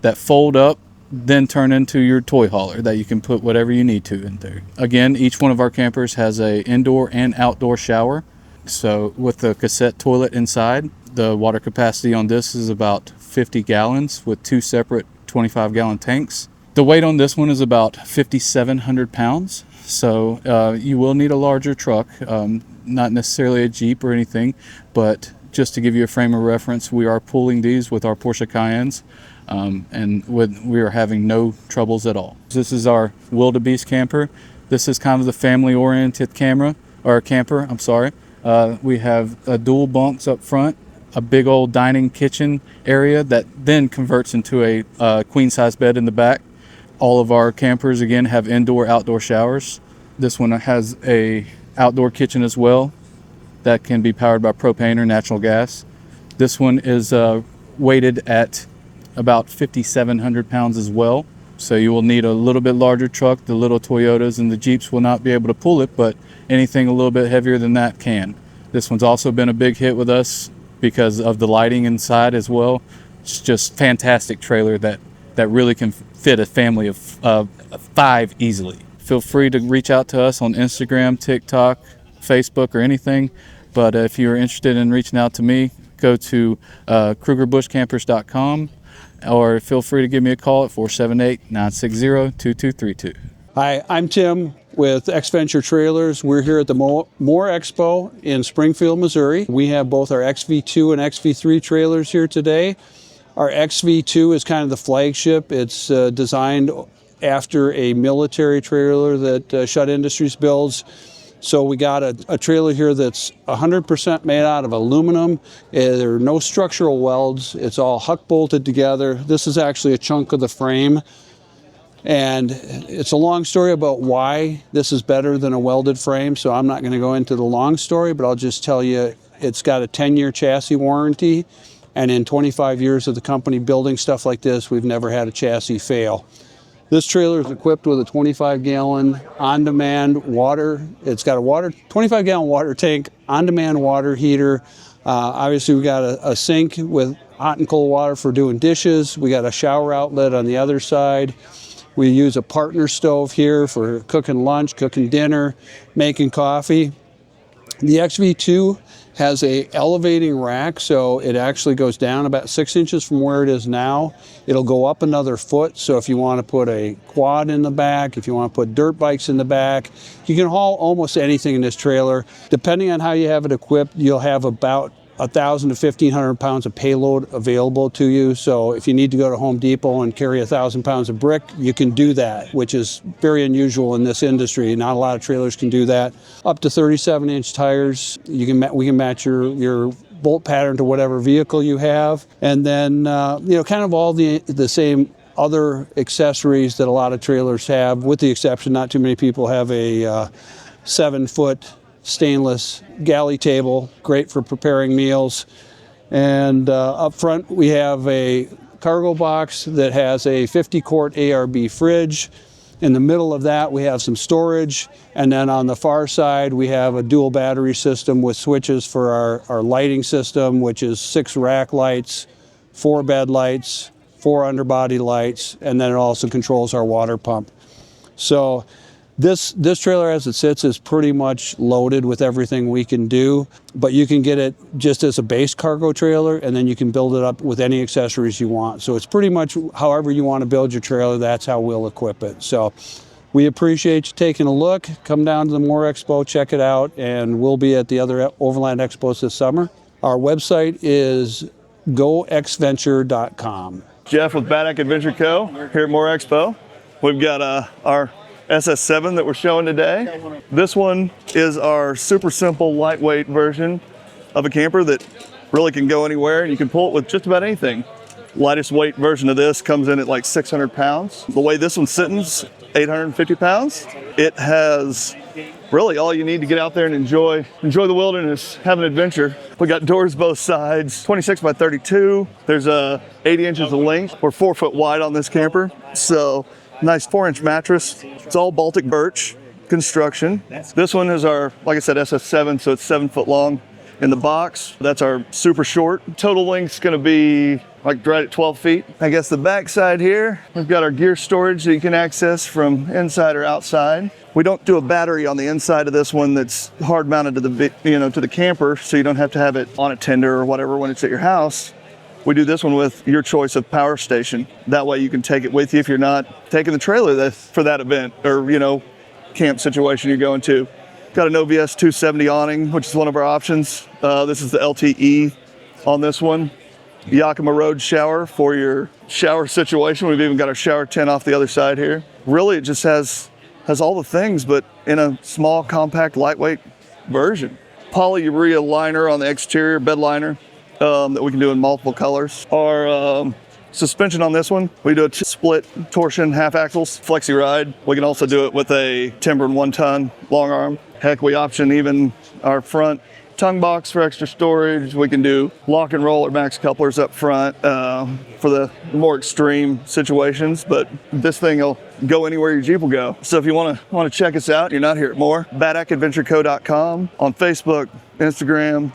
[SPEAKER 3] that fold up then turn into your toy hauler that you can put whatever you need to in there. Again, each one of our campers has a indoor and outdoor shower. So with the cassette toilet inside, the water capacity on this is about 50 gallons with 2 separate 25-gallon tanks. The weight on this one is about 5,700 pounds. So you will need a larger truck, not necessarily a Jeep or anything, but just to give you a frame of reference, we are pulling these with our Porsche Cayennes. We are having no troubles at all. This is our wildebeest camper. This is kind of the family-oriented camper. We have dual bunks up front, a big old dining kitchen area that then converts into a queen-size bed in the back. All of our campers, again, have indoor-outdoor showers. This one has a outdoor kitchen as well that can be powered by propane or natural gas. This one is weighted at about 5,700 pounds as well. So you will need a little bit larger truck. The little Toyotas and the Jeeps will not be able to pull it, but anything a little bit heavier than that can. This one's also been a big hit with us because of the lighting inside as well. It's just fantastic trailer that really can fit a family of 5 easily. Feel free to reach out to us on Instagram, TikTok, Facebook, or anything. But if you're interested in reaching out to me, go to KrugerBushCampers.com. or feel free to give me a call at 478-960-2232.
[SPEAKER 4] Hi, I'm Tim with Adventure Trailers. We're here at the More Expo in Springfield, Missouri. We have both our XV2 and XV3 trailers here today. Our XV2 is kind of the flagship. It's designed after a military trailer that Shutt Industries builds. So we got a trailer here that's 100% made out of aluminum. There are no structural welds. It's all huck bolted together. This is actually a chunk of the frame. And it's a long story about why this is better than a welded frame. So I'm not going to go into the long story, but I'll just tell you it's got a 10-year chassis warranty. And in 25 years of the company building stuff like this, we've never had a chassis fail. This trailer is equipped with a 25-gallon on-demand water. It's got a 25-gallon water tank, on-demand water heater. Obviously, we got a sink with hot and cold water for doing dishes. We got a shower outlet on the other side. We use a partner stove here for cooking lunch, cooking dinner, making coffee. The XV2 has a elevating rack, so it actually goes down about 6 inches from where it is now. It'll go up another foot, so if you want to put a quad in the back, if you want to put dirt bikes in the back, you can haul almost anything in this trailer. Depending on how you have it equipped, you'll have about 1,000 to 1,500 pounds of payload available to you. So if you need to go to Home Depot and carry 1,000 pounds of brick, you can do that, which is very unusual in this industry. Not a lot of trailers can do that. Up to 37-inch tires. We can match your bolt pattern to whatever vehicle you have. And then, kind of all the same other accessories that a lot of trailers have, with the exception, not too many people have a 7-foot stainless galley table, great for preparing meals. And up front we have a cargo box that has a 50-quart ARB fridge. In the middle of that we have some storage, and then on the far side we have a dual battery system with switches for our lighting system, which is 6 rack lights, 4 bed lights, 4 underbody lights, and then it also controls our water pump. So this trailer as it sits is pretty much loaded with everything we can do, but you can get it just as a base cargo trailer, and then you can build it up with any accessories you want. So it's pretty much however you want to build your trailer, that's how we'll equip it. So we appreciate you taking a look. Come down to the More Expo, check it out, and we'll be at the other Overland Expos this summer. Our website is goxventure.com.
[SPEAKER 22] Jeff with Badac Adventure Co. here at More Expo. We've got our SS7 that we're showing today. This one is our super simple, lightweight version of a camper that really can go anywhere, and you can pull it with just about anything. Lightest weight version of this comes in at like 600 pounds. The way this one's sitting is 850 pounds. It has really all you need to get out there and enjoy the wilderness, have an adventure. We got doors both sides, 26 by 32. There's 80 inches of length. We're 4 foot wide on this camper. So nice 4-inch mattress. It's all Baltic birch construction. This one is our, like I said, SS7, so it's 7 foot long in the box. That's our super short. Total length's gonna be like right at 12 feet. I guess the back side here, we've got our gear storage that you can access from inside or outside. We don't do a battery on the inside of this one that's hard mounted to the, to the camper, so you don't have to have it on a tender or whatever when it's at your house. We do this one with your choice of power station. That way you can take it with you if you're not taking the trailer for that event or, camp situation you're going to. Got an OVS 270 awning, which is one of our options. This is the LTE on this one. Yakima Road shower for your shower situation. We've even got our shower tent off the other side here. Really, it just has all the things, but in a small, compact, lightweight version. Polyurea liner on the exterior, bed liner, that we can do in multiple colors. Our suspension on this one, we do a split torsion half axles, flexi ride. We can also do it with a Timber 1-ton long arm. Heck, we option even our front tongue box for extra storage. We can do lock and roll or max couplers up front for the more extreme situations, but this thing will go anywhere your Jeep will go. So if you want to check us out, you're not here at more, badacadventureco.com, on Facebook, Instagram,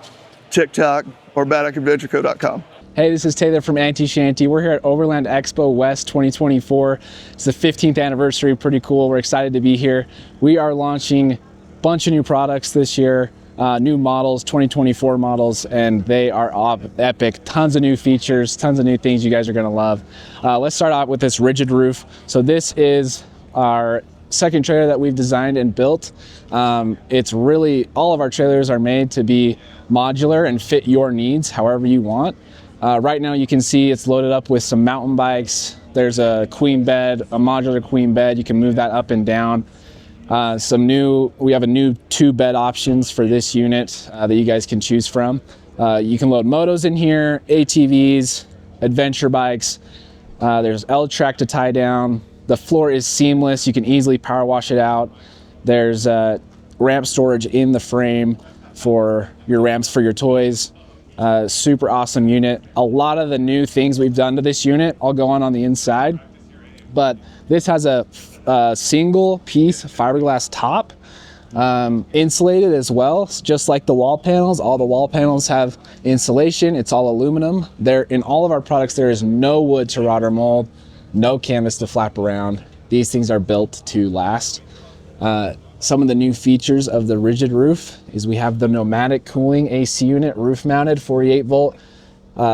[SPEAKER 22] TikTok, or badacadventureco.com.
[SPEAKER 6] Hey, this is Taylor from AntiShanty. We're here at Overland Expo West 2024. It's the 15th anniversary, pretty cool. We're excited to be here. We are launching a bunch of new products this year. New models, 2024 models, and they are epic. Tons of new features, tons of new things you guys are gonna love. Let's start out with this rigid roof. So this is our second trailer that we've designed and built. It's really, all of our trailers are made to be modular and fit your needs however you want. Right now you can see it's loaded up with some mountain bikes. There's a queen bed, a modular queen bed. You can move that up and down. We have a new 2-bed options for this unit that you guys can choose from. You can load motos in here, ATVs, adventure bikes. There's L-track to tie down. The floor is seamless. You can easily power wash it out. There's ramp storage in the frame for your ramps for your toys. Super awesome unit. A lot of the new things we've done to this unit all go on the inside, but this has a single piece fiberglass top, insulated as well, just like the wall panels. All the wall panels have insulation. It's all aluminum. In all of our products, there is no wood to rot or mold, no canvas to flap around. These things are built to last. Some of the new features of the rigid roof is we have the pneumatic cooling AC unit, roof mounted, 48 volt,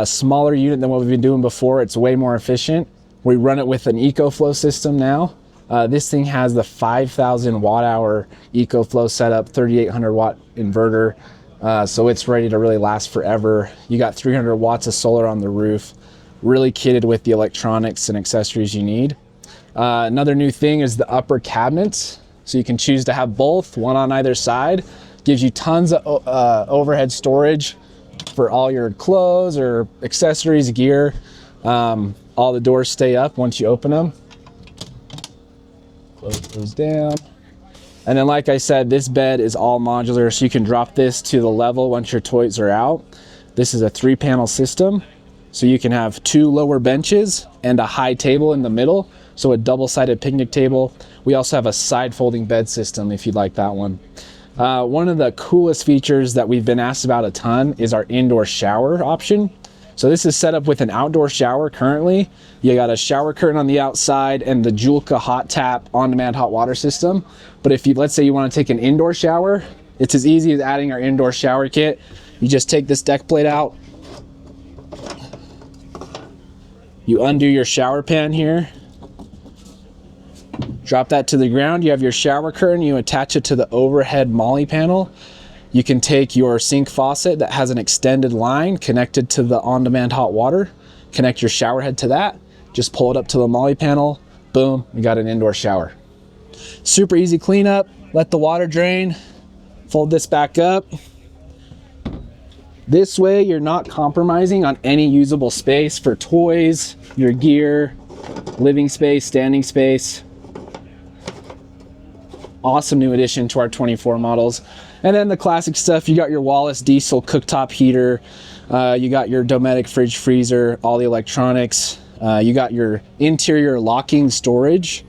[SPEAKER 6] smaller unit than what we've been doing before. It's way more efficient. We run it with an EcoFlow system now. This thing has the 5,000 watt hour EcoFlow setup, 3,800 watt inverter. So it's ready to really last forever. You got 300 watts of solar on the roof, really kitted with the electronics and accessories you need. Another new thing is the upper cabinets. So you can choose to have both, one on either side. Gives you tons of overhead storage for all your clothes or accessories, gear. All the doors stay up once you open them. Close those down. And then, like I said, this bed is all modular, so you can drop this to the level once your toys are out. This is a 3-panel system, so you can have 2 lower benches and a high table in the middle, so a double-sided picnic table. We also have a side folding bed system if you'd like that one. One of the coolest features that we've been asked about a ton is our indoor shower option. So this is set up with an outdoor shower currently. You got a shower curtain on the outside and the Julka hot tap on-demand hot water system. But if you, let's say you want to take an indoor shower, it's as easy as adding our indoor shower kit. You just take this deck plate out. You undo your shower pan here. Drop that to the ground. You have your shower curtain. You attach it to the overhead MOLLE panel. You can take your sink faucet that has an extended line connected to the on-demand hot water, connect your shower head to that, just pull it up to the MOLLE panel, boom, you got an indoor shower. Super easy cleanup, let the water drain, fold this back up. This way you're not compromising on any usable space for toys, your gear, living space, standing space. Awesome new addition to our 24 models. And then the classic stuff, you got your Wallace diesel cooktop heater, you got your Dometic fridge freezer, all the electronics, you got your interior locking storage.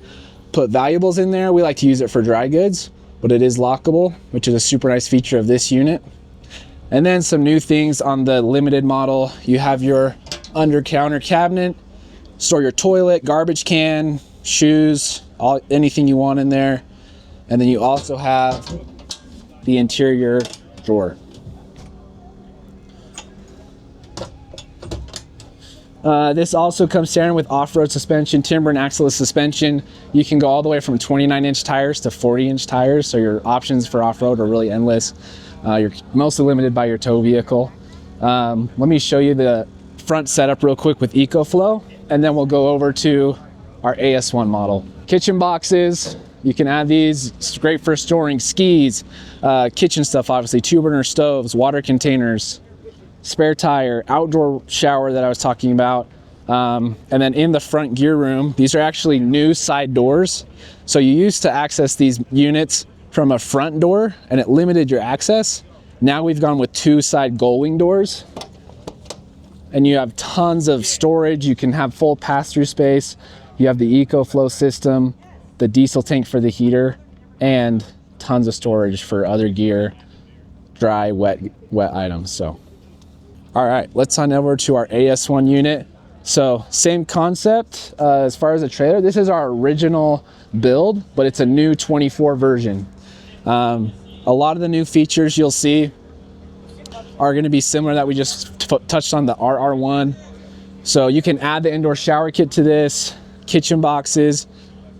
[SPEAKER 6] Put valuables in there. We like to use it for dry goods, but it is lockable, which is a super nice feature of this unit. And then some new things on the limited model. You have your under counter cabinet, store your toilet, garbage can, shoes, anything you want in there. And then you also have the interior drawer. This also comes standard with off-road suspension, timber and axle suspension. You can go all the way from 29-inch tires to 40-inch tires, so your options for off-road are really endless. You're mostly limited by your tow vehicle. Let me show you the front setup real quick with EcoFlow, and then we'll go over to our AS1 model. Kitchen boxes, you can add these. It's great for storing skis, kitchen stuff obviously, 2-burner stoves, water containers, spare tire, outdoor shower that I was talking about. And then in the front gear room, these are actually new side doors. So you used to access these units from a front door and it limited your access. Now we've gone with 2 side gull-wing doors. And you have tons of storage. You can have full pass-through space. You have the EcoFlow system, the diesel tank for the heater, and tons of storage for other gear, dry, wet items. So, all right, let's on over to our AS1 unit. So same concept as far as the trailer. This is our original build, but it's a new 24 version. A lot of the new features you'll see are going to be similar that we just touched on the RR1. So you can add the indoor shower kit to this, kitchen boxes.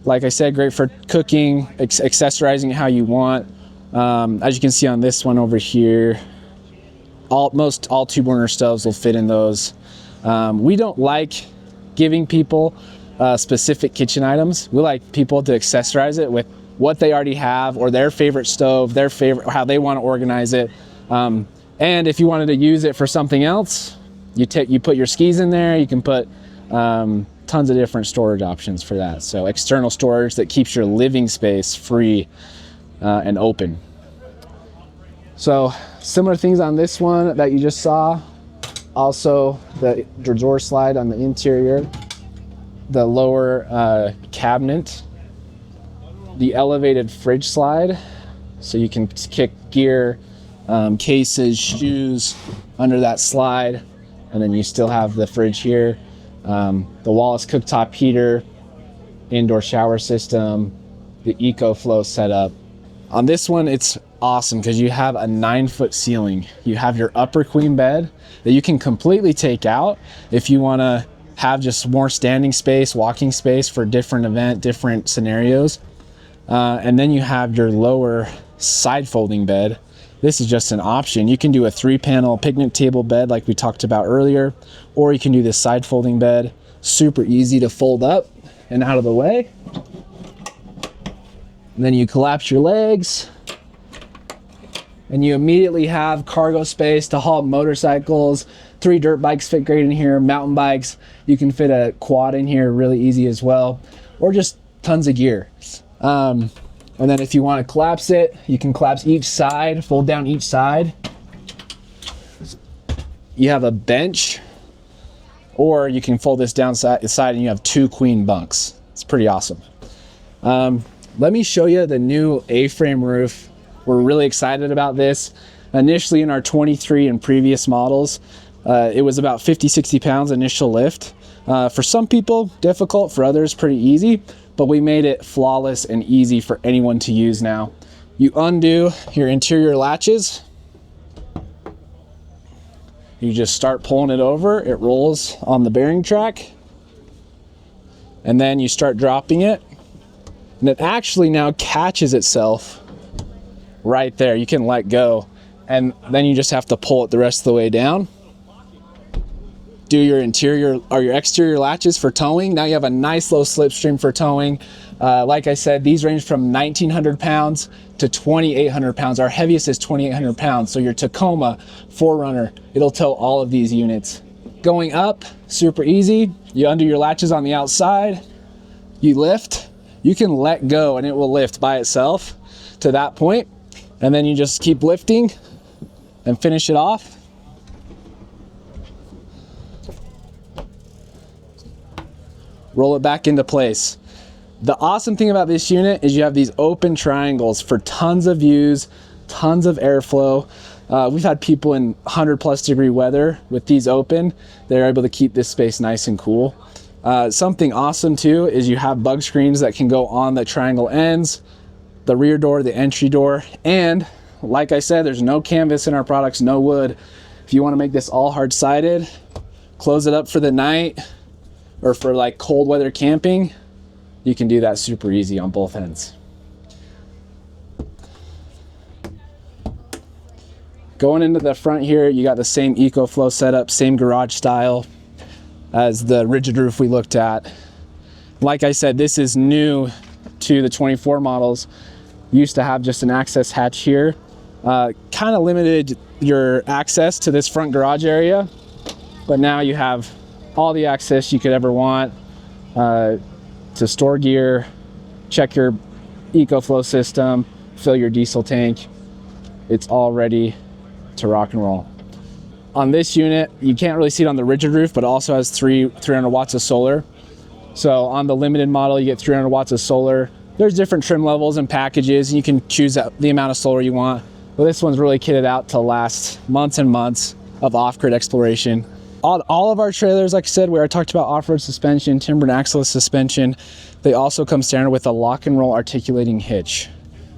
[SPEAKER 6] Like I said, great for cooking, accessorizing it how you want. As you can see on this one over here, most all 2-burner stoves will fit in those. We don't like giving people specific kitchen items. We like people to accessorize it with what they already have or their favorite stove, their favorite, how they want to organize it. And if you wanted to use it for something else, you put your skis in there. You can put tons of different storage options for that. So external storage that keeps your living space free and open. So similar things on this one that you just saw. Also the drawer slide on the interior, the lower cabinet, the elevated fridge slide. So you can kick gear, cases, shoes under that slide. And then you still have the fridge here. The Wallace cooktop heater, indoor shower system, the EcoFlow setup. On this one, it's awesome because you have a 9-foot ceiling. You have your upper queen bed that you can completely take out if you want to have just more standing space, walking space for different scenarios. And then you have your lower side folding bed. This is just an option. You can do a 3-panel picnic table bed like we talked about earlier, or you can do this side folding bed. Super easy to fold up and out of the way. And then you collapse your legs and you immediately have cargo space to haul motorcycles. 3 dirt bikes fit great in here, mountain bikes. You can fit a quad in here really easy as well, or just tons of gear. And then if you want to collapse it, you can collapse each side, fold down each side. You have a bench, or you can fold this down side and you have 2 queen bunks. It's pretty awesome. Let me show you the new A-frame roof. We're really excited about this. Initially in our 23 and previous models, it was about 50-60 pounds initial lift. For some people, difficult. For others, pretty easy. But we made it flawless and easy for anyone to use now. You undo your interior latches. You just start pulling it over. It rolls on the bearing track. And then you start dropping it. And it actually now catches itself right there. You can let go. And then you just have to pull it the rest of the way down. Do your interior or your exterior latches for towing. Now you have a nice low slipstream for towing. Like I said, these range from 1,900 pounds to 2,800 pounds. Our heaviest is 2,800 pounds. So your Tacoma, 4Runner, it'll tow all of these units. Going up, super easy. You undo your latches on the outside. You lift. You can let go and it will lift by itself to that point. And then you just keep lifting and finish it off. Roll it back into place. The awesome thing about this unit is you have these open triangles for tons of views, tons of airflow. We've had people in 100+ degree weather with these open. They're able to keep this space nice and cool. Something awesome too is you have bug screens that can go on the triangle ends, the rear door, the entry door, and like I said, there's no canvas in our products, no wood. If you want to make this all hard-sided, close it up for the night or for like cold weather camping, you can do that super easy on both ends. Going into the front here, you got the same EcoFlow setup, same garage style as the rigid roof we looked at. Like I said, this is new to the 24 models. Used to have just an access hatch here. Kind of limited your access to this front garage area, but now you have all the access you could ever want to store gear, check your EcoFlow system, fill your diesel tank. It's all ready to rock and roll. On this unit, you can't really see it on the rigid roof, but it also has 300 watts of solar. So on the limited model, you get 300 watts of solar. There's different trim levels and packages, and you can choose the amount of solar you want. But this one's really kitted out to last months and months of off-grid exploration. All of our trailers, like I said, we already talked about off-road suspension, timber and axle suspension. They also come standard with a lock and roll articulating hitch.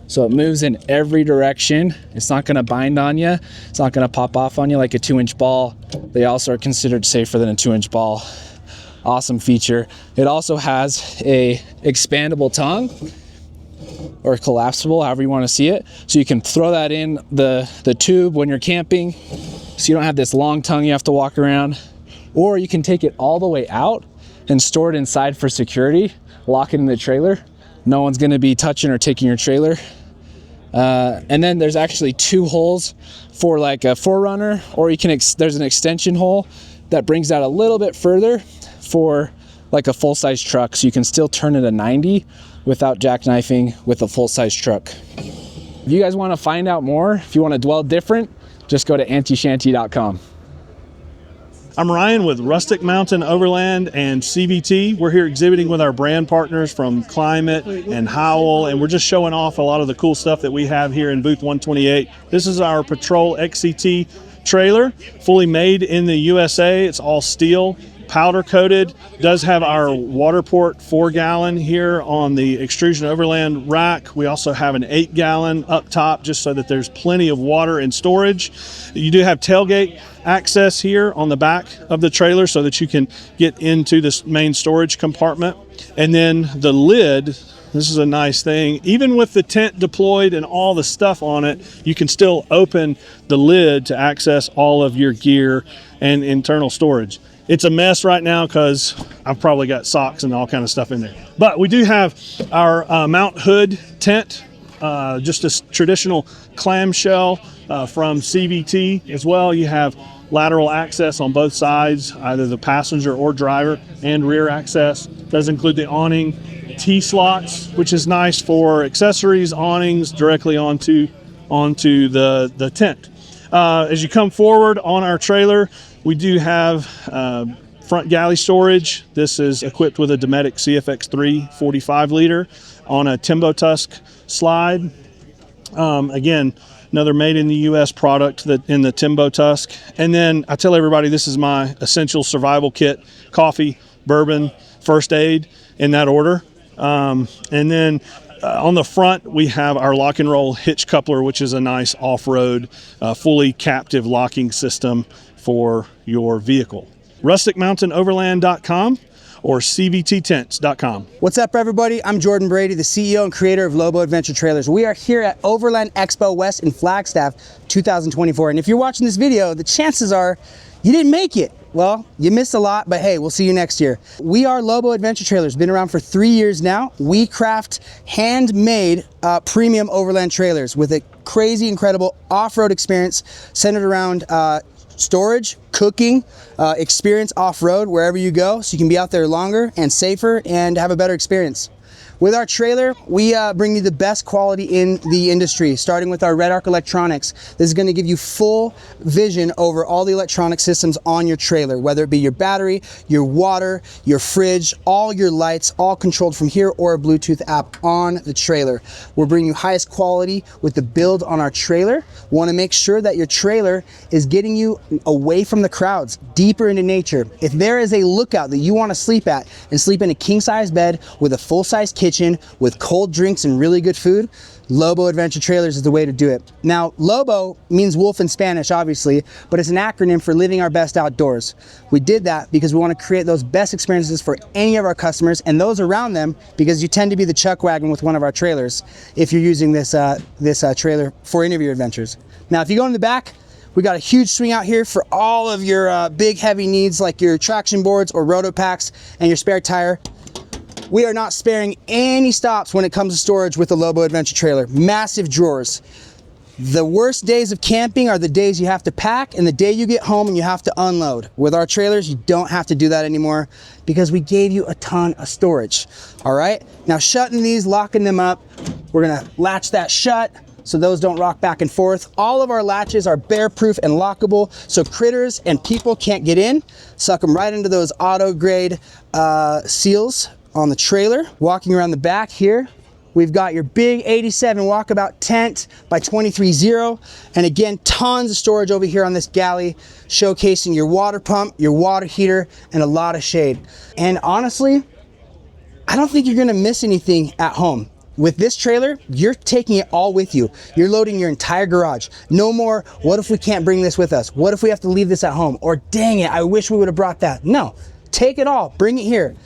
[SPEAKER 6] So it moves in every direction. It's not gonna bind on you. It's not gonna pop off on you like a 2-inch ball. They also are considered safer than a 2-inch ball. Awesome feature. It also has a expandable tongue or collapsible, however you wanna see it. So you can throw that in the tube when you're camping. So you don't have this long tongue you have to walk around. Or you can take it all the way out and store it inside for security, lock it in the trailer. No one's gonna be touching or taking your trailer. And then there's actually 2 holes for like a 4Runner, or you can there's an extension hole that brings out a little bit further for like a full-size truck, so you can still turn it a 90 without jackknifing with a full-size truck. If you guys want to find out more, if you want to dwell different, just go to AntiShanty.com.
[SPEAKER 7] I'm Ryan with Rustic Mountain Overland and CVT. We're here exhibiting with our brand partners from Climate and Howell, and we're just showing off a lot of the cool stuff that we have here in booth 128. This is our Patrol XCT trailer, fully made in the USA. It's all steel, powder coated. Does have our Waterport 4-gallon here on the Extrusion Overland rack. We also have an 8-gallon up top, just so that there's plenty of water and storage. You do have tailgate access here on the back of the trailer so that you can get into this main storage compartment. And then the lid, this is a nice thing. Even with the tent deployed and all the stuff on it, you can still open the lid to access all of your gear and internal storage. It's a mess right now because I've probably got socks and all kind of stuff in there. But we do have our Mount Hood tent, just a traditional clamshell from CVT as well. You have lateral access on both sides, either the passenger or driver, and rear access. Does include the awning T-slots, which is nice for accessories, awnings directly onto the tent. As you come forward on our trailer, we do have front galley storage. This is equipped with a Dometic CFX3 45 liter on a Timbo Tusk slide. Again, another made in the US product in the Timbo Tusk. And then I tell everybody this is my essential survival kit: coffee, bourbon, first aid, in that order. And then on the front, we have our lock and roll hitch coupler, which is a nice off-road, fully captive locking system for your vehicle. RusticMountainOverland.com or CVTTents.com.
[SPEAKER 8] What's up, everybody? I'm Jordan Brady, the CEO and creator of Lobo Adventure Trailers. We are here at Overland Expo West in Flagstaff 2024. And if you're watching this video, the chances are you didn't make it. Well, you missed a lot, but hey, we'll see you next year. We are Lobo Adventure Trailers, been around for 3 years now. We craft handmade premium overland trailers with a crazy, incredible off-road experience centered around storage, cooking, experience off-road wherever you go, so you can be out there longer and safer and have a better experience. With our trailer, we bring you the best quality in the industry, starting with our Red Arc electronics. This is going to give you full vision over all the electronic systems on your trailer, whether it be your battery, your water, your fridge, all your lights, all controlled from here or a Bluetooth app on the trailer. We're bringing you highest quality with the build on our trailer. We want to make sure that your trailer is getting you away from the crowds, deeper into nature. If there is a lookout that you want to sleep at and sleep in a king-size bed with a full-size kitchen with cold drinks and really good food, Lobo Adventure Trailers is the way to do it. Now, Lobo means wolf in Spanish, obviously, but it's an acronym for living our best outdoors. We did that because we want to create those best experiences for any of our customers and those around them, because you tend to be the chuck wagon with one of our trailers if you're using this trailer for any of your adventures. Now, if you go in the back, we got a huge swing out here for all of your big heavy needs like your traction boards or roto packs and your spare tire. We are not sparing any stops when it comes to storage with the Lobo Adventure Trailer. Massive drawers. The worst days of camping are the days you have to pack and the day you get home and you have to unload. With our trailers, you don't have to do that anymore because we gave you a ton of storage. All right, now shutting these, locking them up, we're gonna latch that shut so those don't rock back and forth. All of our latches are bear-proof and lockable, so critters and people can't get in. Suck them right into those auto-grade seals on the trailer. Walking around the back here, we've got your big 87 walkabout tent by 23.0, and again, tons of storage over here on this galley, showcasing your water pump, your water heater, and a lot of shade. And honestly, I don't think you're gonna miss anything at home. With this trailer, you're taking it all with you. You're loading your entire garage. No more, what if we can't bring this with us? What if we have to leave this at home? Or dang it, I wish we would have brought that. No, take it all, bring it here.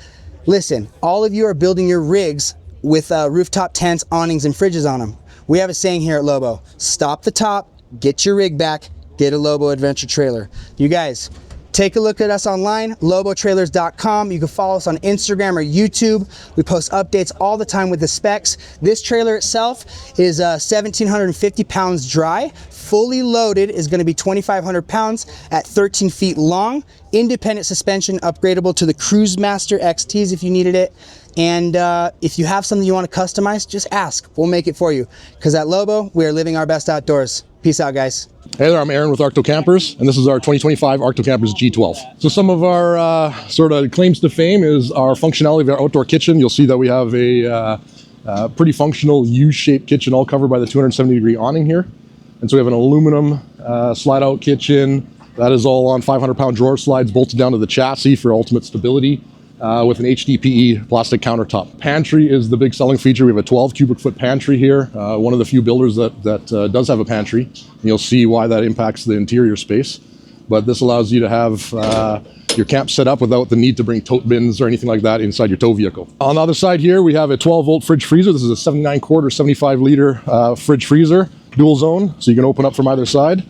[SPEAKER 8] Listen, all of you are building your rigs with rooftop tents, awnings, and fridges on them. We have a saying here at Lobo: stop the top, get your rig back, get a Lobo Adventure Trailer. You guys, take a look at us online, lobotrailers.com. You can follow us on Instagram or YouTube. We post updates all the time with the specs. This trailer itself is 1,750 pounds dry. Fully loaded is going to be 2,500 pounds at 13 feet long. Independent suspension, upgradable to the Cruise Master XTs if you needed it. And if you have something you want to customize, just ask. We'll make it for you. Because at Lobo, we are living our best outdoors. Peace out, guys.
[SPEAKER 9] Hey there, I'm Aaron with Arkto Campers, and this is our 2025 Arkto Campers G12. So some of our sort of claims to fame is our functionality of our outdoor kitchen. You'll see that we have a pretty functional U-shaped kitchen, all covered by the 270-degree awning here. And so we have an aluminum slide-out kitchen. That is all on 500-pound drawer slides bolted down to the chassis for ultimate stability, with an HDPE plastic countertop. Pantry is the big selling feature. We have a 12 cubic foot pantry here, one of the few builders that does have a pantry. And you'll see why that impacts the interior space. But this allows you to have your camp set up without the need to bring tote bins or anything like that inside your tow vehicle. On the other side here, we have a 12-volt fridge freezer. This is a 79-quart or 75-liter fridge freezer, dual zone, so you can open up from either side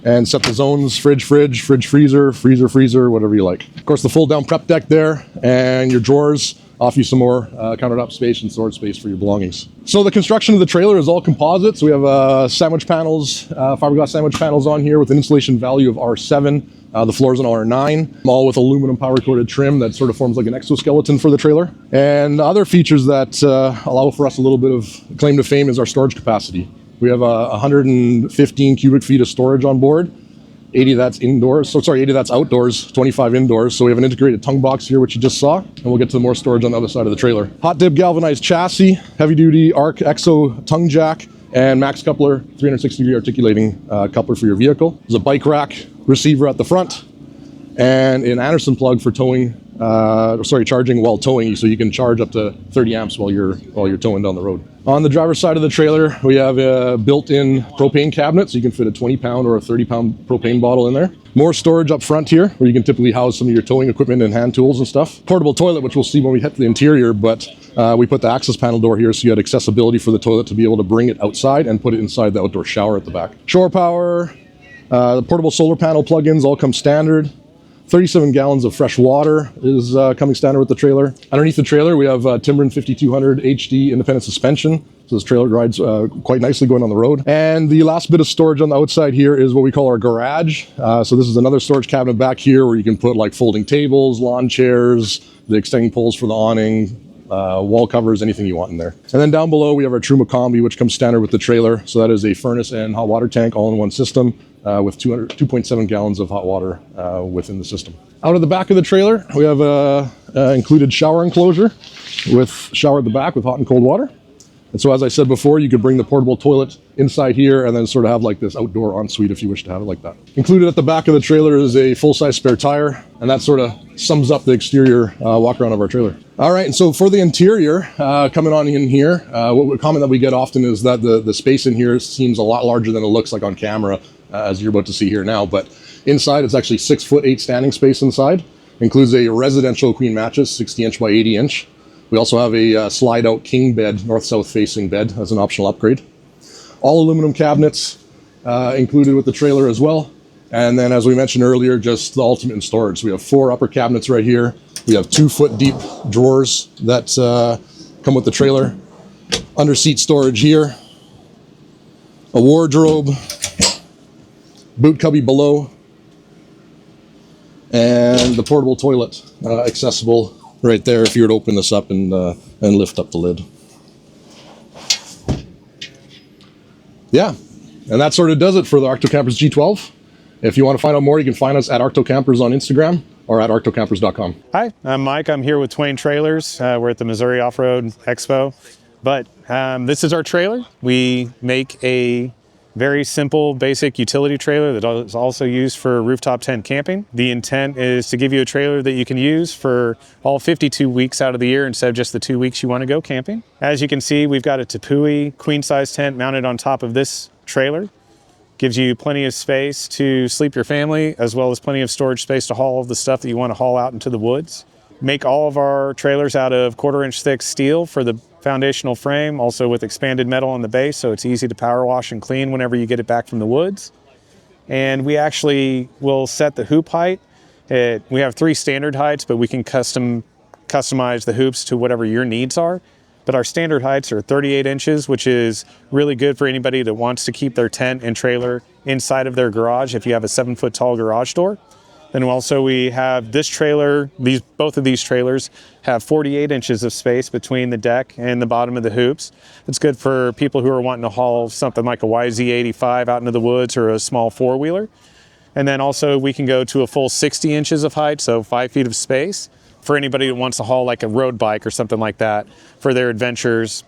[SPEAKER 9] and set the zones: fridge, freezer, freezer, whatever you like. Of course, the fold-down prep deck there, and your drawers offer you some more countertop space and storage space for your belongings. So the construction of the trailer is all composite. So we have sandwich panels, fiberglass sandwich panels on here with an installation value of R7. The floor is an R9, all with aluminum power-coated trim that sort of forms like an exoskeleton for the trailer. And other features that allow for us a little bit of claim to fame is our storage capacity. We have 115 cubic feet of storage on board. 80 that's indoors, 80 that's outdoors, 25 indoors. So we have an integrated tongue box here, which you just saw, and we'll get to more storage on the other side of the trailer. Hot dip galvanized chassis, heavy duty ARC EXO tongue jack, and max coupler, 360-degree articulating coupler for your vehicle. There's a bike rack receiver at the front, and an Anderson plug for towing, charging while towing, so you can charge up to 30 amps while you're towing down the road. On the driver's side of the trailer, we have a built-in propane cabinet, so you can fit a 20-pound or a 30-pound propane bottle in there. More storage up front here, where you can typically house some of your towing equipment and hand tools and stuff. Portable toilet, which we'll see when we hit the interior, but we put the access panel door here so you had accessibility for the toilet to be able to bring it outside and put it inside the outdoor shower at the back. Shore power, the portable solar panel plugins all come standard. 37 gallons of fresh water is coming standard with the trailer. Underneath the trailer, we have Timberland 5200 HD independent suspension. So this trailer rides quite nicely going on the road. And the last bit of storage on the outside here is what we call our garage. So this is another storage cabinet back here where you can put like folding tables, lawn chairs, the extending poles for the awning, wall covers, anything you want in there. And then down below, we have our Truma Combi, which comes standard with the trailer. So that is a furnace and hot water tank all in one system with 2.7 gallons of hot water within the system. Out of the back of the trailer, we have a included shower enclosure with shower at the back with hot and cold water. And so, as I said before, you could bring the portable toilet inside here and then sort of have like this outdoor ensuite if you wish to have it like that. Included at the back of the trailer is a full-size spare tire, and that sort of sums up the exterior walk around of our trailer. All right, and so for the interior, coming on in here, what comment that we get often is that the space in here seems a lot larger than it looks like on camera, as you're about to see here now. But inside, it's actually 6'8" standing space inside. Includes a residential queen mattress, 60-inch by 80-inch. We also have a slide-out king bed, north-south facing bed as an optional upgrade. All aluminum cabinets included with the trailer as well. And then, as we mentioned earlier, just the ultimate in storage. So we have 4 upper cabinets right here. We have 2-foot deep drawers that come with the trailer. Under seat storage here. A wardrobe. Boot cubby below. And the portable toilet accessible right there if you were to open this up and lift up the lid. Yeah, and that sort of does it for the Arkto Campers G12. If you want to find out more, you can find us at Arkto Campers on Instagram or at arktocampers.com.
[SPEAKER 10] Hi, I'm Mike. I'm here with Twain Trailers. We're at the Missouri Off-Road Expo. But this is our trailer. We make a very simple, basic utility trailer that is also used for rooftop tent camping. The intent is to give you a trailer that you can use for all 52 weeks out of the year instead of just the 2 weeks you want to go camping. As you can see, we've got a Tepui queen-size tent mounted on top of this trailer. Gives you plenty of space to sleep your family, as well as plenty of storage space to haul all the stuff that you want to haul out into the woods. Make all of our trailers out of 1/4-inch thick steel for the foundational frame, also with expanded metal on the base, so it's easy to power wash and clean whenever you get it back from the woods. And we actually will set the hoop height. We have 3 standard heights, but we can customize the hoops to whatever your needs are. But our standard heights are 38 inches, which is really good for anybody that wants to keep their tent and trailer inside of their garage if you have a 7-foot tall garage door. Then also we have this trailer, both of these trailers have 48 inches of space between the deck and the bottom of the hoops. It's good for people who are wanting to haul something like a YZ85 out into the woods or a small 4-wheeler. And then also we can go to a full 60 inches of height, so 5 feet of space for anybody that wants to haul like a road bike or something like that for their adventures.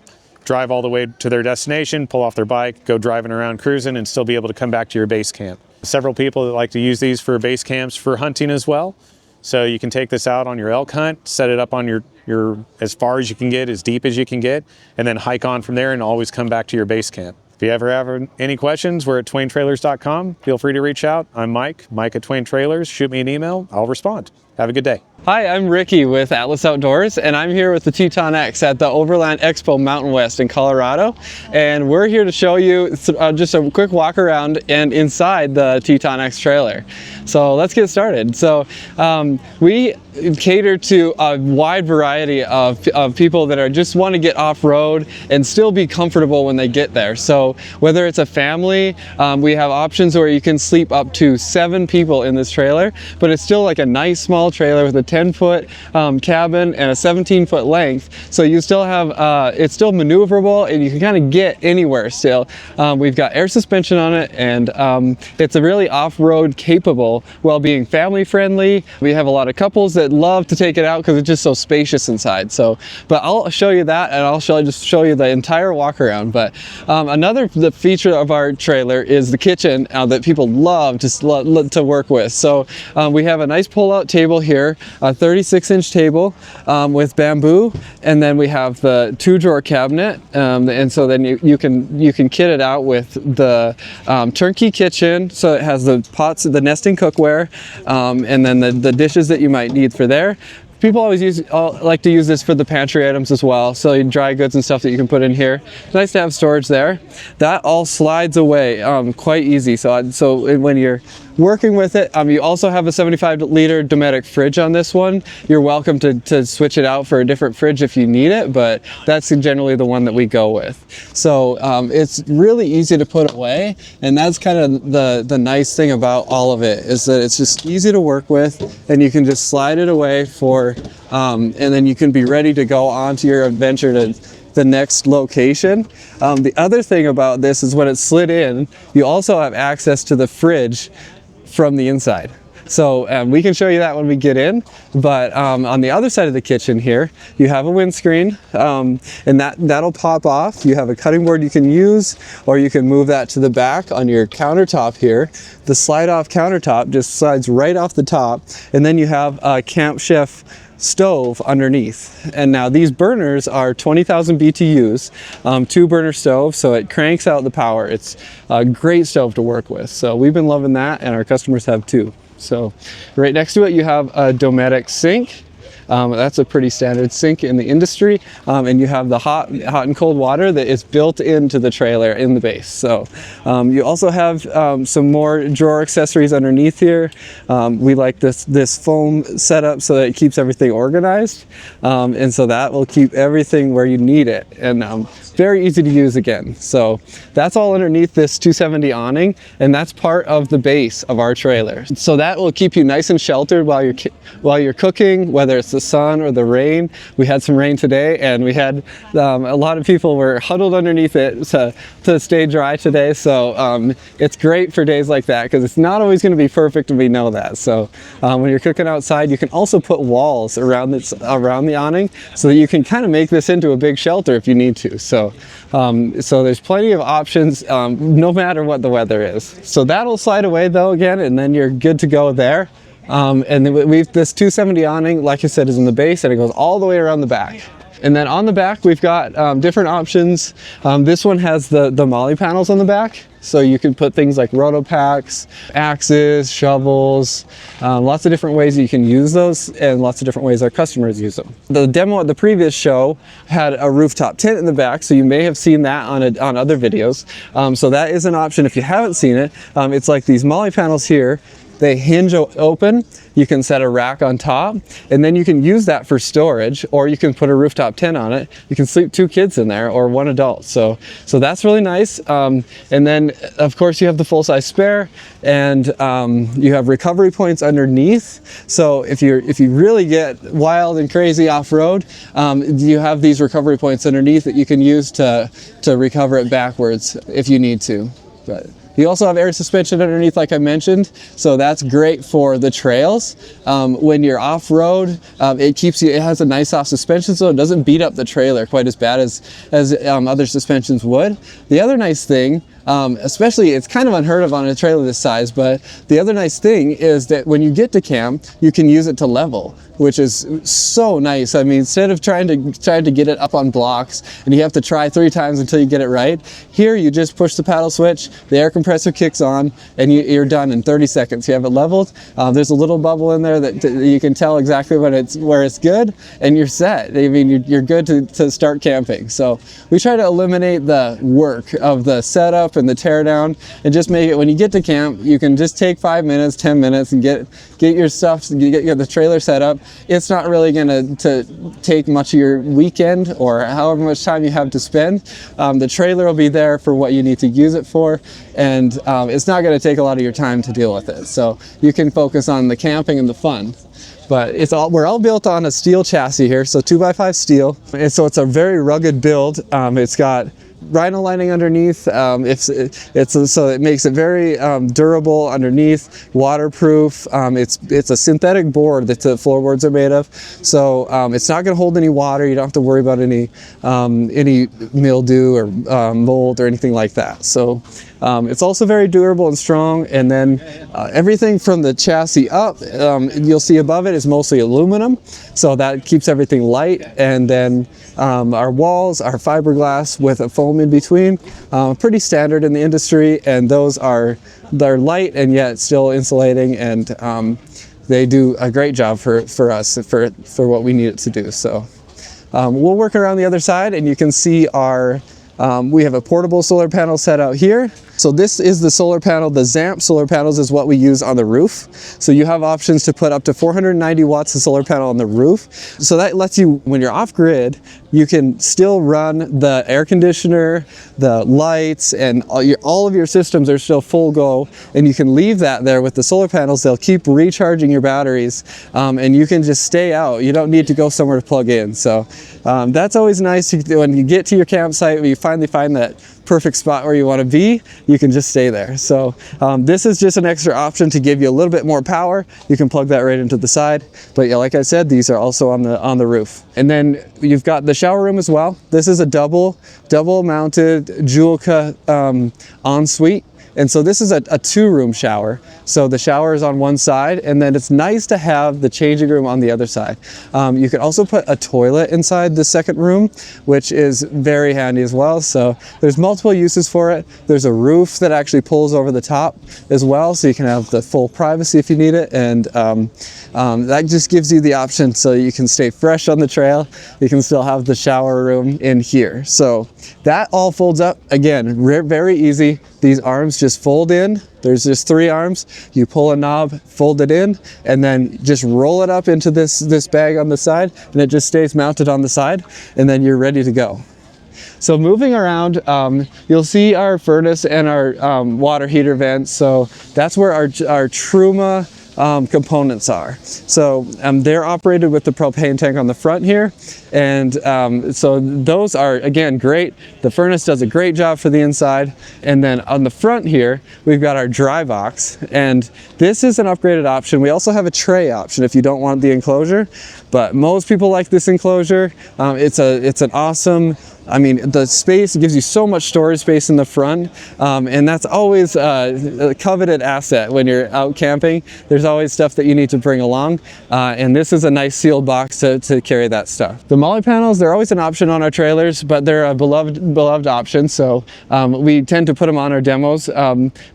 [SPEAKER 10] Drive all the way to their destination, pull off their bike, go driving around cruising and still be able to come back to your base camp. Several people that like to use these for base camps for hunting as well. So you can take this out on your elk hunt, set it up on your as far as you can get, as deep as you can get, and then hike on from there and always come back to your base camp. If you ever have any questions, we're at twaintrailers.com. Feel free to reach out. I'm Mike at Twain Trailers. Shoot me an email, I'll respond. Have a good day.
[SPEAKER 11] Hi, I'm Ricky with Atlas Outdoors, and I'm here with the Teton X at the Overland Expo Mountain West in Colorado. And we're here to show you just a quick walk around and inside the Teton X trailer. So let's get started. So we cater to a wide variety of people that just want to get off-road and still be comfortable when they get there. So whether it's a family, we have options where you can sleep up to 7 people in this trailer, but it's still like a nice small trailer with a 10-foot cabin and a 17-foot length. So you still have, it's still maneuverable and you can kind of get anywhere still. We've got air suspension on it, and it's a really off-road capable while being family friendly. We have a lot of couples that love to take it out because it's just so spacious inside. So, but I'll show you that, and I'll just show you the entire walk around. But another feature of our trailer is the kitchen that people love to work with. So we have a nice pull-out table here, a 36-inch table with bamboo, and then we have the 2-drawer cabinet, and so then you can kit it out with the turnkey kitchen, so it has the pots, the nesting cookware, and then the dishes that you might need for there. People always like to use this for the pantry items as well, so dry goods and stuff that you can put in here. It's nice to have storage there. That all slides away quite easy. So when you're working with it. You also have a 75-liter Dometic fridge on this one. You're welcome to switch it out for a different fridge if you need it, but that's generally the one that we go with. So it's really easy to put away, and that's kind of the nice thing about all of it, is that it's just easy to work with, and you can just slide it away for, and then you can be ready to go on to your adventure to the next location. The other thing about this is when it's slid in, you also have access to the fridge from the inside. So we can show you that when we get in, but on the other side of the kitchen here, you have a windscreen, and that'll pop off. You have a cutting board you can use, or you can move that to the back on your countertop here. The slide off countertop just slides right off the top, and then you have a Camp Chef stove underneath. And now these burners are 20,000 BTUs, 2-burner stove, so it cranks out the power. It's a great stove to work with. So we've been loving that, and our customers have too. So right next to it you have a Dometic sink. That's a pretty standard sink in the industry, and you have the hot and cold water that is built into the trailer in the base. So you also have some more drawer accessories underneath here. We like this foam setup so that it keeps everything organized, and so that will keep everything where you need it, and very easy to use again. So that's all underneath this 270 awning, and that's part of the base of our trailer. So that will keep you nice and sheltered while you're cooking, whether it's the sun or the rain. We had some rain today, and we had a lot of people were huddled underneath it to stay dry today. So it's great for days like that, because it's not always going to be perfect, and we know that. So when you're cooking outside, you can also put walls around the awning, so that you can kind of make this into a big shelter if you need to. So there's plenty of options, no matter what the weather is. So that'll slide away though again, and then you're good to go there. And then this 270 awning, like I said, is in the base, and it goes all the way around the back. And then on the back, we've got different options. This one has the MOLLE panels on the back. So you can put things like rotopacks, axes, shovels, lots of different ways that you can use those, and lots of different ways our customers use them. The demo at the previous show had a rooftop tent in the back, so you may have seen that on other videos. So that is an option if you haven't seen it. It's like these MOLLE panels here. They hinge open. You can set a rack on top, and then you can use that for storage, or you can put a rooftop tent on it. You can sleep 2 kids in there, or 1 adult. So that's really nice. And then of course you have the full-size spare, and you have recovery points underneath. So if you really get wild and crazy off-road, you have these recovery points underneath that you can use to recover it backwards if you need to. But you also have air suspension underneath, like I mentioned, so that's great for the trails. When you're off-road, it has a nice soft suspension, so it doesn't beat up the trailer quite as bad as other suspensions would. The other nice thing, especially, it's kind of unheard of on a trailer this size, but the other nice thing is that when you get to camp, you can use it to level, which is so nice. I mean, instead of trying to get it up on blocks and you have to try 3 times until you get it right, here you just push the paddle switch, the air compressor kicks on, and you're done in 30 seconds. You have it leveled. There's a little bubble in there that you can tell exactly where it's good, and you're set. I mean, you're good to start camping. So we try to eliminate the work of the setup and the teardown, and just make it, when you get to camp, you can just take 5 minutes, 10 minutes, and get your stuff, get the trailer set up. It's not really going to take much of your weekend or however much time you have to spend. The trailer will be there for what you need to use it for, and it's not going to take a lot of your time to deal with it. So you can focus on the camping and the fun. But we're all built on a steel chassis here, so 2x5 steel, and so it's a very rugged build. It's got rhino lining underneath, so it makes it very durable underneath, waterproof. It's a synthetic board that the floorboards are made of, so it's not going to hold any water. You don't have to worry about any mildew or mold or anything like that. So it's also very durable and strong. And then everything from the chassis up, you'll see above it is mostly aluminum, so that keeps everything light. And then our walls are fiberglass with a foam in between, pretty standard in the industry, and they're light and yet still insulating, and they do a great job for us for what we need it to do. So we'll work around the other side, and you can see our We have a portable solar panel set out here. So this is the solar panel. The ZAMP solar panels is what we use on the roof. So you have options to put up to 490 watts of solar panel on the roof. So that lets you, when you're off grid, you can still run the air conditioner, the lights, and all of your systems are still full go. And you can leave that there with the solar panels. They'll keep recharging your batteries, and you can just stay out. You don't need to go somewhere to plug in. So that's always nice when you get to your campsite, when you finally find that perfect spot where you want to be, you can just stay there. So this is just an extra option to give you a little bit more power. You can plug that right into the side. But yeah, like I said, these are also on the roof. And then you've got the shower room as well. This is a double mounted Julka ensuite. And so this is a 2-room shower. So the shower is on one side, and then it's nice to have the changing room on the other side. You can also put a toilet inside the second room, which is very handy as well. So there's multiple uses for it. There's a roof that actually pulls over the top as well, so you can have the full privacy if you need it. And that just gives you the option so you can stay fresh on the trail. You can still have the shower room in here. So that all folds up. Again, very easy. These arms just fold in. There's just 3 arms. You pull a knob, fold it in, and then just roll it up into this bag on the side, and it just stays mounted on the side, and then you're ready to go. So moving around, you'll see our furnace and our water heater vents. So that's where our Truma components are. So they're operated with the propane tank on the front here, and so those are, again, great. The furnace does a great job for the inside, and then on the front here we've got our dry box, and this is an upgraded option. We also have a tray option if you don't want the enclosure, but most people like this enclosure. It's an awesome, I mean, the space gives you so much storage space in the front, and that's always a coveted asset when you're out camping. There's always stuff that you need to bring along, and this is a nice sealed box to carry that stuff. The Molly panels, they're always an option on our trailers, but they're a beloved option, so we tend to put them on our demos.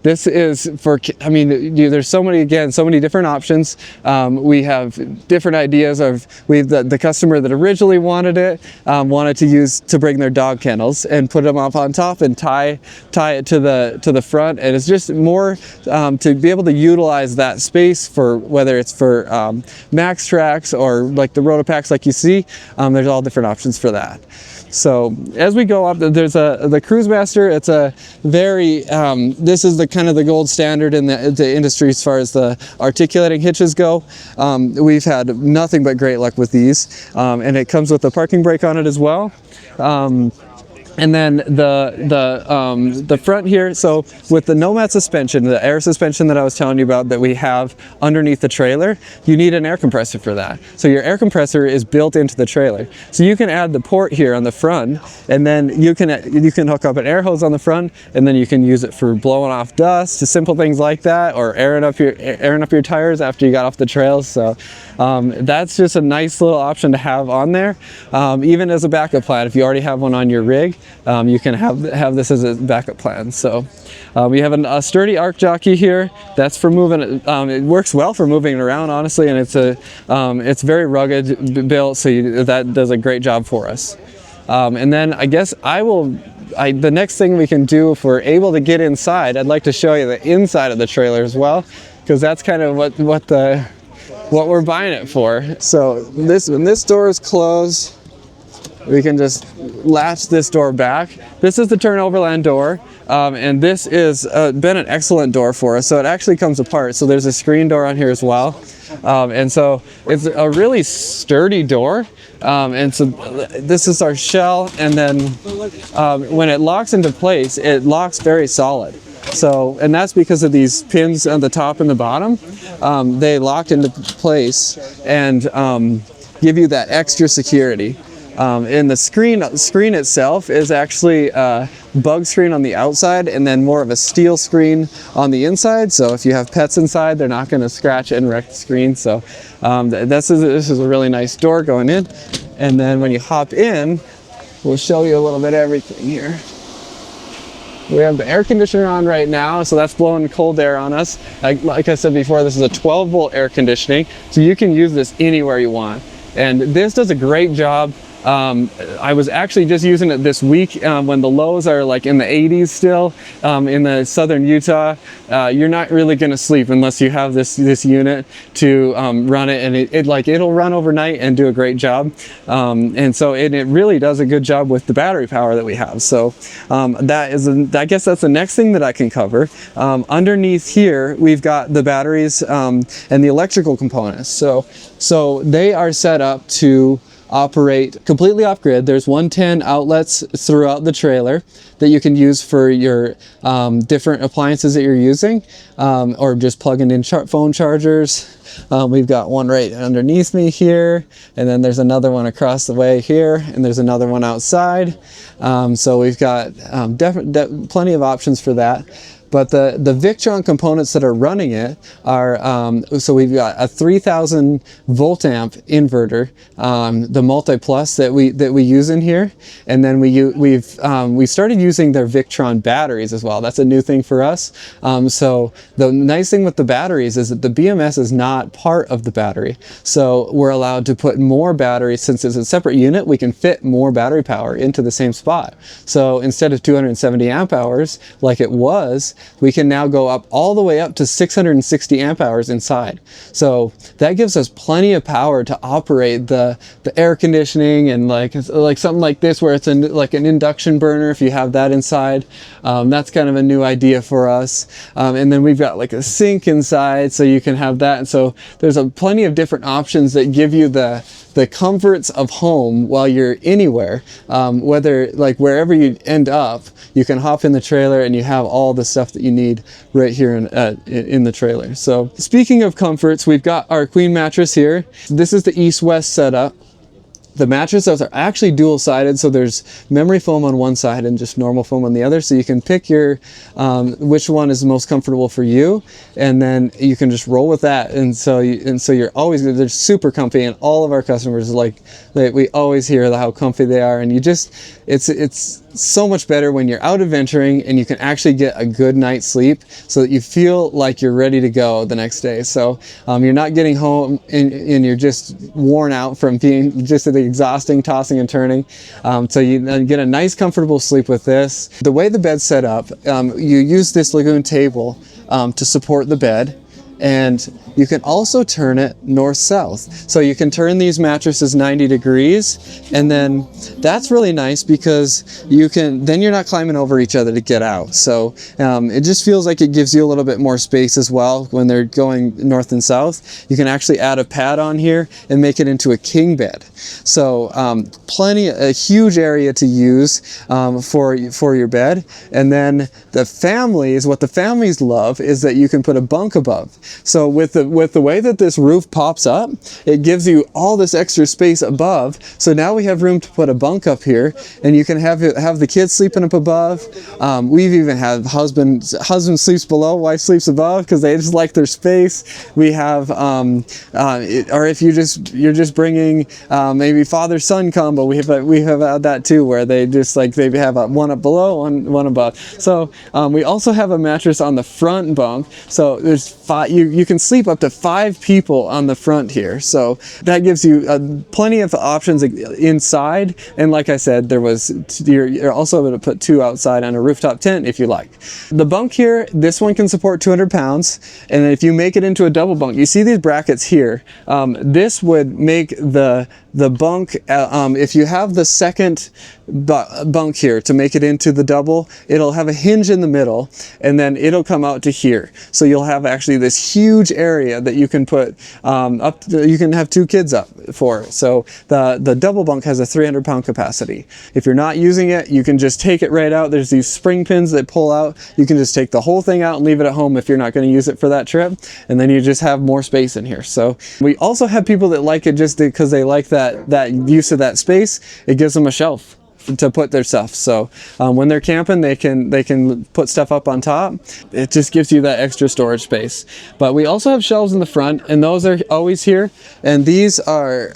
[SPEAKER 11] This is for, I mean, there's so many different options. We have different ideas of, the customer that originally wanted it, wanted to bring their dog kennels and put them up on top and tie it to the front, and it's just more to be able to utilize that space for whether it's for max tracks or like the rotopacks like you see. There's all different options for that. So as we go up, there's the Cruise Master. It's a very, this is the kind of the gold standard in the industry as far as the articulating hitches go. We've had nothing but great luck with these, and it comes with a parking brake on it as well. And then the front here, so with the Nomad suspension, the air suspension that I was telling you about that we have underneath the trailer, you need an air compressor for that. So your air compressor is built into the trailer. So you can add the port here on the front, and then you can hook up an air hose on the front, and then you can use it for blowing off dust, to simple things like that, or airing up your tires after you got off the trails. So that's just a nice little option to have on there, even as a backup plan. If you already have one on your rig, you can have this as a backup plan. So we have a sturdy arc jockey here. That's for moving. It works well for moving it around, honestly, and it's very rugged built, so that does a great job for us. And then I guess the next thing we can do, if we're able to get inside, I'd like to show you the inside of the trailer as well, because that's kind of what we're buying it for. So when this door is closed, we can just latch this door back. This is the turn Overland door, and this is been an excellent door for us. So it actually comes apart. So there's a screen door on here as well, and so it's a really sturdy door. And so this is our shell, and then when it locks into place, it locks very solid. So, and that's because of these pins on the top and the bottom. They lock into place and give you that extra security. And the screen itself is actually a bug screen on the outside, and then more of a steel screen on the inside. So if you have pets inside, they're not going to scratch and wreck the screen. So this is a really nice door going in. And then when you hop in, we'll show you a little bit of everything here. We have the air conditioner on right now, so that's blowing cold air on us. Like I said before, this is a 12-volt air conditioning, so you can use this anywhere you want. And this does a great job I was actually just using it this week when the lows are like in the 80s still in the southern Utah. You're not really going to sleep unless you have this unit to run it, and it'll run overnight and do a great job. And so it really does a good job with the battery power that we have. So I guess that's the next thing that I can cover. Underneath here we've got the batteries and the electrical components. So they are set up to operate completely off grid. There's 110 outlets throughout the trailer that you can use for your different appliances that you're using, or just plugging in phone chargers. We've got one right underneath me here, and then there's another one across the way here, and there's another one outside. So we've got plenty of options for that. But the Victron components that are running it are, so we've got a 3000 volt amp inverter, the Multi Plus that we use in here, and then we started using their Victron batteries as well. That's a new thing for us. So the nice thing with the batteries is that the BMS is not part of the battery, so we're allowed to put more batteries. Since it's a separate unit, we can fit more battery power into the same spot. So instead of 270 amp hours like it was, we can now go up all the way up to 660 amp hours inside. So that gives us plenty of power to operate the air conditioning, and like something like this where it's like an induction burner if you have that inside. That's kind of a new idea for us. And then we've got like a sink inside, so you can have that. And so there's plenty of different options that give you the comforts of home while you're anywhere. Whether like wherever you end up, you can hop in the trailer and you have all the stuff that you need right here in the trailer. So speaking of comforts, we've got our queen mattress here. This is the east-west setup. The mattresses are actually dual-sided, so there's memory foam on one side and just normal foam on the other, so you can pick your which one is most comfortable for you, and then you can just roll with that. And so you're always, they're super comfy, and all of our customers we always hear how comfy they are, and it's so much better when you're out adventuring and you can actually get a good night's sleep so that you feel like you're ready to go the next day. So you're not getting home and you're just worn out from being just the exhausting tossing and turning. So you get a nice comfortable sleep with this. The way the bed's set up, you use this Lagoon table to support the bed, and you can also turn it north-south. So you can turn these mattresses 90 degrees, and then that's really nice because then you're not climbing over each other to get out. So it just feels like it gives you a little bit more space as well when they're going north and south. You can actually add a pad on here and make it into a king bed. So a huge area to use for your bed. And then what the families love is that you can put a bunk above. So with the way that this roof pops up, it gives you all this extra space above. So now we have room to put a bunk up here, and you can have the kids sleeping up above. We've even had husband sleeps below, wife sleeps above, because they just like their space. We have, or if you're just bringing maybe father-son combo, we have had that too, where they have one up below, one above. So we also have a mattress on the front bunk. So there's you can sleep up to 5 people on the front here. So that gives you plenty of options inside. And like I said, you're also able to put 2 outside on a rooftop tent if you like. The bunk here, this one can support 200 pounds. And then if you make it into a double bunk, you see these brackets here. This would make the bunk, if you have the second bunk here to make it into the double, it'll have a hinge in the middle, and then it'll come out to here. So you'll have actually this huge area that you can put you can have 2 kids up for. So the double bunk has a 300-pound capacity. If you're not using it, you can just take it right out. There's these spring pins that pull out. You can just take the whole thing out and leave it at home if you're not going to use it for that trip, and then you just have more space in here. So we also have people that like it just because they like that use of that space. It gives them a shelf to put their stuff. So when they're camping, they can put stuff up on top. It just gives you that extra storage space. But we also have shelves in the front, and those are always here. And these are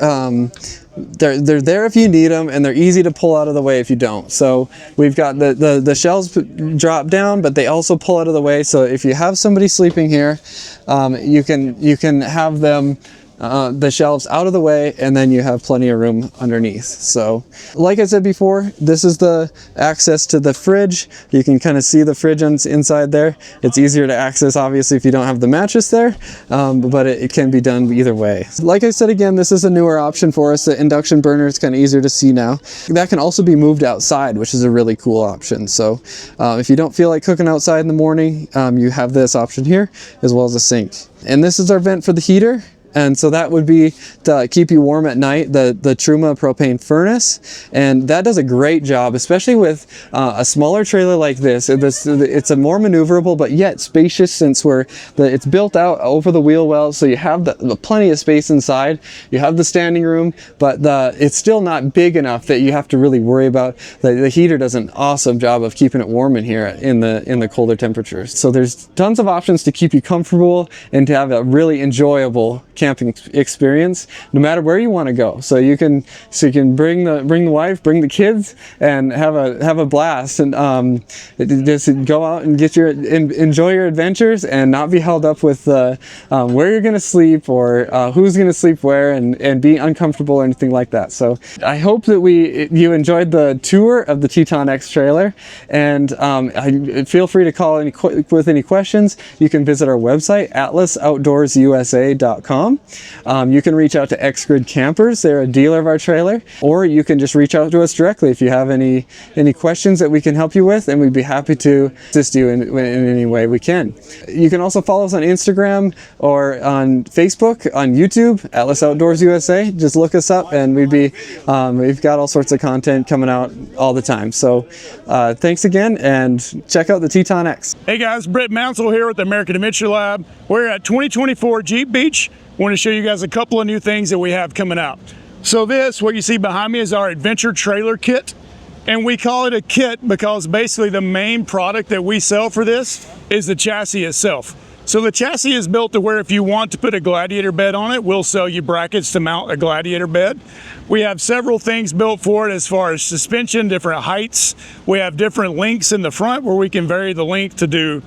[SPEAKER 11] they're there if you need them, and they're easy to pull out of the way if you don't. So we've got the shelves drop down, but they also pull out of the way. So if you have somebody sleeping here, you can have them the shelves out of the way, and then you have plenty of room underneath. So like I said before, this is the access to the fridge. You can kind of see the fridge inside there. It's easier to access obviously if you don't have the mattress there, but it can be done either way. Like I said again, this is a newer option for us. The induction burner is kind of easier to see now. That can also be moved outside, which is a really cool option. So if you don't feel like cooking outside in the morning, you have this option here as well as a sink. And this is our vent for the heater. And so that would be to keep you warm at night, the Truma propane furnace. And that does a great job, especially with a smaller trailer like this. It's a more maneuverable, but yet spacious, since it's built out over the wheel well. So you have plenty of space inside. You have the standing room, but it's still not big enough that you have to really worry about. The heater does an awesome job of keeping it warm in here in the colder temperatures. So there's tons of options to keep you comfortable and to have a really enjoyable camping experience no matter where you want to go. So you can bring the wife, bring the kids, and have a blast, and just go out and enjoy your adventures and not be held up with where you're going to sleep or who's going to sleep where, and be uncomfortable or anything like that. So I hope that you enjoyed the tour of the Teton X trailer, and feel free to call with any questions. You can visit our website, atlasoutdoorsusa.com. You can reach out to Xgrid Campers. They're a dealer of our trailer, or you can just reach out to us directly if you have any questions that we can help you with, and we'd be happy to assist you in any way we can. You can also follow us on Instagram or on Facebook, on YouTube, Atlas Outdoors USA. Just look us up, and we've got all sorts of content coming out all the time. So thanks again, and check out the Teton X.
[SPEAKER 12] Hey guys, Britt Mounsell here with the American Adventure Lab. We're at 2024 Jeep Beach. I want to show you guys a couple of new things that we have coming out. So what you see behind me is our Adventure Trailer Kit. And we call it a kit because basically the main product that we sell for this is the chassis itself. So the chassis is built to where if you want to put a Gladiator bed on it, we'll sell you brackets to mount a Gladiator bed. We have several things built for it as far as suspension, different heights. We have different lengths in the front where we can vary the length to do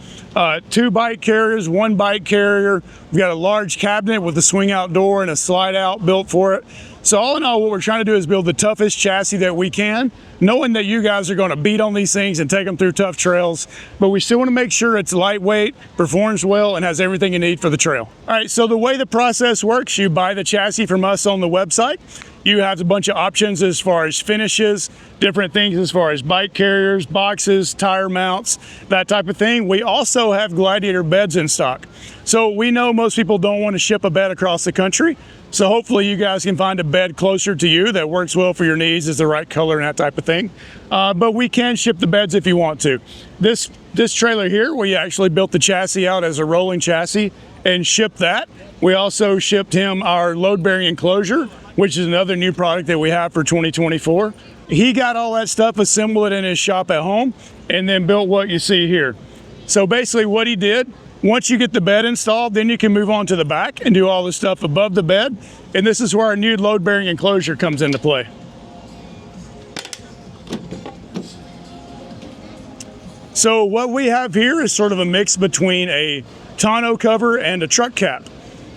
[SPEAKER 12] 2 bike carriers, 1 bike carrier. We've got a large cabinet with a swing out door and a slide out built for it. So all in all, what we're trying to do is build the toughest chassis that we can, knowing that you guys are going to beat on these things and take them through tough trails, but we still want to make sure it's lightweight, performs well, and has everything you need for the trail. All right, so the way the process works, you buy the chassis from us on the website. You have a bunch of options as far as finishes, different things as far as bike carriers, boxes, tire mounts, that type of thing. We also have Gladiator beds in stock. So we know most people don't want to ship a bed across the country. So hopefully you guys can find a bed closer to you that works well for your needs, is the right color and that type of thing. But we can ship the beds if you want to. This trailer here, we actually built the chassis out as a rolling chassis and shipped that. We also shipped him our load bearing enclosure, which is another new product that we have for 2024. He got all that stuff, assembled it in his shop at home, and then built what you see here. So basically what he did, once you get the bed installed, then you can move on to the back and do all the stuff above the bed. And this is where our new load bearing enclosure comes into play. So what we have here is sort of a mix between a tonneau cover and a truck cap.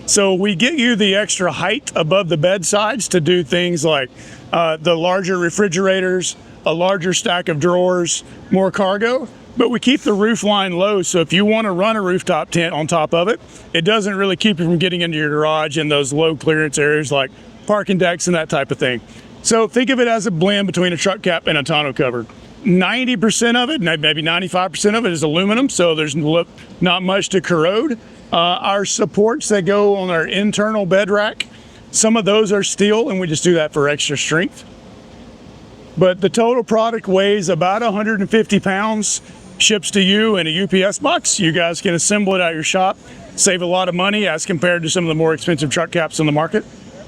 [SPEAKER 12] So we get you the extra height above the bed sides to do things like the larger refrigerators, a larger stack of drawers, more cargo. But we keep the roof line low, so if you want to run a rooftop tent on top of it, it doesn't really keep you from getting into your garage in those low clearance areas like parking decks and that type of thing. So think of it as a blend between a truck cap and a tonneau cover. 90% of it, maybe 95% of it is aluminum, so there's not much to corrode. Our supports that go on our internal bed rack, some of those are steel, and we just do that for extra strength. But the total product weighs about 150 pounds. Ships to you in a UPS box. You guys can assemble it at your shop, save a lot of money as compared to some of the more expensive truck caps on the market.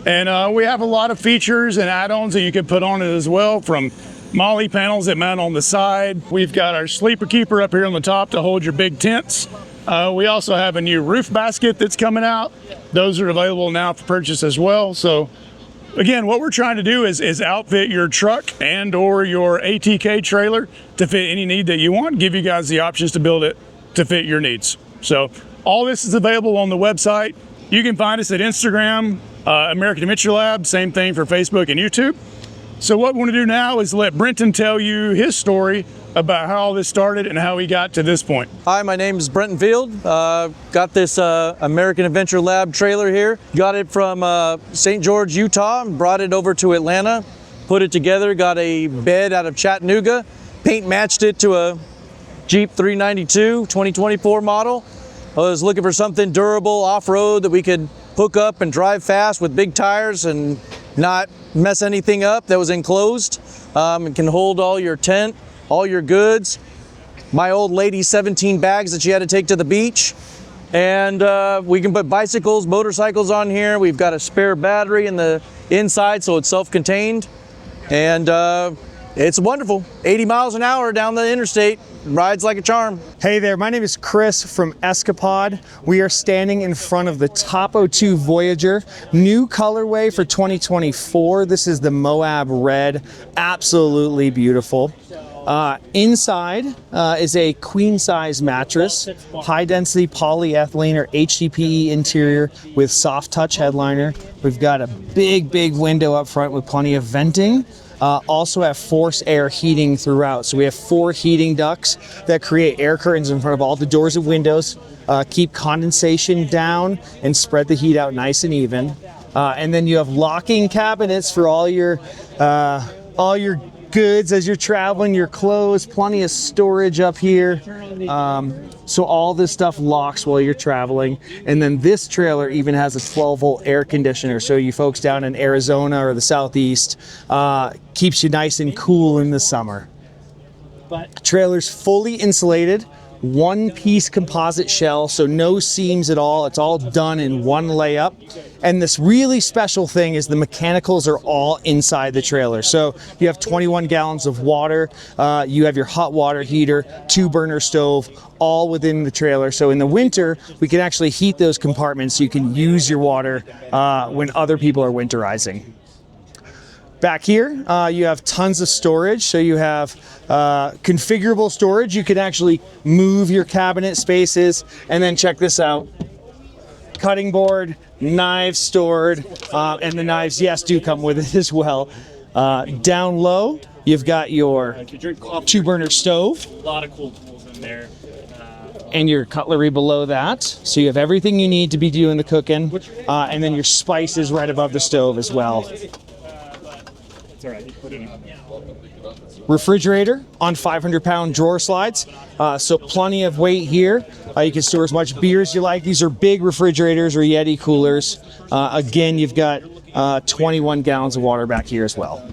[SPEAKER 12] And we have a lot of features and add-ons that you can put on it as well, from MOLLE panels that mount on the side. We've got our sleeper keeper up here on the top to hold your big tents. We also have a new roof basket that's coming out. Those are available now for purchase as well. So again, what we're trying to do is outfit your truck and or your ATK trailer to fit any need that you want, give you guys the options to build it to fit your needs. So all this is available on the website. You can find us at Instagram, American Adventure Lab, same thing for Facebook and YouTube. So what we want to do now is let Brenton tell you his story about how all this started and how he got to this point.
[SPEAKER 13] Hi, my name is Brenton Field. Got this American Adventure Lab trailer here. Got it from St. George, Utah, brought it over to Atlanta, put it together, got a bed out of Chattanooga, paint matched it to a Jeep 392 2024 model. I was looking for something durable off-road that we could hook up and drive fast with big tires and not mess anything up, that was enclosed. It can hold all your tent, all your goods. My old lady's 17 bags that she had to take to the beach. And we can put bicycles, motorcycles on here. We've got a spare battery in the inside, so it's self-contained. And it's wonderful. 80 miles an hour down the interstate. Rides like a charm.
[SPEAKER 14] Hey there, my name is Chris from Escapade. We are standing in front of the Topo 2 Voyager, new colorway for 2024. This is the Moab Red, absolutely beautiful. Inside is a queen size mattress, high density polyethylene or HDPE interior with soft touch headliner. We've got a big window up front with plenty of venting. Also have forced air heating throughout. So we have 4 heating ducts that create air curtains in front of all the doors and windows, keep condensation down and spread the heat out nice and even. And then you have locking cabinets for all your goods as you're traveling, your clothes, plenty of storage up here. So all this stuff locks while you're traveling. And then this trailer even has a 12-volt air conditioner. So you folks down in Arizona or the Southeast, keeps you nice and cool in the summer. Trailer's fully insulated, 1-piece composite shell, so no seams at all. It's all done in one layup. And this really special thing is the mechanicals are all inside the trailer. So you have 21 gallons of water, you have your hot water heater, 2-burner stove, all within the trailer. So in the winter, we can actually heat those compartments so you can use your water when other people are winterizing. Back here, you have tons of storage. So you have configurable storage. You can actually move your cabinet spaces. And then check this out. Cutting board, knives stored, and the knives, yes, do come with it as well. Down low, you've got your 2-burner stove.
[SPEAKER 6] A lot of cool tools in there.
[SPEAKER 14] And your cutlery below that. So you have everything you need to be doing the cooking. And then your spices right above the stove as well. Refrigerator on 500-pound drawer slides, so plenty of weight here. You can store as much beer as you like. These are big refrigerators or Yeti coolers. Again, you've got 21 gallons of water back here as well.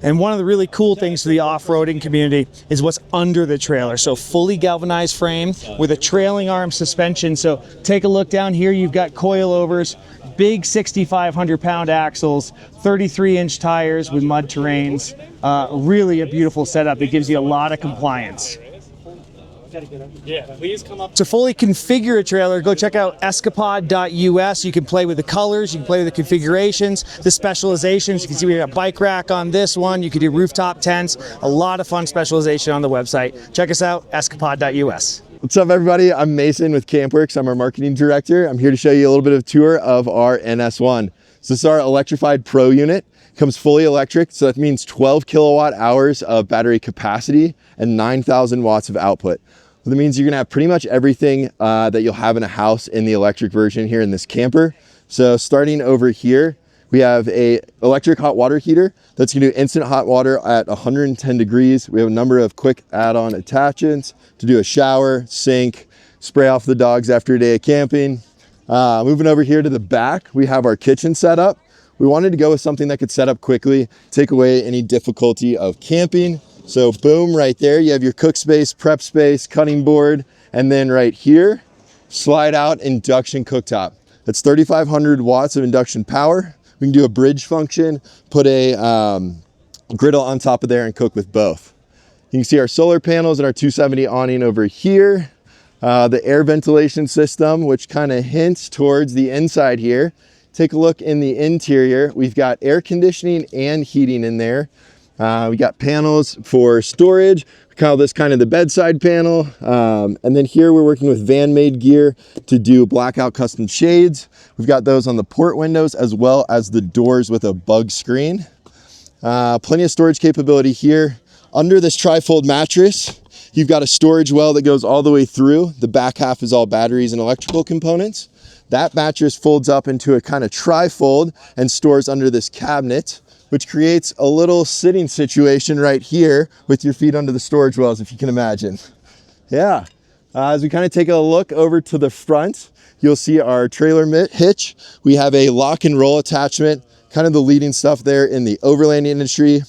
[SPEAKER 14] And one of the really cool things for the off-roading community is what's under the trailer. So fully galvanized frame with a trailing arm suspension. So take a look down here. You've got coilovers, big 6,500-pound axles, 33-inch tires with mud terrains. Really a beautiful setup that gives you a lot of compliance.
[SPEAKER 6] Yeah, please come up.
[SPEAKER 14] To fully configure a trailer, go check out escapade.us. You can play with the colors, you can play with the configurations, the specializations. You can see we got a bike rack on this one. You can do rooftop tents. A lot of fun specialization on the website. Check us out, escapade.us.
[SPEAKER 23] What's up, everybody? I'm Mason with Campworks. I'm our marketing director. I'm here to show you a little bit of a tour of our NS1. So this is our electrified Pro unit. It comes fully electric, so that means 12 kilowatt hours of battery capacity and 9,000 watts of output. Well, that means you're gonna have pretty much everything that you'll have in a house in the electric version here in this camper. So starting over here, we have a electric hot water heater that's gonna do instant hot water at 110 degrees. We have a number of quick add-on attachments to do a shower, sink, spray off the dogs after a day of camping. Moving over here to the back, we have our kitchen set up. We wanted to go with something that could set up quickly, take away any difficulty of camping. So boom, right there, you have your cook space, prep space, cutting board, and then right here, slide out induction cooktop. That's 3,500 watts of induction power. We can do a bridge function, put a griddle on top of there and cook with both. You can see our solar panels and our 270 awning over here. The air ventilation system, which kind of hints towards the inside here. Take a look in the interior. We've got air conditioning and heating in there. We got panels for storage. We call this kind of the bedside panel. And then here we're working with van-made gear to do blackout custom shades. We've got those on the port windows as well as the doors with a bug screen. Plenty of storage capability here. Under this tri-fold mattress, you've got a storage well that goes all the way through. The back half is all batteries and electrical components. That mattress folds up into a kind of tri-fold and stores under this cabinet, which creates a little sitting situation right here with your feet under the storage wells, if you can imagine. Yeah. As we kind of take a look over to the front, you'll see our trailer hitch. We have a lock and roll attachment, kind of the leading stuff there in the overland industry.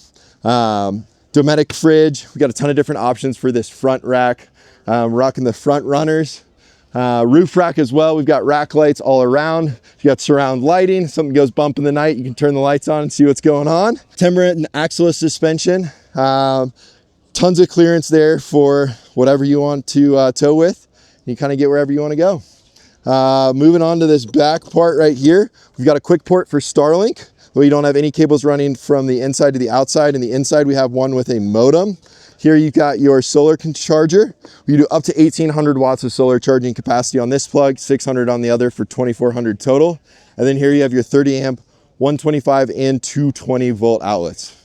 [SPEAKER 23] Dometic fridge. We got a ton of different options for this front rack. Rocking the front runners. Roof rack as well. We've got rack lights all around. You got surround lighting. Something goes bump in the night, you can turn the lights on and see what's going on. Timber and axle suspension. Tons of clearance there for whatever you want to tow with. You kind of get wherever you want to go. Moving on to this back part right here. We've got a quick port for Starlink. We don't have any cables running from the inside to the outside. In the inside, we have one with a modem. Here you've got your solar charger. We do up to 1,800 watts of solar charging capacity on this plug, 600 on the other for 2,400 total. And then here you have your 30 amp, 125 and 220 volt outlets.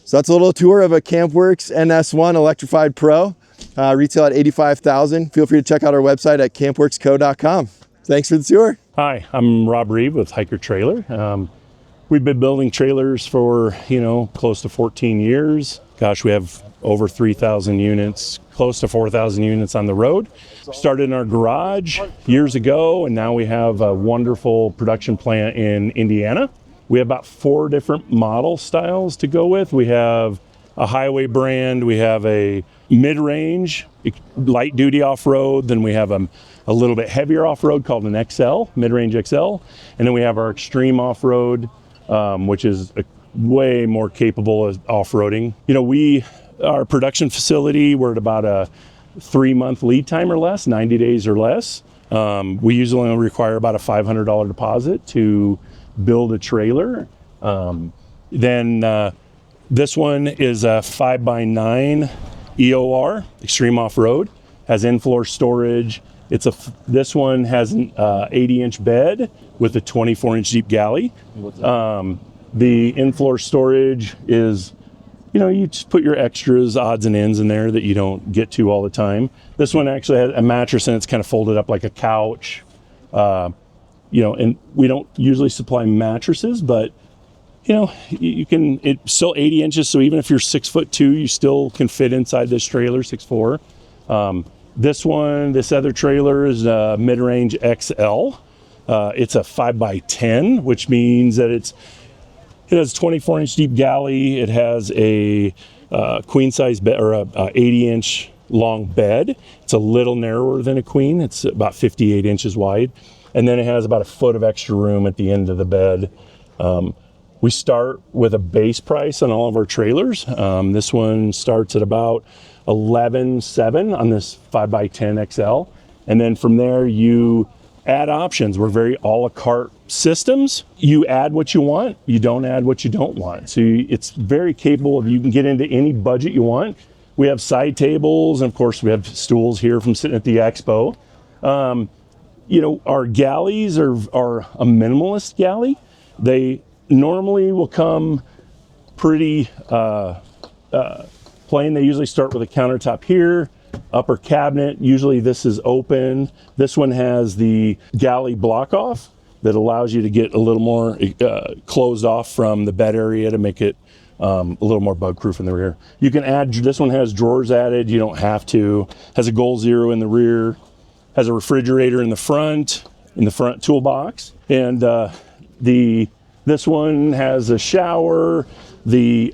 [SPEAKER 23] So that's a little tour of a CampWorks NS1 Electrified Pro. Retail at $85,000. Feel free to check out our website at campworksco.com. Thanks for the tour.
[SPEAKER 15] Hi, I'm Rob Reeve with Hiker Trailer. We've been building trailers for, close to 14 years. Gosh, we have over 3,000 units, close to 4,000 units on the road. Started in our garage years ago, and now we have a wonderful production plant in Indiana. We have about 4 different model styles to go with. We have a highway brand, we have a mid-range, light duty off-road, then we have a little bit heavier off-road called an XL, mid-range XL, and then we have our extreme off-road, which is way more capable of off-roading. Our production facility, we're at about a 3-month lead time or less, 90 days or less. We usually only require about a $500 deposit to build a trailer. Then this one is a 5x9 EOR, extreme off-road, has in-floor storage. This one has an 80-inch bed with a 24-inch deep galley. The in-floor storage is, you just put your extras, odds and ends in there that you don't get to all the time. This one actually has a mattress and it's kind of folded up like a couch. And we don't usually supply mattresses, but you can, it's still 80 inches. So even if you're 6'2", you still can fit inside this trailer, 6'4". This other trailer is a mid-range XL. It's a 5x10, which means that it has 24-inch deep galley. It has a queen size bed, or a 80-inch long bed. It's a little narrower than a queen. It's about 58 inches wide. And then it has about a foot of extra room at the end of the bed. We start with a base price on all of our trailers. This one starts at about $11,700 on this 5x10 XL. And then from there you add options. We're very a la carte systems. You add what you want, you don't add what you don't want. So it's very capable of, you can get into any budget you want. We have side tables, and of course we have stools here from sitting at the expo. Our galleys are a minimalist galley. They normally will come pretty plain. They usually start with a countertop here, upper cabinet. Usually this is open. This one has the galley block off that allows you to get a little more closed off from the bed area to make it a little more bug proof in the rear. You can add, this one has drawers added, you don't have to. Has a goal zero in the rear, has a refrigerator in the front toolbox. And this one has a shower. The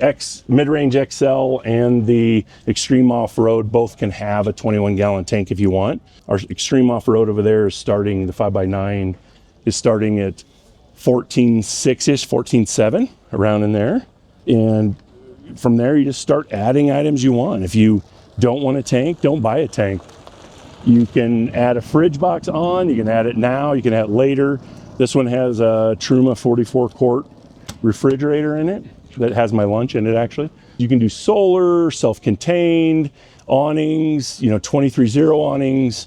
[SPEAKER 15] mid-range XL and the Extreme Off-Road both can have a 21-gallon tank if you want. Our Extreme Off-Road over there is starting, the 5x9 is starting at 14.6-ish, 14.7, around in there. And from there, you just start adding items you want. If you don't want a tank, don't buy a tank. You can add a fridge box on, you can add it now, you can add it later. This one has a Truma 44-quart refrigerator in it that has my lunch in it, actually. You can do solar, self-contained, awnings, 23/0 awnings,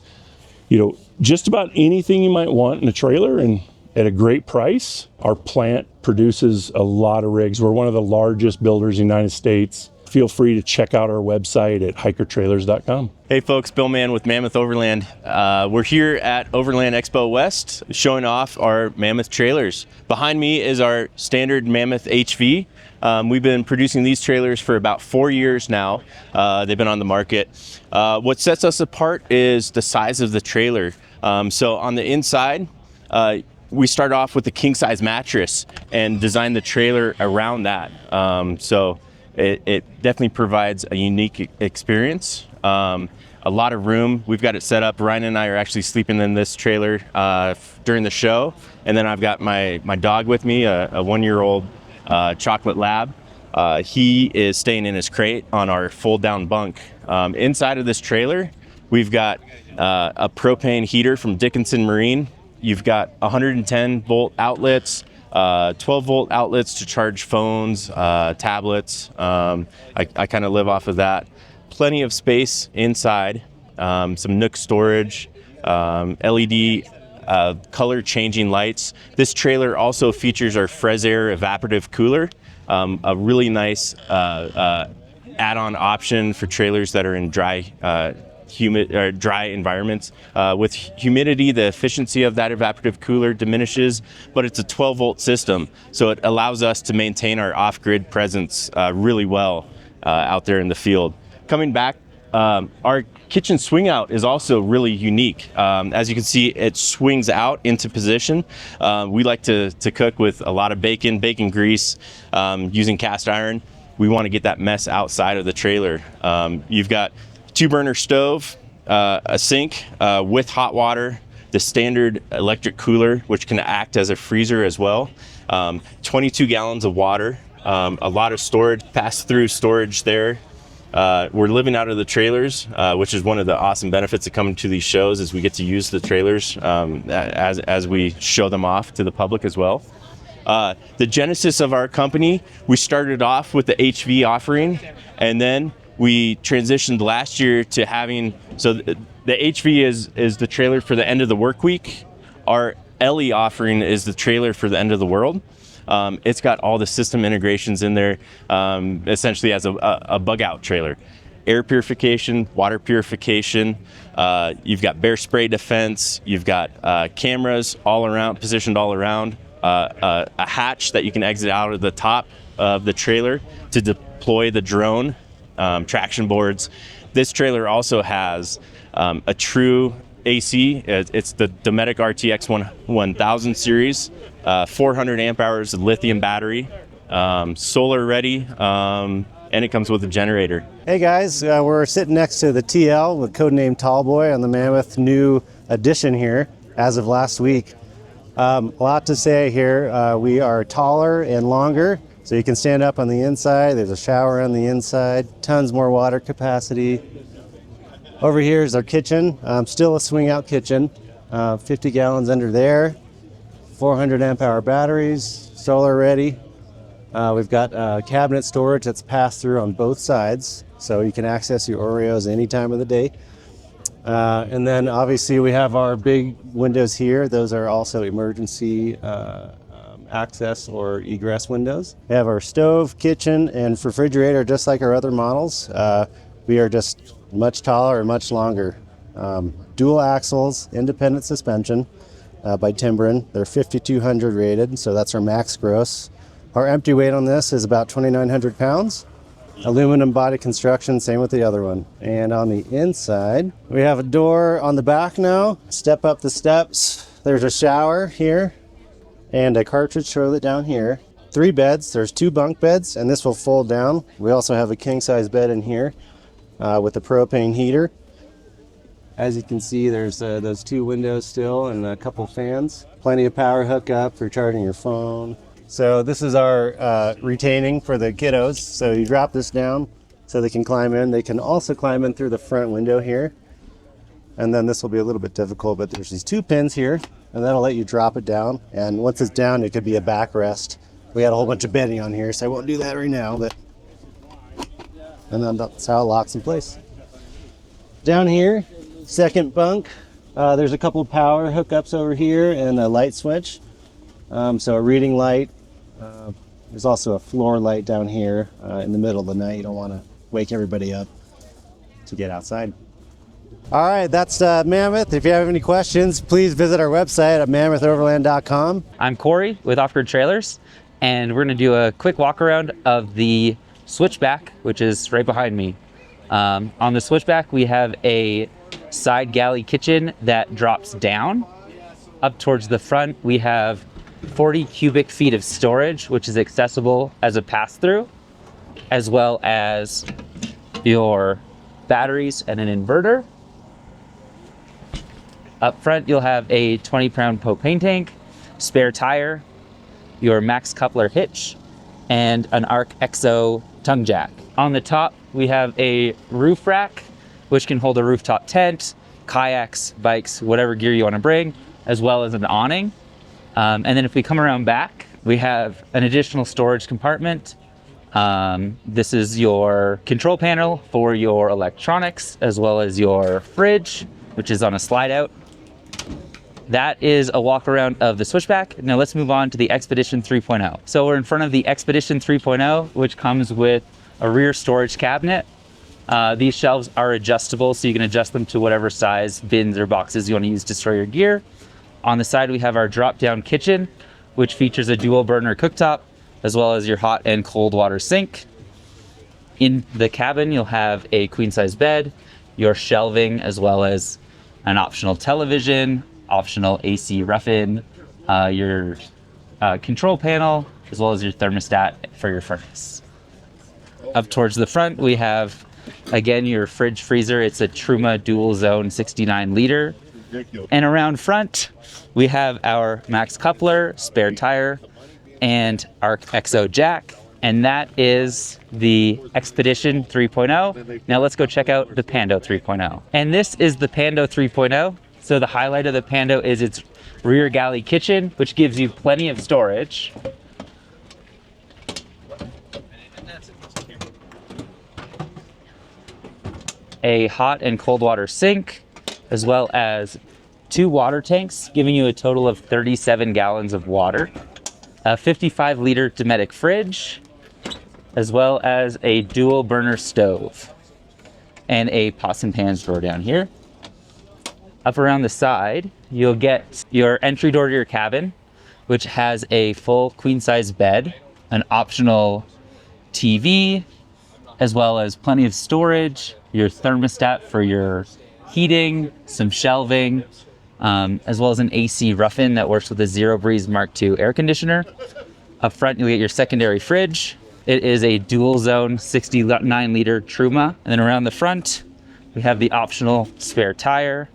[SPEAKER 15] just about anything you might want in a trailer, and at a great price. Our plant produces a lot of rigs. We're one of the largest builders in the United States. Feel free to check out our website at hikertrailers.com.
[SPEAKER 16] Hey folks, Bill Mann with Mammoth Overland. We're here at Overland Expo West showing off our Mammoth trailers. Behind me is our standard Mammoth HV. We've been producing these trailers for about 4 years now. They've been on the market. What sets us apart is the size of the trailer. So on the inside, we start off with a king size mattress and design the trailer around that. So it definitely provides a unique experience. A lot of room. We've got it set up. Ryan and I are actually sleeping in this trailer during the show. And then I've got my dog with me, a 1-year-old chocolate lab. He is staying in his crate on our fold down bunk. Inside of this trailer, we've got a propane heater from Dickinson Marine. You've got 110 volt outlets, 12 volt outlets to charge phones, tablets. I kind of live off of that. Plenty of space inside, some Nook storage, LED color changing lights. This trailer also features our Fresair evaporative cooler, a really nice add-on option for trailers that are in dry humid or dry environments. With humidity, the efficiency of that evaporative cooler diminishes, but it's a 12 volt system, so it allows us to maintain our off-grid presence really well out there in the field. Coming back, our kitchen swing out is also really unique. As you can see, it swings out into position. We like to cook with a lot of bacon grease, using cast iron. We want to get that mess outside of the trailer. You've got 2-burner stove, a sink with hot water, the standard electric cooler, which can act as a freezer as well, 22 gallons of water, a lot of storage, pass-through storage there. We're living out of the trailers, which is one of the awesome benefits of coming to these shows, is we get to use the trailers as we show them off to the public as well. The genesis of our company, we started off with the HV offering, and then we transitioned last year to having, so the HV is the trailer for the end of the work week. Our LE offering is the trailer for the end of the world. It's got all the system integrations in there, essentially as a bug out trailer. Air purification, water purification, you've got bear spray defense, you've got cameras all around, positioned all around, a hatch that you can exit out of the top of the trailer to deploy the drone, traction boards. This trailer also has a true AC. It's the Dometic RTX 1000 series, 400 amp hours of lithium battery, solar ready, and it comes with a generator.
[SPEAKER 17] Hey guys, we're sitting next to the TL with codename Tallboy on the Mammoth new addition here as of last week. A lot to say here. We are taller and longer, so you can stand up on the inside. There's a shower on the inside, tons more water capacity. Over here is our kitchen, still a swing out kitchen, 50 gallons under there, 400 amp hour batteries, solar ready. We've got cabinet storage that's passed through on both sides, so you can access your Oreos any time of the day. And then obviously we have our big windows here. Those are also emergency access or egress windows. We have our stove, kitchen, and refrigerator just like our other models. We are just much taller and much longer. Dual axles, independent suspension by Timberin. They're 5,200 rated, so that's our max gross. Our empty weight on this is about 2,900 pounds. Aluminum body construction, same with the other one. And on the inside, we have a door on the back now. Step up the steps. There's a shower here and a cartridge toilet down here. 3 beds, there's 2 bunk beds, and this will fold down. We also have a king size bed in here with a propane heater. As you can see, there's those 2 windows still and a couple fans. Plenty of power hookup for charging your phone. So this is our retaining for the kiddos. So you drop this down so they can climb in. They can also climb in through the front window here. And then this will be a little bit difficult, but there's these 2 pins here, and that'll let you drop it down. And once it's down, it could be a backrest. We had a whole bunch of bedding on here, so I won't do that right now, but and then that's how it locks in place. Down here, second bunk, there's a couple of power hookups over here and a light switch. So a reading light. There's also a floor light down here in the middle of the night. You don't want to wake everybody up to get outside. All right, that's Mammoth. If you have any questions, please visit our website at mammoth-overland.com.
[SPEAKER 18] I'm Corey with Offroad Trailers, and we're going to do a quick walk around of the Switchback, which is right behind me. On the Switchback, we have a side galley kitchen that drops down. Up towards the front, we have 40 cubic feet of storage, which is accessible as a pass-through, as well as your batteries and an inverter. Up front, you'll have a 20-pound propane tank, spare tire, your max coupler hitch, and an ARC XO tongue jack. On the top, we have a roof rack, which can hold a rooftop tent, kayaks, bikes, whatever gear you want to bring, as well as an awning. And then if we come around back, we have an additional storage compartment. This is your control panel for your electronics, as well as your fridge, which is on a slide out. That is a walk around of the Switchback. Now let's move on to the Xpedition 3.0. So we're in front of the Xpedition 3.0, which comes with a rear storage cabinet. These shelves are adjustable, so you can adjust them to whatever size bins or boxes you want to use to store your gear. On the side, we have our drop-down kitchen, which features a dual burner cooktop, as well as your hot and cold water sink. In the cabin, you'll have a queen-size bed, your shelving, as well as an optional television, optional AC rough-in, your control panel, as well as your thermostat for your furnace. Up towards the front, we have, again, your fridge freezer. It's a Truma dual zone 69 liter. And around front, we have our max coupler, spare tire, and ARC XO jack. And that is the Xpedition 3.0. Now let's go check out the Pando 3.0. And this is the Pando 3.0. So the highlight of the Pando is its rear galley kitchen, which gives you plenty of storage. A hot and cold water sink, as well as 2 water tanks, giving you a total of 37 gallons of water. A 55-liter Dometic fridge, as well as a dual burner stove, and a pots and pans drawer down here. Up around the side, you'll get your entry door to your cabin, which has a full queen-size bed, an optional TV, as well as plenty of storage, your thermostat for your heating, some shelving, as well as an AC rough-in that works with a Zero Breeze Mark II air conditioner. Up front, you'll get your secondary fridge. It is a dual zone 69-liter Truma. And then around the front, we have the optional spare tire,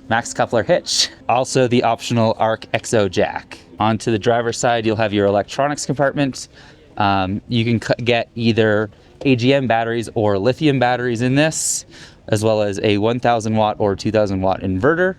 [SPEAKER 18] max coupler hitch, also the optional ARC XO jack. Onto the driver's side, you'll have your electronics compartment. You can get either AGM batteries or lithium batteries in this, as well as a 1,000 watt or 2,000 watt inverter.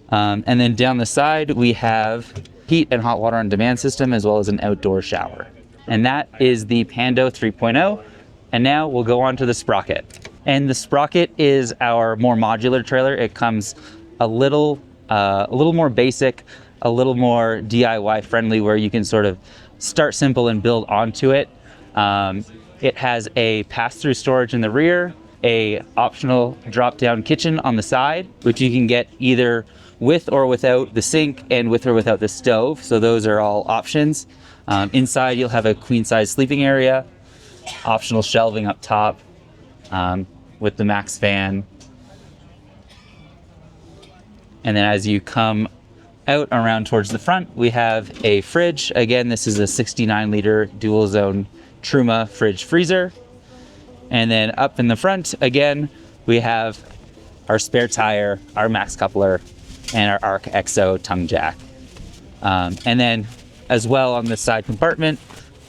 [SPEAKER 18] And then down the side, we have heat and hot water on demand system, as well as an outdoor shower. And that is the Pando 3.0. And now we'll go on to the Sprocket. And the Sprocket is our more modular trailer. It comes a little more basic, a little more DIY friendly, where you can sort of start simple and build onto it. It has a pass-through storage in the rear, a optional drop-down kitchen on the side, which you can get either with or without the sink and with or without the stove. So those are all options. Inside, you'll have a queen-size sleeping area, optional shelving up top with the max fan. And then as you come out around towards the front, we have a fridge. Again, this is a 69-liter dual zone Truma fridge freezer. And then up in the front, again, we have our spare tire, our max coupler, and our ARC XO tongue jack. And then as well on the side compartment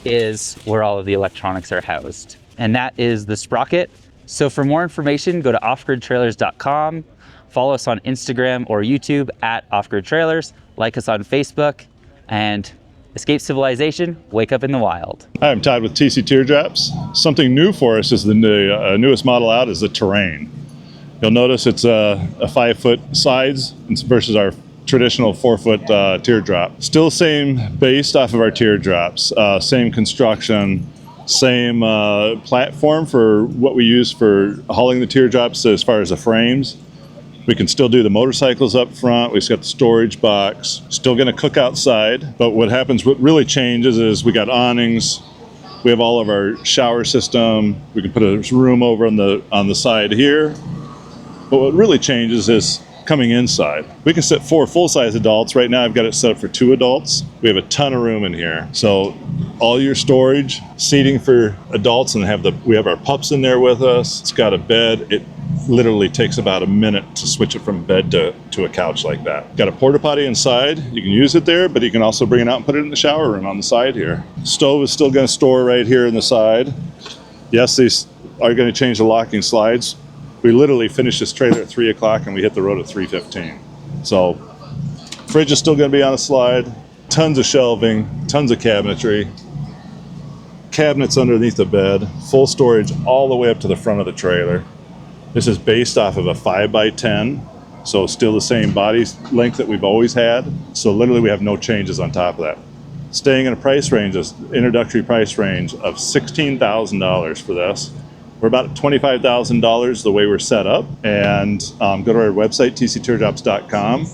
[SPEAKER 18] is where all of the electronics are housed. And that is the Sprocket. So for more information, go to offgridtrailers.com, follow us on Instagram or YouTube at Offgrid Trailers, like us on Facebook, and Escape civilization, wake up in the wild.
[SPEAKER 5] Hi, I'm Todd with TC Teardrops. Something new for us is the newest model out is the Terrain. You'll notice it's a 5-foot sides versus our traditional 4-foot teardrop. Still same based off of our teardrops, same construction, same platform for what we use for hauling the teardrops as far as the frames. We can still do the motorcycles up front. We've got the storage box. Still going to cook outside, but what really changes is we got awnings. We have all of our shower system. We can put a room over on the side here. But what really changes is coming inside. We can sit 4 full-size adults. Right now I've got it set up for 2 adults. We have a ton of room in here. So all your storage, seating for adults, and we have our pups in there with us. It's got a bed. It literally takes about a minute to switch it from bed to a couch like that. Got a porta potty inside. You can use it there, but you can also bring it out and put it in the shower room on the side here. Stove is still going to store right here in the side. Yes, these are going to change the locking slides. We literally finished this trailer at 3 o'clock and we hit the road at 3:15. So fridge is still going to be on a slide. Tons of shelving, tons of cabinetry. Cabinets underneath the bed. Full storage all the way up to the front of the trailer. This is based off of a 5x10, so still the same body length that we've always had. So literally we have no changes on top of that. Staying in a price range, introductory price range of $16,000 for this. We're about $25,000 the way we're set up, and go to our website, tcteardrops.com,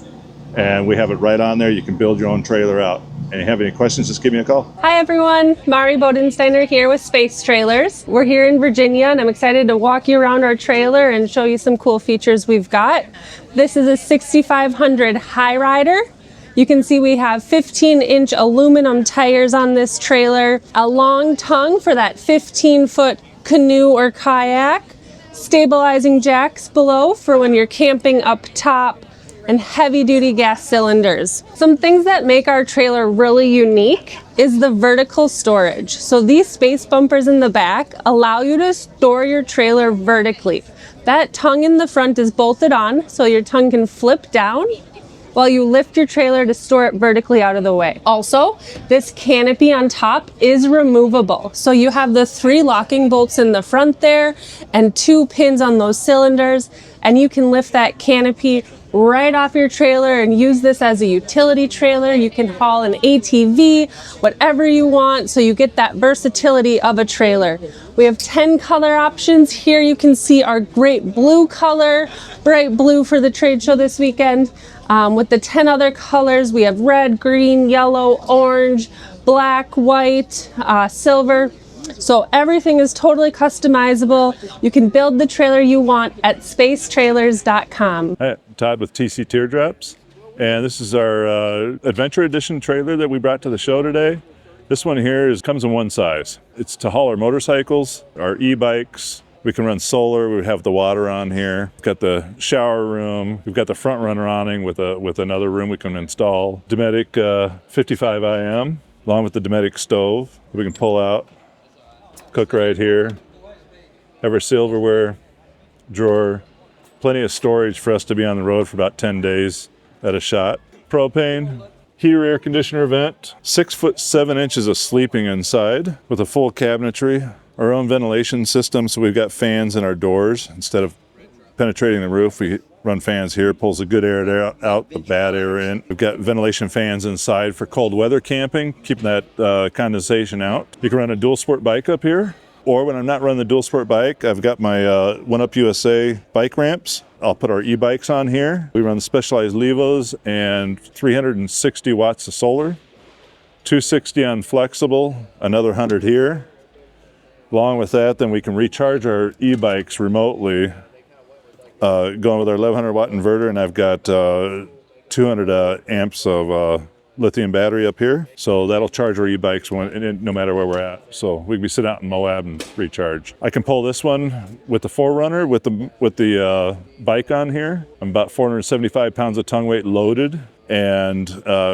[SPEAKER 5] and we have it right on there. You can build your own trailer out. And if you have any questions, just give me a call.
[SPEAKER 19] Hi everyone, Mari Bodensteiner here with Space Trailers. We're here in Virginia and I'm excited to walk you around our trailer and show you some cool features we've got. This is a 6500 High Rider. You can see we have 15-inch aluminum tires on this trailer, a long tongue for that 15-foot canoe or kayak, stabilizing jacks below for when you're camping up top, and heavy-duty gas cylinders. Some things that make our trailer really unique is the vertical storage. So these space bumpers in the back allow you to store your trailer vertically. That tongue in the front is bolted on, so your tongue can flip down while you lift your trailer to store it vertically out of the way. Also, this canopy on top is removable. So you have the 3 locking bolts in the front there and 2 pins on those cylinders, and you can lift that canopy right off your trailer and use this as a utility trailer. You can haul an ATV, whatever you want, so you get that versatility of a trailer. We have 10 color options. Here you can see our great blue color, bright blue for the trade show this weekend. With the 10 other colors, we have red, green, yellow, orange, black, white, silver. So everything is totally customizable. You can build the trailer you want at spacetrailers.com.
[SPEAKER 5] Hi, Todd with TC Teardrops, and this is our Adventure Edition trailer that we brought to the show today. This one here comes in one size. It's to haul our motorcycles, our e-bikes. We can run solar. We have the water on here. We've got the shower room. We've got the front runner awning with another room we can install. Dometic 55 IM, along with the Dometic stove we can pull out. Cook right here. Have our silverware drawer. Plenty of storage for us to be on the road for about 10 days at a shot. Propane, heater air conditioner vent, 6'7" of sleeping inside with a full cabinetry. Our own ventilation system, so we've got fans in our doors. Instead of penetrating the roof, we run fans here, pulls the good air out, the bad air in. We've got ventilation fans inside for cold weather camping, keeping that condensation out. You can run a dual sport bike up here, or when I'm not running the dual sport bike, I've got my One Up USA bike ramps. I'll put our e-bikes on here. We run the Specialized Levos and 360 watts of solar, 260 on flexible, another 100 here. Along with that, then we can recharge our e-bikes remotely, going with our 1100 watt inverter, and I've got 200 amps of lithium battery up here. So that'll charge our e-bikes no matter where we're at. So we can be sitting out in Moab and recharge. I can pull this one with the 4Runner with the bike on here. I'm about 475 pounds of tongue weight loaded, and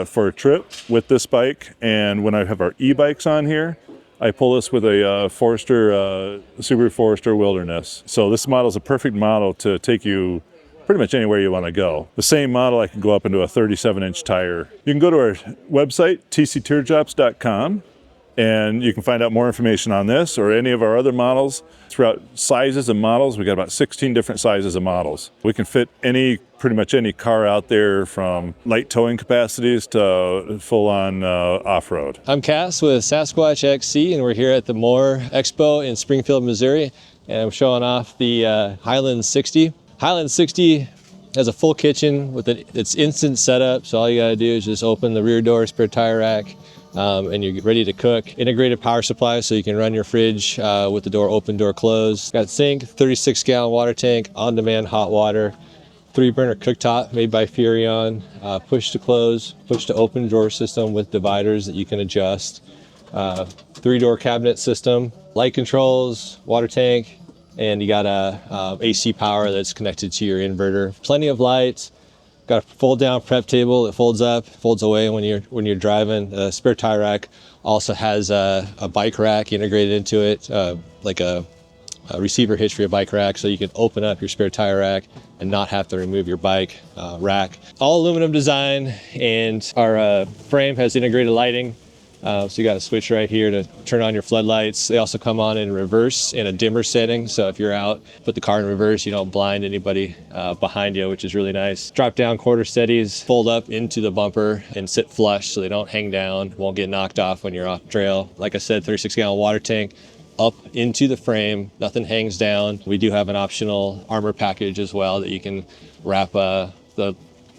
[SPEAKER 5] for a trip with this bike. And when I have our e-bikes on here, I pull this with a Subaru Forester Wilderness. So this model is a perfect model to take you pretty much anywhere you want to go. The same model, I can go up into a 37-inch tire. You can go to our website, tcteardrops.com, and you can find out more information on this or any of our other models. Throughout sizes and models, we got about 16 different sizes of models. We can fit pretty much any car out there, from light towing capacities to full-on off-road.
[SPEAKER 1] I'm Cass with Sasquatch XC, and we're here at the Moore Expo in Springfield, Missouri, and I'm showing off the Highland 60. Highland 60 has a full kitchen with its instant setup, so all you gotta do is just open the rear door, spare tire rack, and you're ready to cook. Integrated power supply, so you can run your fridge with the door open, door closed. Got sink, 36-gallon water tank, on-demand hot water, 3-burner cooktop made by Furrion, push to close, push to open drawer system with dividers that you can adjust, 3-door cabinet system, light controls, water tank, and you got a AC power that's connected to your inverter. Plenty of lights. Got a fold-down prep table that folds up, folds away when you're driving. The spare tire rack also has a bike rack integrated into it, like a receiver hitch for your bike rack, so you can open up your spare tire rack and not have to remove your bike rack. All aluminum design, and our frame has integrated lighting. So you got a switch right here to turn on your floodlights. They also come on in reverse in a dimmer setting. So if you're out, put the car in reverse, you don't blind anybody behind you, which is really nice. Drop down quarter steadies, fold up into the bumper and sit flush so they don't hang down, won't get knocked off when you're off trail. Like I said, 36-gallon water tank up into the frame, nothing hangs down. We do have an optional armor package as well that you can wrap the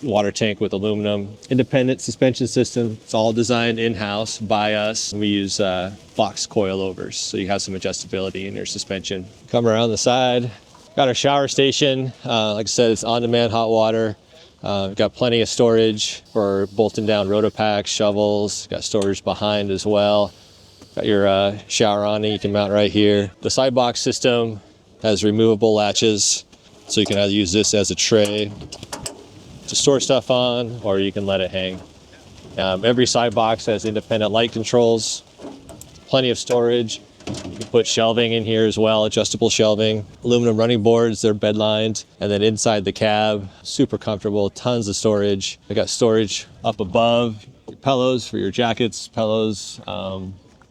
[SPEAKER 1] water tank with aluminum. Independent suspension system. It's all designed in-house by us. We use box coilovers, so you have some adjustability in your suspension. Come around the side. Got our shower station. Like I said, it's on-demand hot water. We've got plenty of storage for bolting down rotopacks, shovels. Got storage behind as well. Got your shower awning you can mount right here. The side box system has removable latches, so you can either use this as a tray to store stuff on, or you can let it hang. Every side box has independent light controls, plenty of storage. You can put shelving in here as well, adjustable shelving. Aluminum running boards, they're bed lined. And then inside the cab, super comfortable, tons of storage. I got storage up above, your pillows for your jackets, pillows,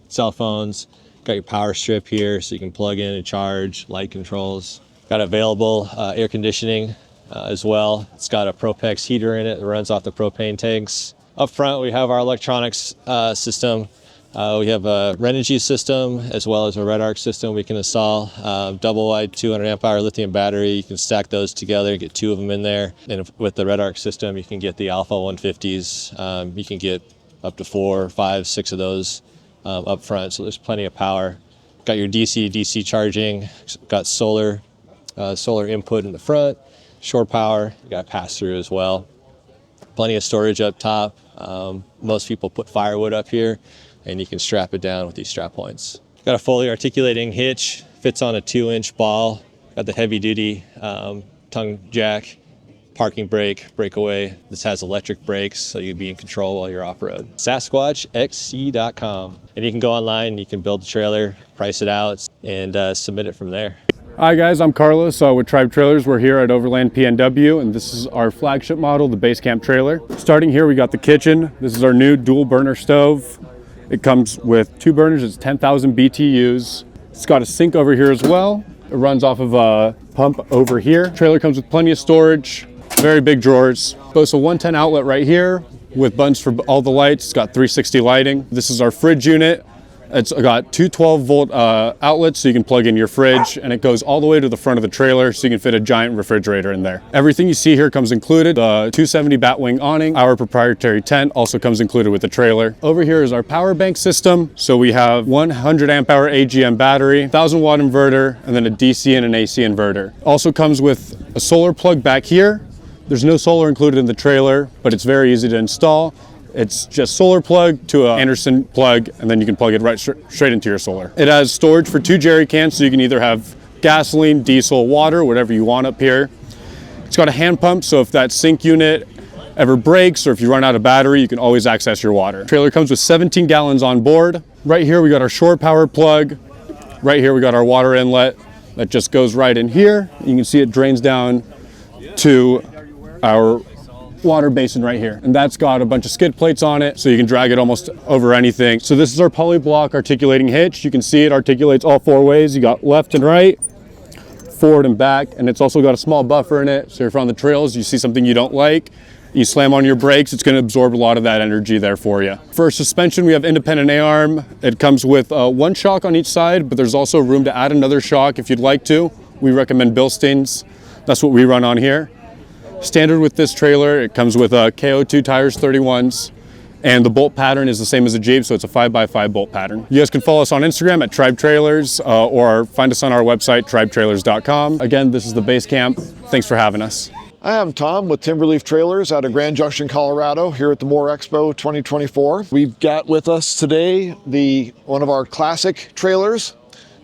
[SPEAKER 1] cell phones. Got your power strip here so you can plug in and charge, light controls. Got available air conditioning as well. It's got a Propex heater in it that runs off the propane tanks. Up front, we have our electronics system. We have a Renogy system as well as a Red Arc system we can install. Double wide 200 amp hour lithium battery. You can stack those together, get 2 of them in there. And with the Red Arc system, you can get the Alpha 150s. You can get up to 4, 5, 6 of those up front. So there's plenty of power. Got your DC charging. Got solar input in the front. Shore power, you got pass through as well. Plenty of storage up top. Most people put firewood up here, and you can strap it down with these strap points. Got a fully articulating hitch, fits on a 2-inch ball. Got the heavy duty tongue jack, parking brake, breakaway. This has electric brakes, so you can be in control while you're off-road. SasquatchXC.com. And you can go online and you can build the trailer, price it out, and submit it from there.
[SPEAKER 2] Hi guys, I'm Carlos with Tribe Trailers. We're here at Overland PNW, and this is our flagship model, the Basecamp trailer. Starting here, we got the kitchen. This is our new dual burner stove. It comes with 2 burners. It's 10,000 BTUs. It's got a sink over here as well. It runs off of a pump over here. Trailer comes with plenty of storage, very big drawers. Boasts a 110 outlet right here with buttons for all the lights. It's got 360 lighting. This is our fridge unit. It's got 2 12-volt outlets, so you can plug in your fridge, and it goes all the way to the front of the trailer, so you can fit a giant refrigerator in there. Everything you see here comes included. The 270 Batwing awning, our proprietary tent, also comes included with the trailer. Over here is our power bank system. So we have 100 amp hour AGM battery, 1000 watt inverter, and then a DC and an AC inverter. Also comes with a solar plug back here. There's no solar included in the trailer, but it's very easy to install. It's just solar plug to an Anderson plug, and then you can plug it right straight into your solar. It has storage for 2 jerry cans, so you can either have gasoline, diesel, water, whatever you want up here. It's got a hand pump, so if that sink unit ever breaks or if you run out of battery, you can always access your water. Trailer comes with 17 gallons on board. Right here we got our shore power plug. Right here we got our water inlet that just goes right in here. You can see it drains down to our water basin right here, and that's got a bunch of skid plates on it, so you can drag it almost over anything. So this is our polyblock articulating hitch. You can see it articulates all four ways. You got left and right, forward and back, and it's also got a small buffer in it, so if you're on the trails, you see something you don't like, you slam on your brakes, it's going to absorb a lot of that energy there for you. For suspension, we have independent A-arm. It comes with one shock on each side, but there's also room to add another shock if you'd like to. We recommend Bilsteins. That's what we run on here. Standard with this trailer, it comes with KO2 tires 31s, and the bolt pattern is the same as a Jeep, so it's a 5x5 bolt pattern. You guys can follow us on Instagram at Tribe Trailers or find us on our website, tribetrailers.com. Again, this is the base camp. Thanks for having us.
[SPEAKER 3] Hi, I'm Tom with Timberleaf Trailers out of Grand Junction, Colorado, here at the Moore Expo 2024. We've got with us today one of our classic trailers.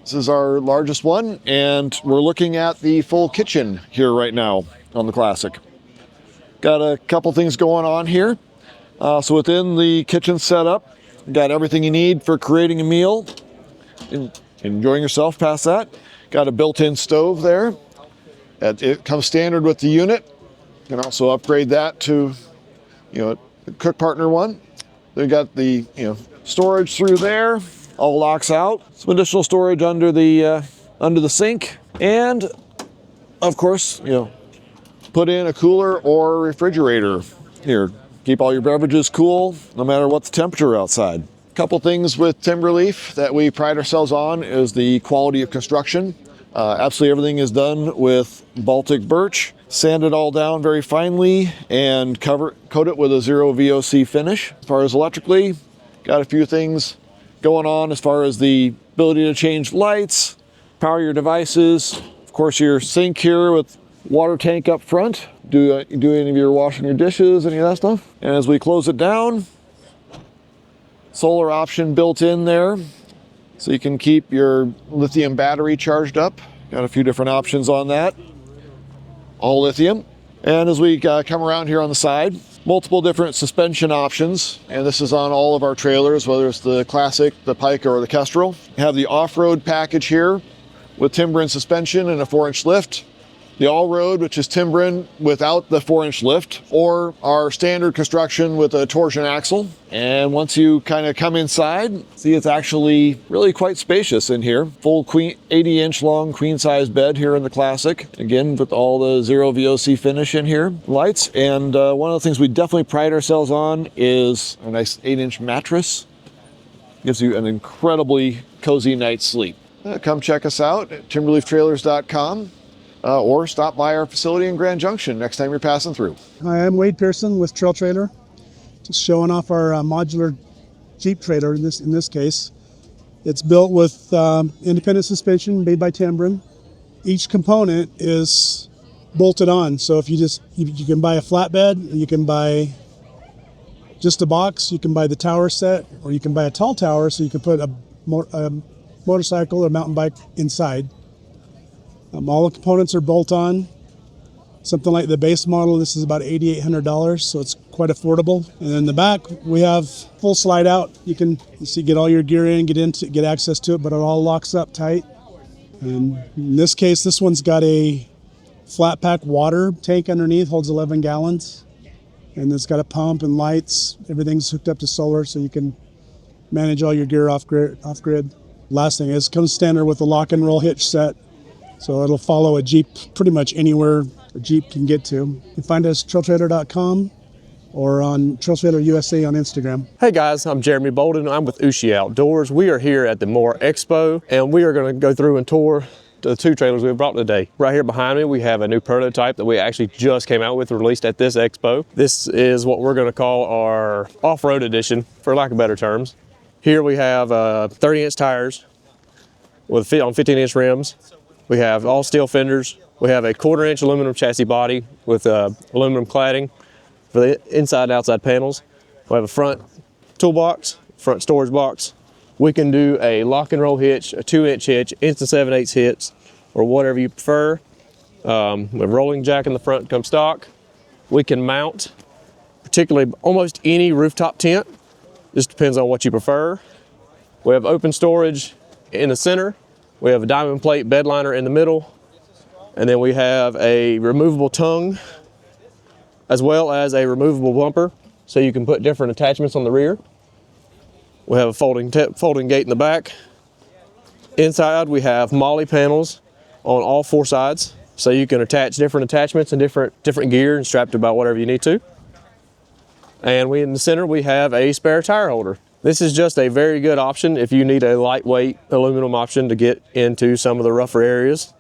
[SPEAKER 3] This is our largest one, and we're looking at the full kitchen here right now on the Classic. Got a couple things going on here. So within the kitchen setup, got everything you need for creating a meal, enjoying yourself past that. Got a built-in stove there. It comes standard with the unit. You can also upgrade that to, a cook partner one. They got the, storage through there, all locks out. Some additional storage under the sink, and of course, put in a cooler or refrigerator here. Keep all your beverages cool, no matter what the temperature outside. A couple things with Timberleaf that we pride ourselves on is the quality of construction. Absolutely everything is done with Baltic birch, sanded all down very finely, and coat it with a zero VOC finish. As far as electrically, got a few things going on as far as the ability to change lights, power your devices, of course your sink here with water tank up front, do any of your washing your dishes, any of that stuff. And as we close it down, solar option built in there, so you can keep your lithium battery charged up. Got a few different options on that. All lithium. And as we come around here on the side, multiple different suspension options. And this is on all of our trailers, whether it's the Classic, the Pike, or the Kestrel. You have the off-road package here with Timbren suspension and a 4-inch lift. The all-road, which is Timbren without the 4-inch lift, or our standard construction with a torsion axle. And once you kind of come inside, see it's actually really quite spacious in here. Full 80-inch long queen-size bed here in the Classic. Again, with all the zero VOC finish in here. Lights, and one of the things we definitely pride ourselves on is a nice 8-inch mattress. Gives you an incredibly cozy night's sleep. Come check us out at timberleaftrailers.com. Or stop by our facility in Grand Junction next time you're passing through.
[SPEAKER 20] Hi, I'm Wade Pearson with Trail Trailer. Just showing off our modular Jeep trailer in this case. It's built with independent suspension made by Timbren. Each component is bolted on, so if you can buy a flatbed, you can buy just a box, you can buy the tower set, or you can buy a tall tower so you can put a motorcycle or mountain bike inside. All the components are bolt-on. Something like the base model, this is about $8,800, so it's quite affordable. And in the back, we have full slide out. You can get all your gear in, get access to it, but it all locks up tight. And in this case, this one's got a flat pack water tank underneath, holds 11 gallons. And it's got a pump and lights. Everything's hooked up to solar, so you can manage all your gear off grid. Last thing is, it comes standard with a lock and roll hitch set. So it'll follow a Jeep pretty much anywhere a Jeep can get to. You can find us at trailtrailer.com or on Trail Trailer USA on Instagram.
[SPEAKER 21] Hey guys, I'm Jeremy Bolden. I'm with Ushi Outdoors. We are here at the Moore Expo, and we are going to go through and tour the two trailers we brought today. Right here behind me, we have a new prototype that we actually just came out with, released at this expo. This is what we're going to call our off-road edition, for lack of better terms. Here we have 30-inch tires on 15-inch rims. We have all steel fenders. We have a 1/4-inch aluminum chassis body with aluminum cladding for the inside and outside panels. We have a front toolbox, front storage box. We can do a lock and roll hitch, a 2-inch hitch, instant 7/8 hitch, or whatever you prefer. We have a rolling jack in the front, comes stock. We can mount particularly almost any rooftop tent. Just depends on what you prefer. We have open storage in the center. We have a diamond plate bed liner in the middle, And then we have a removable tongue as well as a removable bumper, so you can put different attachments on the rear. We have a folding gate in the back. Inside we have MOLLE panels on all 4 sides, so you can attach different attachments and different gear and strap to about whatever you need to. And in the center we have a spare tire holder. This is just a very good option if you need a lightweight aluminum option to get into some of the rougher areas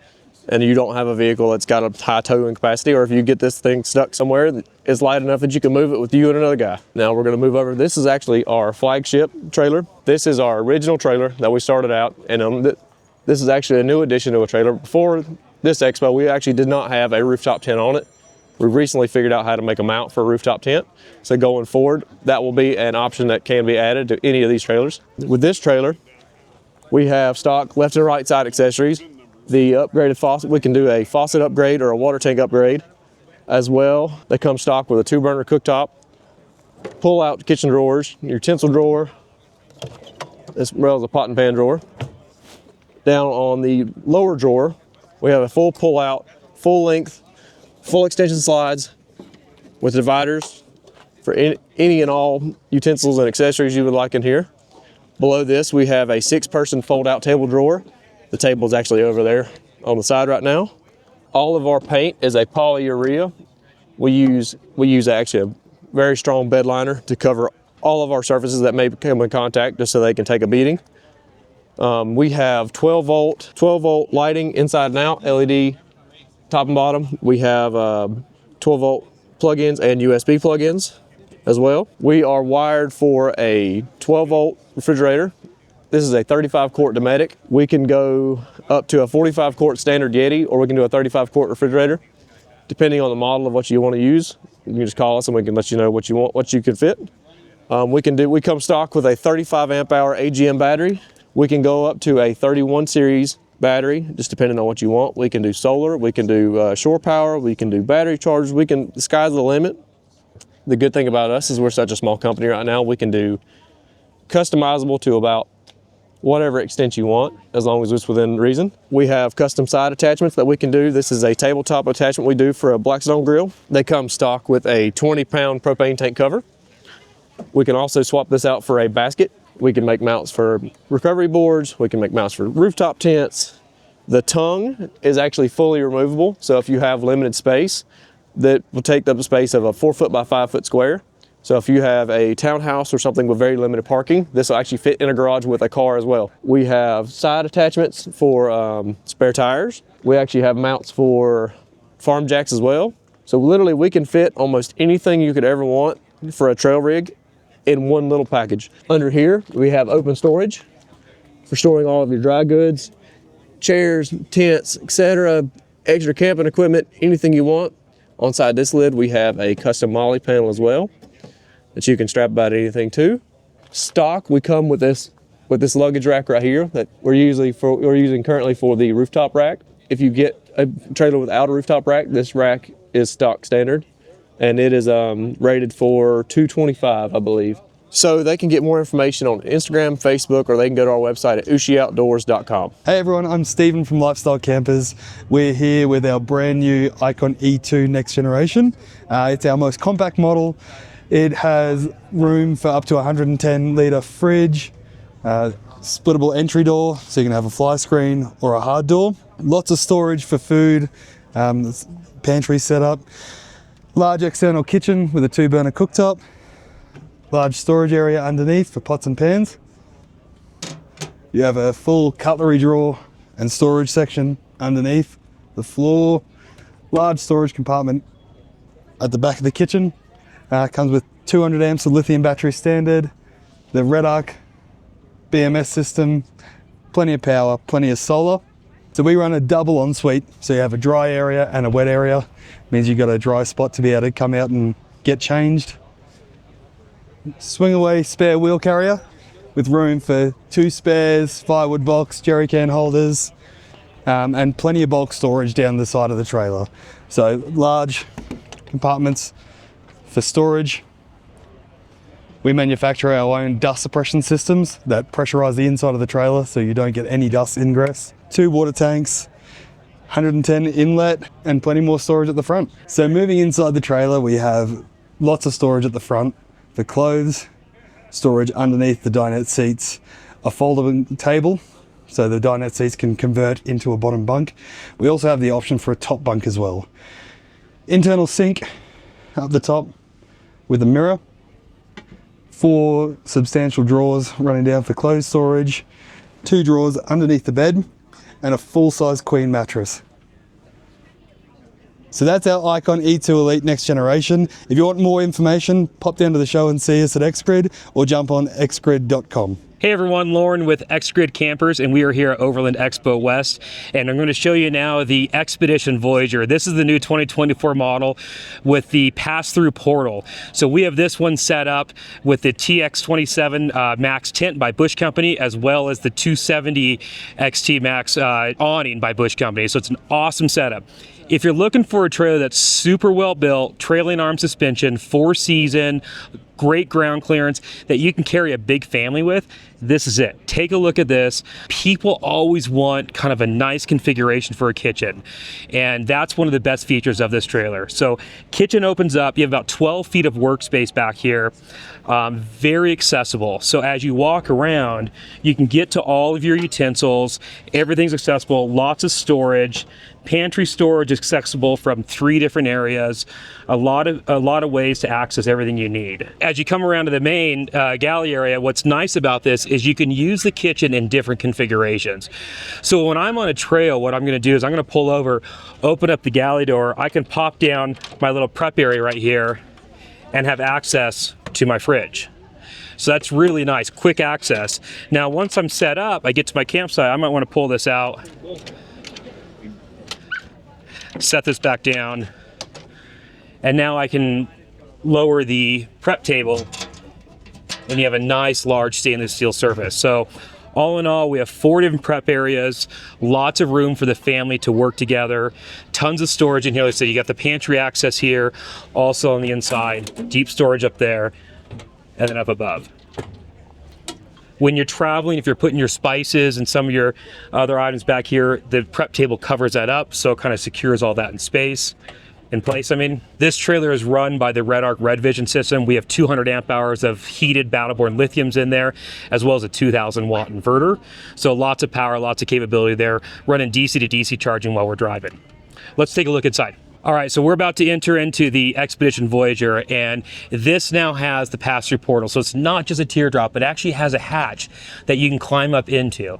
[SPEAKER 21] and you don't have a vehicle that's got a high towing capacity, or if you get this thing stuck somewhere that is light enough that you can move it with you and another guy. Now we're gonna move over. This is actually our flagship trailer. This is our original trailer that we started out, and this is actually a new addition to a trailer. Before this expo, we actually did not have a rooftop tent on it. We recently figured out how to make a mount for a rooftop tent. So going forward, that will be an option that can be added to any of these trailers. With this trailer, we have stock left and right side accessories. The upgraded faucet, we can do a faucet upgrade or a water tank upgrade as well. They come stock with a 2-burner cooktop, pull out kitchen drawers, your utensil drawer, as well as a pot and pan drawer. Down on the lower drawer, we have a full pull out, full length, full extension slides with dividers for any and all utensils and accessories you would like in here. Below this, we have a 6-person fold-out table drawer. The table is actually over there on the side right now. All of our paint is a polyurea. We use actually a very strong bed liner to cover all of our surfaces that may come in contact, just so they can take a beating. We have 12 volt lighting inside and out, LED top and bottom. We have 12 volt plug-ins and USB plug-ins as well. We are wired for a 12 volt refrigerator. This is a 35 quart Dometic. We can go up to a 45 quart standard Yeti, or we can do a 35 quart refrigerator, depending on the model of what you want to use. You can just call us and we can let you know what you want, what you can fit. We come stock with a 35 amp hour AGM battery. We can go up to a 31 series battery, just depending on what you want. We can do solar, we can do shore power, we can do battery chargers. The sky's the limit. The good thing about us is we're such a small company right now. We can do customizable to about whatever extent you want, as long as it's within reason. We have custom side attachments that we can do. This is a tabletop attachment we do for a Blackstone grill. They come stock with a 20-pound propane tank cover. We can also swap this out for a basket. We can make mounts for recovery boards. We can make mounts for rooftop tents. The tongue is actually fully removable, so if you have limited space, that will take up the space of a 4 foot by 5 foot square. So if you have a townhouse or something with very limited parking, this will actually fit in a garage with a car as well. We have side attachments for spare tires. We actually have mounts for farm jacks as well. So literally we can fit almost anything you could ever want for a trail rig in one little package. Under here, we have open storage for storing all of your dry goods, chairs, tents, etc., extra camping equipment, anything you want. On side this lid, we have a custom MOLLE panel as well that you can strap about anything to. Stock, we come with this luggage rack right here that we're using currently for the rooftop rack. If you get a trailer without a rooftop rack, this rack is stock standard, and it is rated for 225, I believe. So they can get more information on Instagram, Facebook, or they can go to our website at ushioutdoors.com.
[SPEAKER 4] Hey everyone, I'm Stephen from Lifestyle Campers. We're here with our brand new Icon E2 Next Generation. It's our most compact model. It has room for up to 110 litre fridge, splittable entry door, so you can have a fly screen or a hard door. Lots of storage for food, pantry setup, large external kitchen with a 2-burner cooktop, large storage area underneath for pots and pans. You have a full cutlery drawer and storage section underneath the floor, large storage compartment at the back of the kitchen. Comes with 200 amps of lithium battery standard, the Red Arc BMS system, plenty of power, plenty of solar. So we run a double ensuite, so you have a dry area and a wet area. Means you've got a dry spot to be able to come out and get changed. Swing away spare wheel carrier with room for 2 spares, firewood box, jerry can holders, and plenty of bulk storage down the side of the trailer. So large compartments for storage. We manufacture our own dust suppression systems that pressurize the inside of the trailer so you don't get any dust ingress. 2 water tanks, 110 inlet, and plenty more storage at the front. So moving inside the trailer, we have lots of storage at the front for clothes, storage underneath the dinette seats, a foldable table, so the dinette seats can convert into a bottom bunk. We also have the option for a top bunk as well. Internal sink up the top with a mirror, 4 substantial drawers running down for clothes storage, 2 drawers underneath the bed, and a full-size queen mattress. So that's our Icon E2 Elite Next Generation. If you want more information, pop down to the show and see us at Xgrid, or jump on xgrid.com.
[SPEAKER 7] Hey everyone, Lauren with Xgrid Campers, and we are here at Overland Expo West, and I'm going to show you now the Xpedition Voyager. This is the new 2024 model with the pass-through portal. So we have this one set up with the TX27 Max tent by Bush Company, as well as the 270 XT Max awning by Bush Company. So it's an awesome setup. If you're looking for a trailer that's super well built, trailing arm suspension, 4-season, great ground clearance that you can carry a big family with, this is it. Take a look at this. People always want kind of a nice configuration for a kitchen, and that's one of the best features of this trailer. So kitchen opens up, you have about 12 feet of workspace back here, very accessible. So as you walk around, you can get to all of your utensils, everything's accessible, lots of storage. Pantry storage is accessible from 3 different areas, a lot of ways to access everything you need. As you come around to the main galley area, what's nice about this is you can use the kitchen in different configurations. So when I'm on a trail, what I'm going to do is I'm going to pull over, open up the galley door, I can pop down my little prep area right here and have access to my fridge. So that's really nice, quick access. Now once I'm set up, I get to my campsite, I might want to pull this out, set this back down, and now I can lower the prep table and you have a nice large stainless steel surface. So all in all, we have 4 different prep areas, lots of room for the family to work together, tons of storage in here. Like I said, you got the pantry access here, also on the inside, deep storage up there, and then up above. When you're traveling, if you're putting your spices and some of your other items back here, the prep table covers that up, so it kind of secures all that in place. I mean, this trailer is run by the Red Arc Red Vision system. We have 200 amp hours of heated battle-borne lithiums in there, as well as a 2,000 watt inverter. So lots of power, lots of capability there, running DC to DC charging while we're driving. Let's take a look inside. All right, so we're about to enter into the Xpedition Voyager, and this now has the pass-through portal. So it's not just a teardrop, it actually has a hatch that you can climb up into.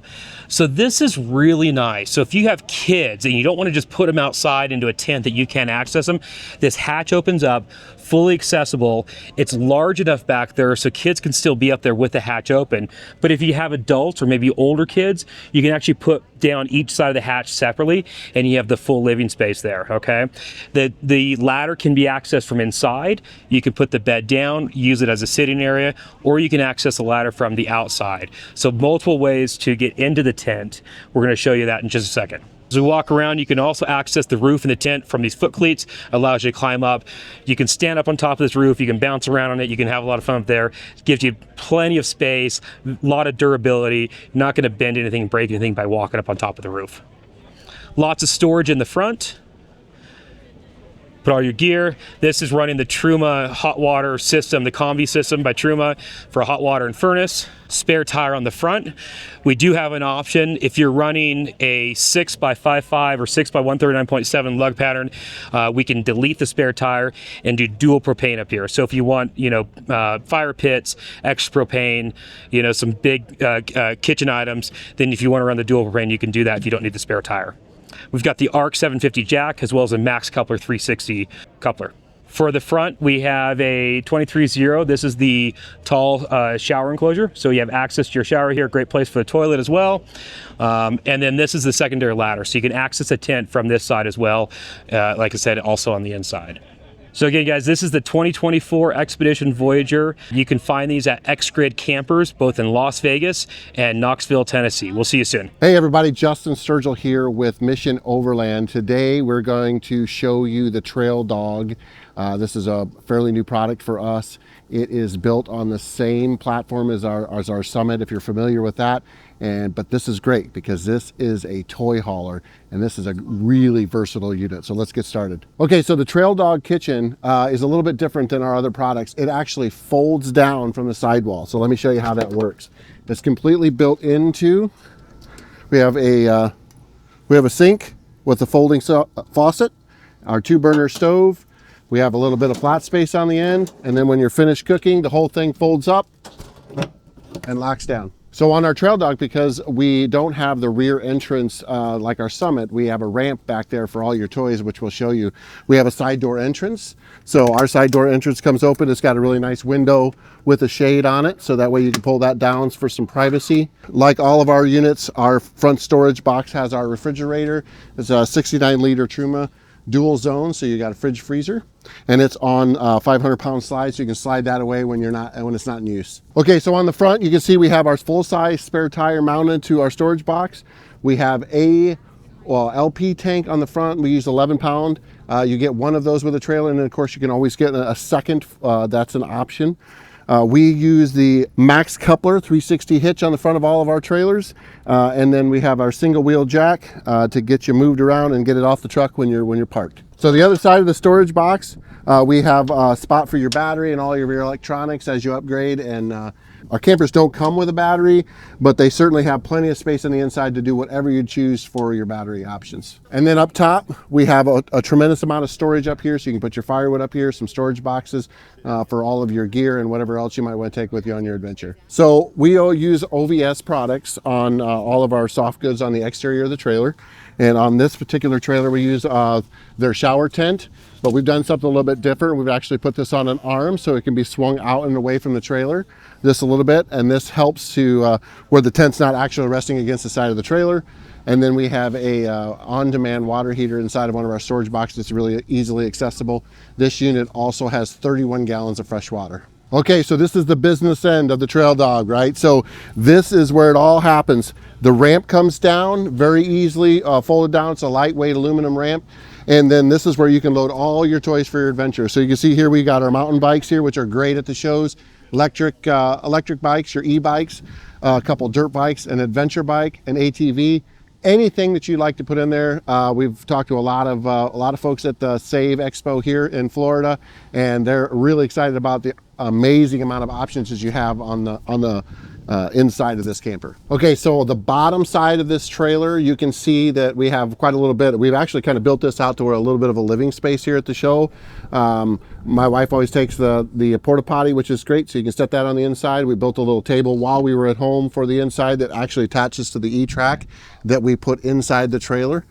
[SPEAKER 7] So this is really nice. So if you have kids and you don't want to just put them outside into a tent that you can't access them, this hatch opens up, fully accessible. It's large enough back there so kids can still be up there with the hatch open. But if you have adults or maybe older kids, you can actually put down each side of the hatch separately and you have the full living space there, okay? The ladder can be accessed from inside. You can put the bed down, use it as a sitting area, or you can access the ladder from the outside. So multiple ways to get into the tent. We're going to show you that in just a second. As we walk around, you can also access the roof in the tent from these foot cleats, allows you to climb up. You can stand up on top of this roof, you can bounce around on it, you can have a lot of fun up there. It gives you plenty of space, a lot of durability. You're not going to bend anything, break anything by walking up on top of the roof. Lots of storage in the front. Put all your gear. This is running the Truma hot water system, the Combi system by Truma for hot water and furnace. Spare tire on the front. We do have an option if you're running a 6x55 or 6x139.7 lug pattern. We can delete the spare tire and do dual propane up here. So if you want, fire pits, extra propane, some big kitchen items, then if you want to run the dual propane, you can do that if you don't need the spare tire. We've got the ARC 750 jack as well as a Max Coupler 360 coupler. For the front, we have a 23-0. This is the tall shower enclosure. So you have access to your shower here, great place for the toilet as well. And then this is the secondary ladder. So you can access a tent from this side as well. Like I said, also on the inside. So again, guys, this is the 2024 Xpedition Voyager. You can find these at Xgrid Campers, both in Las Vegas and Knoxville, Tennessee. We'll see you soon.
[SPEAKER 8] Hey everybody, Justin Sturgill here with Mission Overland. Today we're going to show you the Trail Dog. This is a fairly new product for us. It is built on the same platform as our Summit, if you're familiar with that. But this is great because this is a toy hauler and this is a really versatile unit. So let's get started. Okay, so the Trail Dog kitchen is a little bit different than our other products. It actually folds down from the sidewall. So let me show you how that works. It's completely built into, we have a sink with a folding faucet, our 2-burner stove. We have a little bit of flat space on the end, and then when you're finished cooking, the whole thing folds up and locks down. So on our Trail Dog, because we don't have the rear entrance like our Summit, we have a ramp back there for all your toys, which we'll show you. We have a side door entrance. So our side door entrance comes open. It's got a really nice window with a shade on it, so that way you can pull that down for some privacy. Like all of our units, our front storage box has our refrigerator. It's a 69-liter Truma dual zone, so you got a fridge freezer, and it's on 500-pound slides, so you can slide that away when it's not in use. Okay, so on the front you can see we have our full-size spare tire mounted to our storage box. We have a LP tank on the front. We use 11-pound. You get one of those with a trailer, and then of course you can always get a second. That's an option. We use the Max Coupler 360 hitch on the front of all of our trailers, and then we have our single wheel jack to get you moved around and get it off the truck when you're parked. So the other side of the storage box, we have a spot for your battery and all of your electronics as you upgrade. And our campers don't come with a battery, but they certainly have plenty of space on the inside to do whatever you choose for your battery options. And then up top, we have a tremendous amount of storage up here, so you can put your firewood up here, some storage boxes for all of your gear and whatever else you might want to take with you on your adventure. So we all use OVS products on all of our soft goods on the exterior of the trailer. And on this particular trailer, we use their shower tent, but we've done something a little bit different. We've actually put this on an arm so it can be swung out and away from the trailer just a little bit. And this helps to where the tent's not actually resting against the side of the trailer. And then we have a on-demand water heater inside of one of our storage boxes. It's really easily accessible. This unit also has 31 gallons of fresh water. Okay, so this is the business end of the Trail Dog, right? So this is where it all happens. The ramp comes down very easily, folded down. It's a lightweight aluminum ramp. And then this is where you can load all your toys for your adventure. So you can see here we got our mountain bikes here, which are great at the shows. Electric bikes, your e-bikes, a couple dirt bikes, an adventure bike, an ATV. Anything that you'd like to put in there. We've talked to a lot of folks at the Save Expo here in Florida, and they're really excited about the amazing amount of options that you have on the inside of this camper. Okay, so the bottom side of this trailer, you can see that we have quite a little bit. We've actually kind of built this out to where a little bit of a living space here at the show. My wife always takes the porta potty, which is great, so you can set that on the inside. We built a little table while we were at home for the inside that actually attaches to the E-Trac that we put inside the trailer.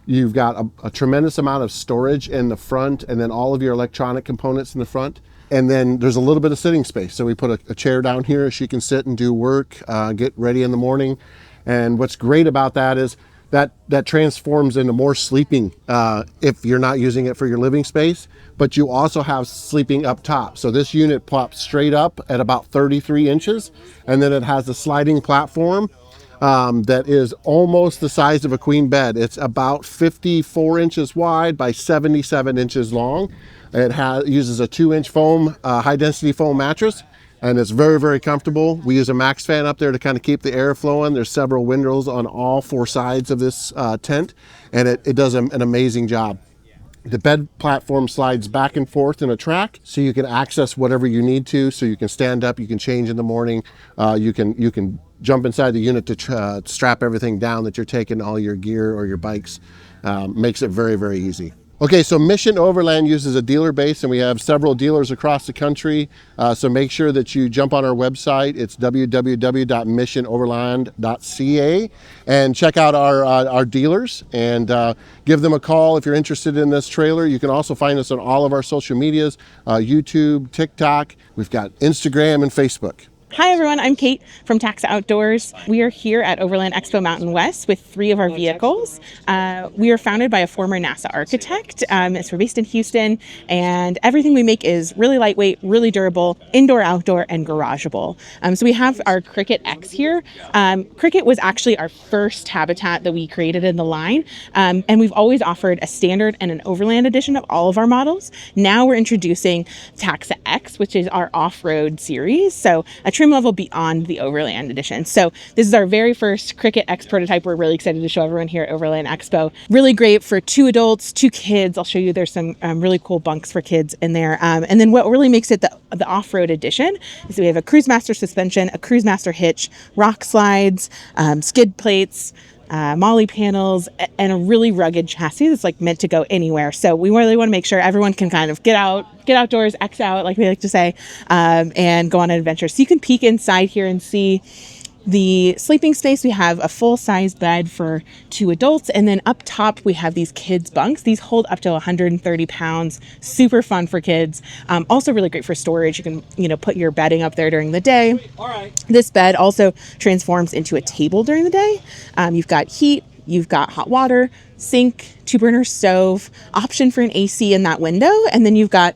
[SPEAKER 8] You've got a tremendous amount of storage in the front, and then all of your electronic components in the front. And then there's a little bit of sitting space. So we put a chair down here. She can sit and do work, get ready in the morning. And what's great about that is that transforms into more sleeping if you're not using it for your living space, but you also have sleeping up top. So this unit pops straight up at about 33 inches, and then it has a sliding platform that is almost the size of a queen bed. It's about 54 inches wide by 77 inches long. It uses a 2-inch foam, high density foam mattress, and it's very, very comfortable. We use a max fan up there to kind of keep the air flowing. There's several windows on all 4 sides of this tent, and it does an amazing job. The bed platform slides back and forth in a track, so you can access whatever you need to. So you can stand up, you can change in the morning, you can jump inside the unit to strap everything down that you're taking, all your gear or your bikes. Makes it very, very easy. Okay, so Mission Overland uses a dealer base, and we have several dealers across the country. So make sure that you jump on our website. It's www.missionoverland.ca, and check out our dealers and give them a call if you're interested in this trailer. You can also find us on all of our social medias, YouTube, TikTok. We've got Instagram and Facebook.
[SPEAKER 9] Hi everyone, I'm Kate from Taxa Outdoors. We are here at Overland Expo Mountain West with 3 of our vehicles. We are founded by a former NASA architect. So we're based in Houston, and everything we make is really lightweight, really durable, indoor, outdoor, and garageable. So we have our Cricket X here. Cricket was actually our first habitat that we created in the line, and we've always offered a standard and an Overland edition of all of our models. Now we're introducing Taxa X, which is our off-road series, so a trim level beyond the Overland edition. So this is our very first Cricket X prototype. We're really excited to show everyone here at Overland Expo. Really great for 2 adults, 2 kids. I'll show you there's some really cool bunks for kids in there. And then what really makes it the off-road edition is we have a Cruise Master suspension, a Cruise Master hitch, rock slides, skid plates, molly panels, and a really rugged chassis that's like meant to go anywhere. So we really want to make sure everyone can kind of get outdoors, X out, like we like to say, and go on an adventure. So you can peek inside here and see the sleeping space. We have a full-size bed for 2 adults, and then up top we have these kids bunks. These hold up to 130 pounds. Super fun for kids. Also really great for storage. You can, put your bedding up there during the day. This bed also transforms into a table during the day. You've got heat, you've got hot water, sink, 2-burner stove, option for an AC in that window, and then you've got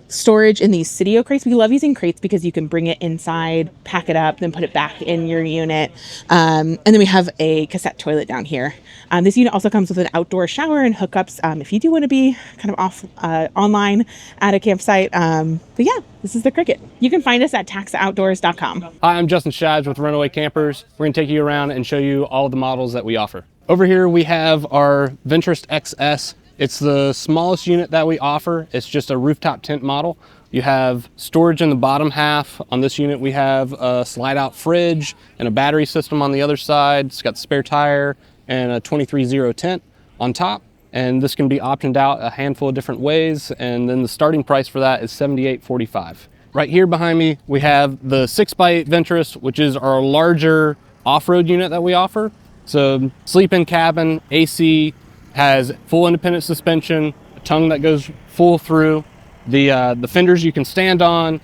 [SPEAKER 9] storage in these Cydio crates. We love using crates because you can bring it inside, pack it up, then put it back in your unit. And then we have a cassette toilet down here. This unit also comes with an outdoor shower and hookups if you do want to be kind of online at a campsite. But yeah, this is the Cricket. You can find us at taxaoutdoors.com.
[SPEAKER 10] Hi, I'm Justin Shads with Runaway Campers. We're going to take you around and show you all of the models that we offer. Over here we have our Venturist XS. It's the smallest unit that we offer. It's just a rooftop tent model. You have storage in the bottom half. On this unit we have a slide out fridge and a battery system on the other side. It's got the spare tire and a 23-0 tent on top. And this can be optioned out a handful of different ways. And then the starting price for that is $78.45. Right here behind me, we have the 6x8 Venturist, which is our larger off-road unit that we offer. So sleep-in cabin, AC, has full independent suspension, a tongue that goes full through. The fenders you can stand on,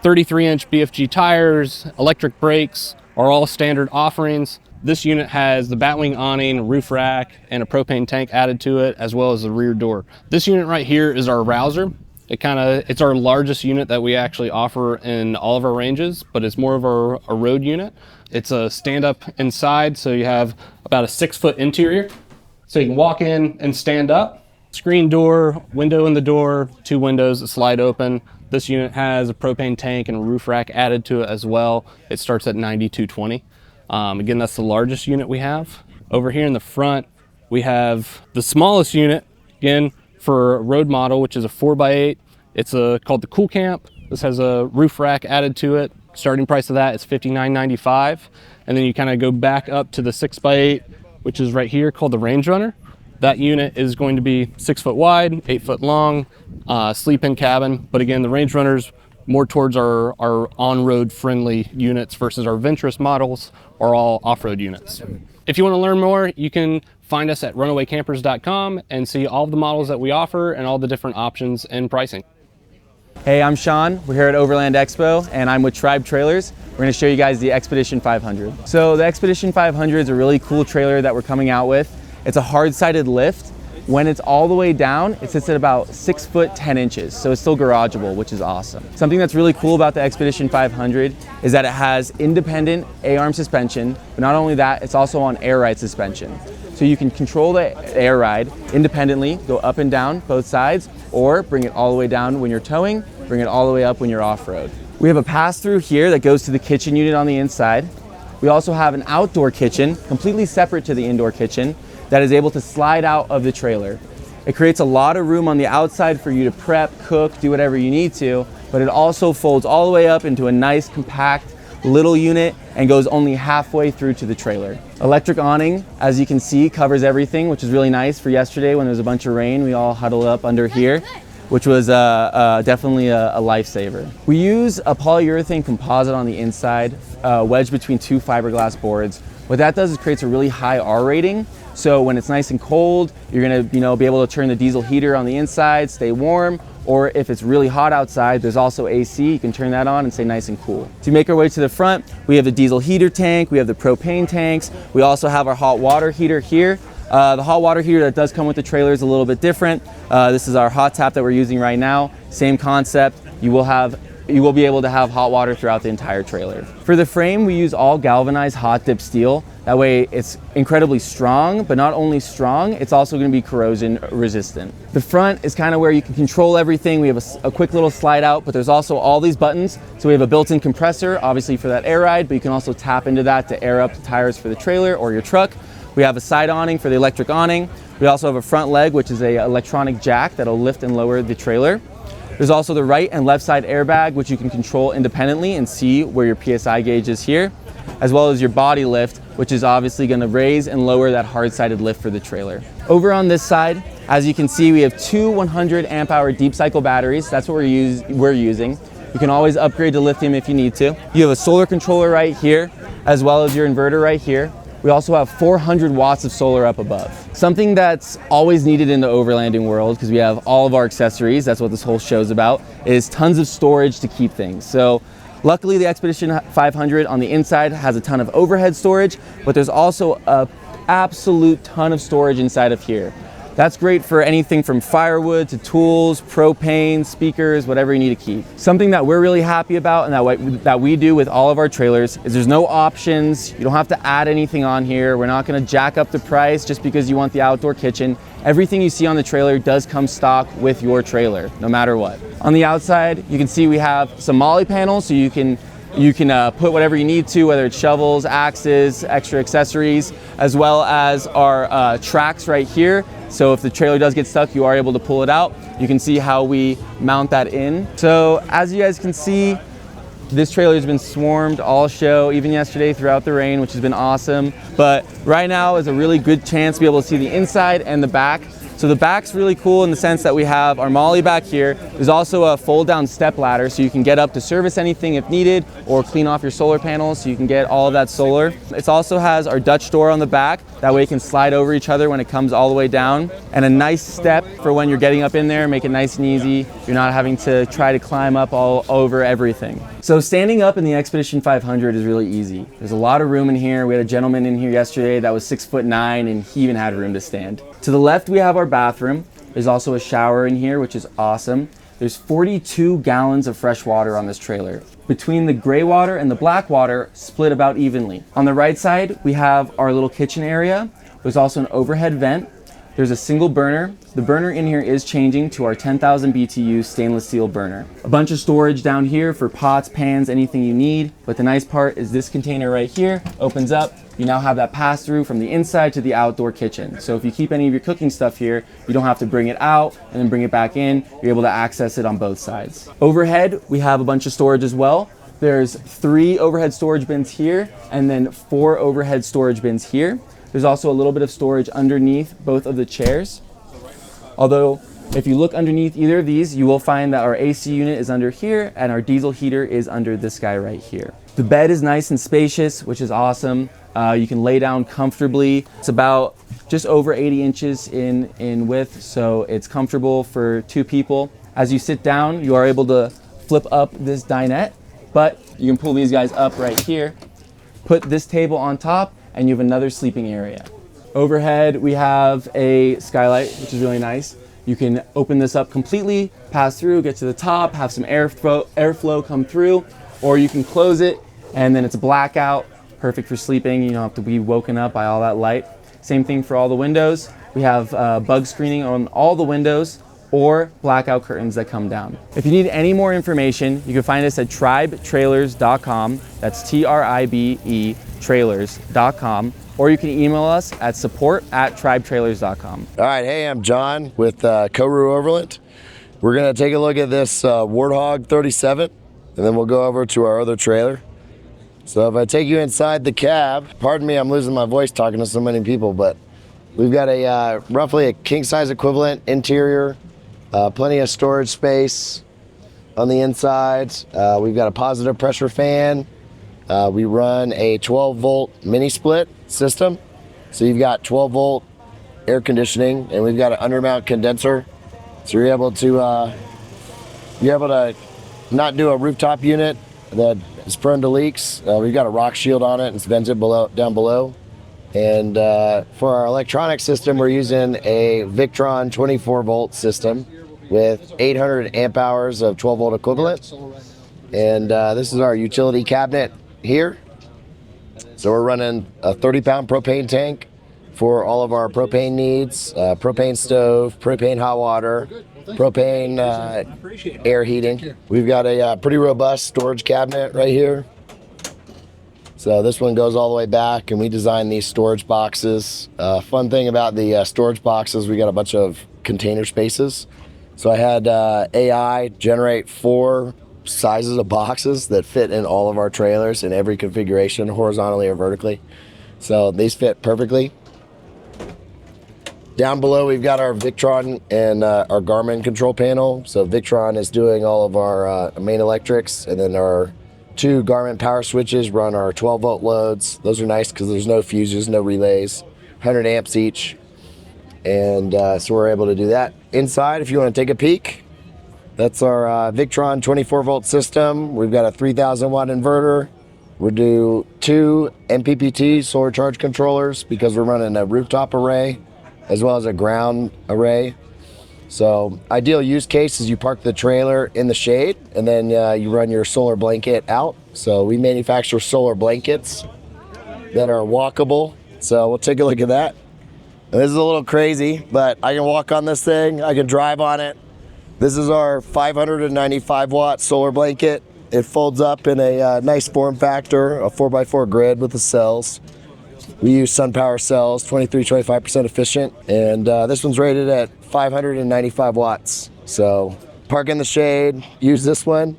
[SPEAKER 10] 33-inch BFG tires, electric brakes are all standard offerings. This unit has the batwing awning, roof rack, and a propane tank added to it, as well as the rear door. This unit right here is our Rouser. It's our largest unit that we actually offer in all of our ranges, but it's more of a road unit. It's a stand-up inside, so you have about a 6-foot interior. So you can walk in and stand up. Screen door, window in the door, 2 windows that slide open. This unit has a propane tank and a roof rack added to it as well. It starts at $92.20. Again, that's the largest unit we have. Over here in the front, we have the smallest unit, again, for a road model, which is a 4x8. It's called the Cool Camp. This has a roof rack added to it. Starting price of that is $59.95. And then you kind of go back up to the 6x8, which is right here, called the Range Runner. That unit is going to be 6 foot wide, 8 foot long, sleep-in cabin. But again, the Range Runners more towards our on-road friendly units versus our Venturist models are all off-road units. If you want to learn more, you can find us at runawaycampers.com and see all of the models that we offer and all the different options and pricing.
[SPEAKER 22] Hey, I'm Sean. We're here at Overland Expo, and I'm with Tribe Trailers. We're going to show you guys the Xpedition 500. So the Xpedition 500 is a really cool trailer that we're coming out with. It's a hard-sided lift. When it's all the way down, it sits at about 6 foot 10 inches, so it's still garageable, which is awesome. Something that's really cool about the Xpedition 500 is that it has independent A-arm suspension, but not only that, it's also on air ride suspension. So you can control the air ride independently, go up and down both sides, or bring it all the way down when you're towing, bring it all the way up when you're off-road. We have a pass-through here that goes to the kitchen unit on the inside. We also have an outdoor kitchen, completely separate to the indoor kitchen, that is able to slide out of the trailer. It creates a lot of room on the outside for you to prep, cook, do whatever you need to, but it also folds all the way up into a nice, compact, little unit and goes only halfway through to the trailer. Electric awning, as you can see, covers everything, which is really nice for yesterday when there was a bunch of rain. We all huddled up under here, which was definitely a lifesaver. We use a polyurethane composite on the inside, wedged between 2 fiberglass boards. What that does is creates a really high R rating. So when it's nice and cold, you're gonna be able to turn the diesel heater on the inside, stay warm, or if it's really hot outside, there's also AC. You can turn that on and stay nice and cool. To make our way to the front, we have the diesel heater tank, we have the propane tanks, we also have our hot water heater here. The hot water heater that does come with the trailer is a little bit different. This is our hot tap that we're using right now. Same concept. You will be able to have hot water throughout the entire trailer. For the frame, we use all galvanized hot dip steel. That way it's incredibly strong, but not only strong, it's also going to be corrosion resistant. The front is kind of where you can control everything. We have a quick little slide out, but there's also all these buttons. So we have a built-in compressor, obviously for that air ride, but you can also tap into that to air up the tires for the trailer or your truck. We have a side awning for the electric awning. We also have a front leg, which is a electronic jack that'll lift and lower the trailer. There's also the right and left side airbag, which you can control independently and see where your PSI gauge is here, as well as your body lift, which is obviously going to raise and lower that hard-sided lift for the trailer. Over on this side, as you can see, we have two 100 amp hour deep cycle batteries. That's what we're using. You can always upgrade to lithium if you need to. You have a solar controller right here, as well as your inverter right here. We also have 400 watts of solar up above. Something that's always needed in the overlanding world, because we have all of our accessories, that's what this whole show's about, is tons of storage to keep things. So luckily the Xpedition 500 on the inside has a ton of overhead storage, but there's also an absolute ton of storage inside of here. That's great for anything from firewood to tools, propane, speakers, whatever you need to keep. Something that we're really happy about and that we do with all of our trailers is there's no options. You don't have to add anything on here. We're not gonna jack up the price just because you want the outdoor kitchen. Everything you see on the trailer does come stock with your trailer, no matter what. On the outside, you can see we have some molly panels, so you can put whatever you need to, whether it's shovels, axes, extra accessories, as well as our Tracs right here. So if the trailer does get stuck, you are able to pull it out. You can see how we mount that in. So as you guys can see, this trailer has been swarmed all show, even yesterday throughout the rain, which has been awesome. But right now is a really good chance to be able to see the inside and the back. So the back's really cool in the sense that we have our molly back here. There's also a fold down step ladder, so you can get up to service anything if needed or clean off your solar panels so you can get all of that solar. It also has our Dutch door on the back. That way you can slide over each other when it comes all the way down. And a nice step for when you're getting up in there, make it nice and easy. You're not having to try to climb up all over everything. So standing up in the Xpedition 500 is really easy. There's a lot of room in here. We had a gentleman in here yesterday that was 6'9" and he even had room to stand. To the left we have our bathroom. There's also a shower in here, which is awesome. There's 42 gallons of fresh water on this trailer. Between the gray water and the black water, split about evenly. On the right side, we have our little kitchen area. There's also an overhead vent. There's a single burner. The burner in here is changing to our 10,000 BTU stainless steel burner. A bunch of storage down here for pots, pans, anything you need. But the nice part is this container right here opens up. You now have that pass through from the inside to the outdoor kitchen. So if you keep any of your cooking stuff here, you don't have to bring it out and then bring it back in. You're able to access it on both sides. Overhead, we have a bunch of storage as well. There's 3 overhead storage bins here and then 4 overhead storage bins here. There's also a little bit of storage underneath both of the chairs. Although, if you look underneath either of these, you will find that our AC unit is under here and our diesel heater is under this guy right here. The bed is nice and spacious, which is awesome. You can lay down comfortably. It's about just over 80 inches in width, so it's comfortable for 2 people. As you sit down, you are able to flip up this dinette, but you can pull these guys up right here, put this table on top, and you have another sleeping area. Overhead, we have a skylight, which is really nice. You can open this up completely, pass through, get to the top, have some airflow come through, or you can close it, and then it's a blackout, perfect for sleeping. You don't have to be woken up by all that light. Same thing for all the windows. We have bug screening on all the windows, or blackout curtains that come down. If you need any more information, you can find us at tribetrailers.com. That's TRIBE trailers.com, or you can email us at support@tribetrailers.com.
[SPEAKER 11] All right, hey, I'm John with Kruger Overland. We're gonna take a look at this Warthog 37, and then we'll go over to our other trailer. So if I take you inside the cab, pardon me, I'm losing my voice talking to so many people, but we've got a roughly a king size equivalent interior, plenty of storage space on the inside. We've got a positive pressure fan. We run a 12 volt mini split system. So you've got 12 volt air conditioning, and we've got an undermount condenser. So you're able to you're able to not do a rooftop unit that is prone to leaks. We've got a rock shield on it and it's vented down below. And for our electronic system, we're using a Victron 24-volt system with 800 amp hours of 12-volt equivalent. And this is our utility cabinet here. So we're running a 30-pound propane tank for all of our propane needs, propane stove, propane hot water, propane air heating. We've got a pretty robust storage cabinet right here. So this one goes all the way back, and we designed these storage boxes. Fun thing about the storage boxes, we got a bunch of container spaces. So I had AI generate 4 sizes of boxes that fit in all of our trailers in every configuration, horizontally or vertically. So these fit perfectly. Down below, we've got our Victron and our Garmin control panel. So Victron is doing all of our main electrics, and then our 2 Garmin power switches run our 12-volt loads. Those are nice because there's no fuses, no relays, 100 amps each. And so we're able to do that. Inside, if you want to take a peek, that's our Victron 24-volt system. We've got a 3,000-watt inverter. We do 2 MPPT solar charge controllers because we're running a rooftop array as well as a ground array. So ideal use case is you park the trailer in the shade and then you run your solar blanket out. So we manufacture solar blankets that are walkable. So we'll take a look at that. And this is a little crazy, but I can walk on this thing, I can drive on it. This is our 595-watt solar blanket. It folds up in a nice form factor, a 4x4 grid with the cells. We use SunPower cells, 23-25% efficient, and this one's rated at 595 watts. So park in the shade, use this one,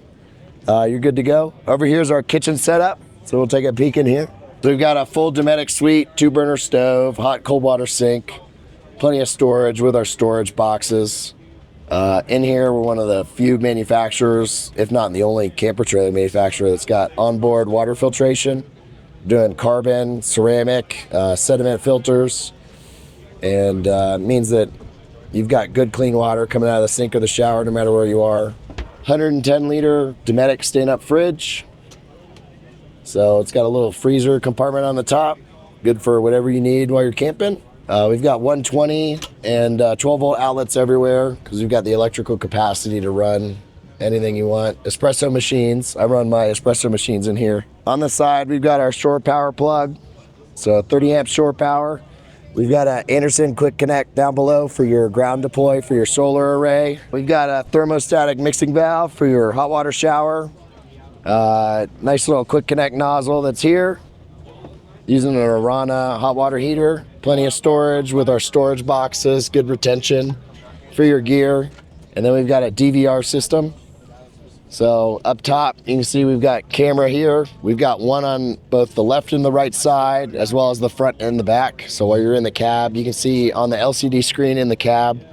[SPEAKER 11] you're good to go. Over here is our kitchen setup, so we'll take a peek in here. So we've got a full Dometic suite, 2-burner stove, hot cold water sink, plenty of storage with our storage boxes. In here, we're one of the few manufacturers, if not the only camper trailer manufacturer that's got onboard water filtration, doing carbon, ceramic, sediment filters, and means that you've got good clean water coming out of the sink or the shower no matter where you are. 110-liter Dometic stand-up fridge. So it's got a little freezer compartment on the top, good for whatever you need while you're camping. We've got 120 and 12-volt outlets everywhere because we've got the electrical capacity to run anything you want. Espresso machines. I run my espresso machines in here. On the side, we've got our shore power plug. So 30 amp shore power. We've got an Anderson Quick Connect down below for your ground deploy for your solar array. We've got a thermostatic mixing valve for your hot water shower. Nice little Quick Connect nozzle that's here. Using an Arana hot water heater. Plenty of storage with our storage boxes, good retention for your gear. And then we've got a DVR system. So up top, you can see we've got camera here. We've got one on both the left and the right side, as well as the front and the back. So while you're in the cab, you can see on the LCD screen in the cab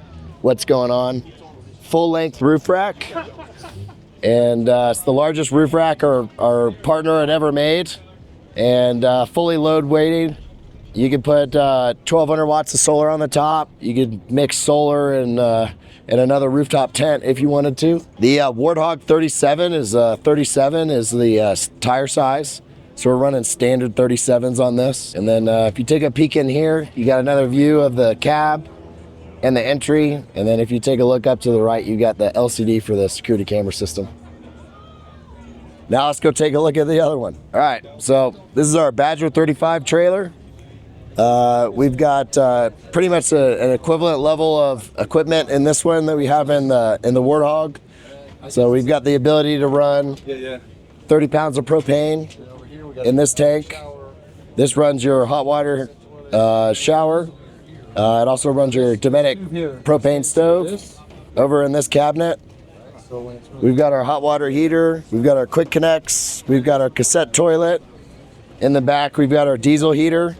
[SPEAKER 11] what's going on. Full length roof rack. And it's the largest roof rack our partner had ever made. And fully load weighted. You can put 1,200 watts of solar on the top. You could mix solar and another rooftop tent if you wanted to. The Warthog 37 is the tire size. So we're running standard 37s on this. And then if you take a peek in here, you got another view of the cab and the entry. And then if you take a look up to the right, you got the LCD for the security camera system. Now let's go take a look at the other one. All right, so this is our Badger 35 trailer. We've got pretty much an equivalent level of equipment in this one that we have in the Warthog. So we've got the ability to run 30 pounds of propane in this tank. This runs your hot water shower. It also runs your Dometic propane stove. Over in this cabinet, we've got our hot water heater, we've got our quick connects, we've got our cassette toilet. In the back, we've got our diesel heater,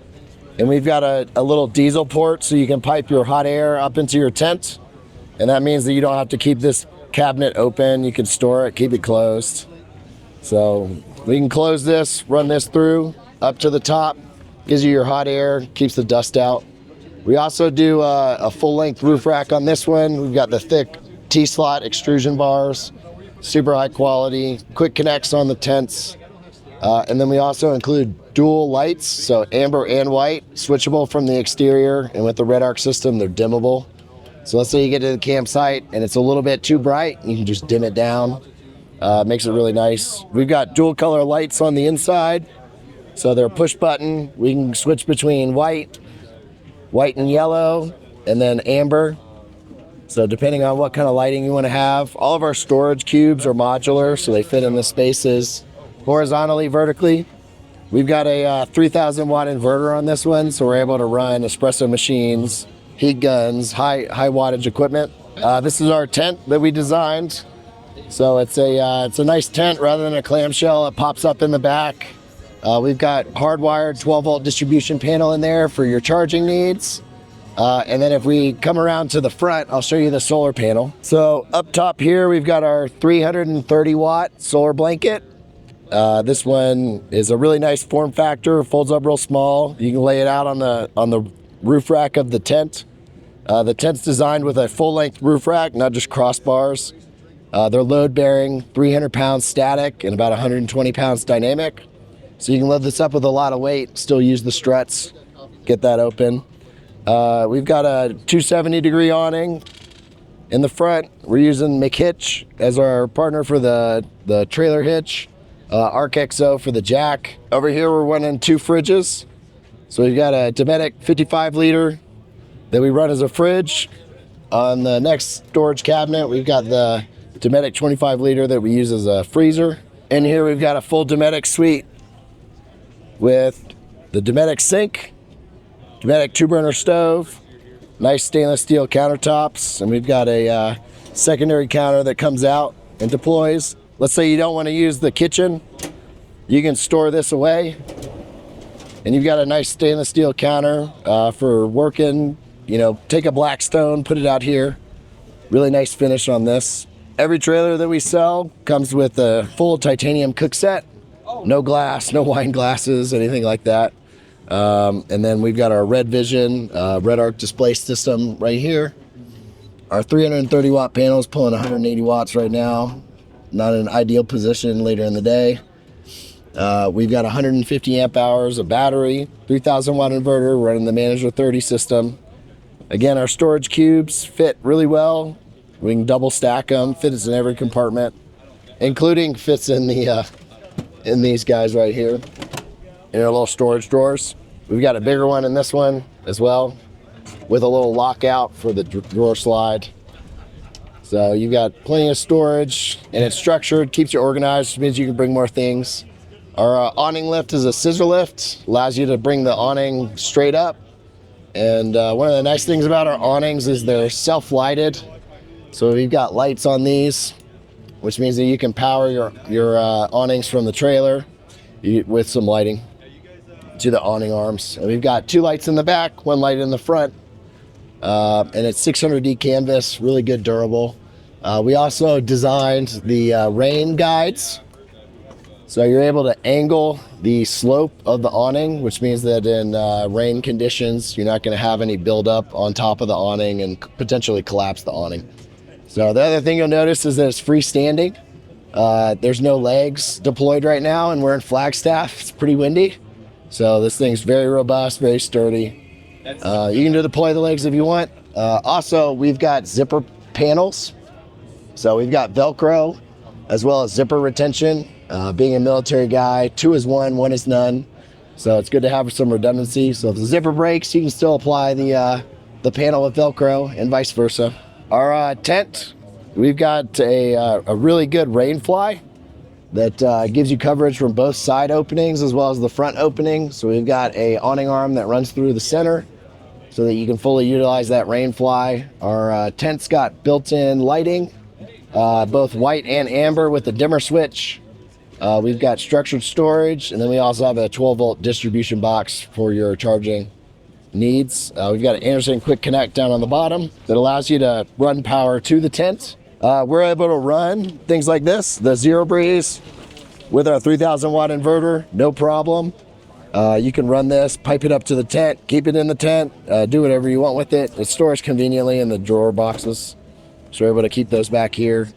[SPEAKER 11] and we've got a little diesel port so you can pipe your hot air up into your tent. And that means that you don't have to keep this cabinet open. You can store it, keep it closed. So we can close this, run this through up to the top, gives you your hot air, keeps the dust out. We also do a full length roof rack on this one. We've got the thick T-slot extrusion bars. super high quality, quick connects on the tents. And then we also include dual lights, so amber and white, switchable from the exterior, and with the red arc system, they're dimmable. So let's say you get to the campsite and it's a little bit too bright, you can just dim it down. Makes it really nice. We've got dual color lights on the inside, so they're push button. We can switch between white and yellow, and then amber. So depending on what kind of lighting you want to have. All of our storage cubes are modular, so they fit in the spaces horizontally, vertically. We've got a 3,000 watt inverter on this one, so we're able to run espresso machines, heat guns, high wattage equipment. This is our tent that we designed. So it's a nice tent rather than a clamshell. It pops up in the back. We've got hardwired 12 volt distribution panel in there for your charging needs. And then if we come around to the front, I'll show you the solar panel. So up top here, we've got our 330 watt solar blanket. This one is a really nice form factor, folds up real small. You can lay it out on the roof rack of the tent. The tent's designed with a full length roof rack, not just crossbars. They're load bearing, 300 pounds static and about 120 pounds dynamic. So you can load this up with a lot of weight, still use the struts, get that open. We've got a 270 degree awning in the front. We're using McHitch as our partner for the trailer hitch. ArcXO for the jack. Over here we're running 2 fridges. So we've got a Dometic 55 liter that we run as a fridge. On the next storage cabinet we've got the Dometic 25 liter that we use as a freezer. In here we've got a full Dometic suite with the Dometic sink, Dometic 2-burner stove, nice stainless steel countertops, and we've got a secondary counter that comes out and deploys. Let's say you don't want to use the kitchen, you can store this away, and you've got a nice stainless steel counter for working. You know, take a Blackstone, put it out here. Really nice finish on this. Every trailer that we sell comes with a full titanium cook set. No glass, no wine glasses, anything like that. And then we've got our Red Vision, Red Arc display system right here. Our 330 watt panel is pulling 180 watts right now. Not an ideal position later in the day. We've got 150 amp hours of battery, 3,000 watt inverter, running the Manager 30 system. Again, our storage cubes fit really well. We can double stack them, fits in every compartment, including fits in the in these guys right here, in our little storage drawers. We've got a bigger one in this one as well, with a little lockout for the drawer slide. So you've got plenty of storage, and it's structured, keeps you organized, which means you can bring more things. Our awning lift is a scissor lift, allows you to bring the awning straight up. And one of the nice things about our awnings is they're self-lighted. So we've got lights on these, which means that you can power your awnings from the trailer with some lighting to the awning arms. And we've got 2 lights in the back, 1 light in the front. And it's 600D canvas, really good, durable. We also designed the rain guides. So you're able to angle the slope of the awning, which means that in rain conditions, you're not going to have any buildup on top of the awning and potentially collapse the awning. So the other thing you'll notice is that it's freestanding. There's no legs deployed right now, and we're in Flagstaff. It's pretty windy. So this thing's very robust, very sturdy. You can deploy the legs if you want. Also, we've got zipper panels. So we've got Velcro as well as zipper retention. Being a military guy, 2 is 1, 1 is none. So it's good to have some redundancy. So if the zipper breaks, you can still apply the panel with Velcro and vice versa. Our tent, we've got a really good rain fly that gives you coverage from both side openings as well as the front opening. So we've got a awning arm that runs through the center so that you can fully utilize that rain fly. Our tent's got built-in lighting, both white and amber with the dimmer switch. We've got structured storage, and then we also have a 12 volt distribution box for your charging needs. We've got an Anderson Quick Connect down on the bottom that allows you to run power to the tent. We're able to run things like this, the Zero Breeze with our 3,000 watt inverter, no problem. You can run this, pipe it up to the tent, keep it in the tent, do whatever you want with it. It stores conveniently in the drawer boxes, so we're able to keep those back here.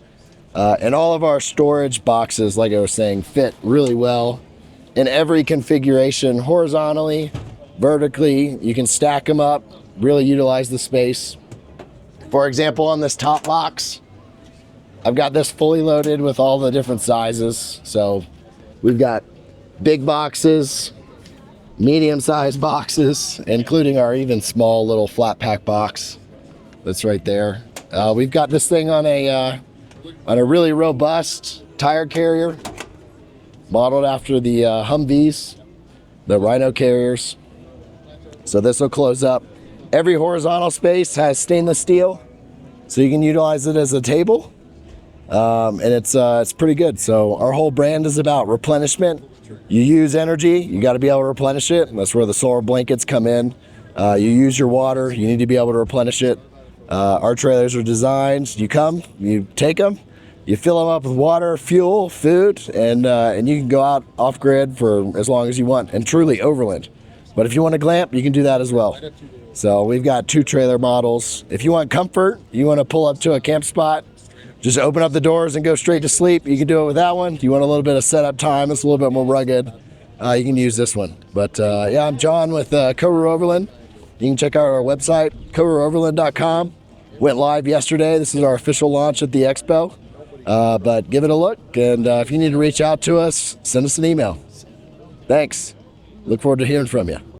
[SPEAKER 11] And all of our storage boxes, like I was saying, fit really well in every configuration, horizontally, vertically. You can stack them up, really utilize the space. For example, on this top box, I've got this fully loaded with all the different sizes. So we've got big boxes, medium-sized boxes, including our even small little flat pack box that's right there. We've got this thing on a really robust tire carrier, modeled after the Humvees, the Rhino carriers. So this will close up. Every horizontal space has stainless steel, so you can utilize it as a table, and it's pretty good. So our whole brand is about replenishment. You use energy, you got to be able to replenish it. That's where the solar blankets come in. You use your water, you need to be able to replenish it. Our trailers are designed, you come, you take them, you fill them up with water, fuel, food, and you can go out off grid for as long as you want, and truly overland. But if you want to glamp, you can do that as well. So we've got 2 trailer models. If you want comfort, you want to pull up to a camp spot, just open up the doors and go straight to sleep, you can do it with that one. If you want a little bit of setup time, it's a little bit more rugged, you can use this one. But yeah, I'm John with Kruger Overland. You can check out our website, KrugerOverland.com. Went live yesterday. This is our official launch at the Expo. But give it a look, and if you need to reach out to us, send us an email. Thanks. Look forward to hearing from you.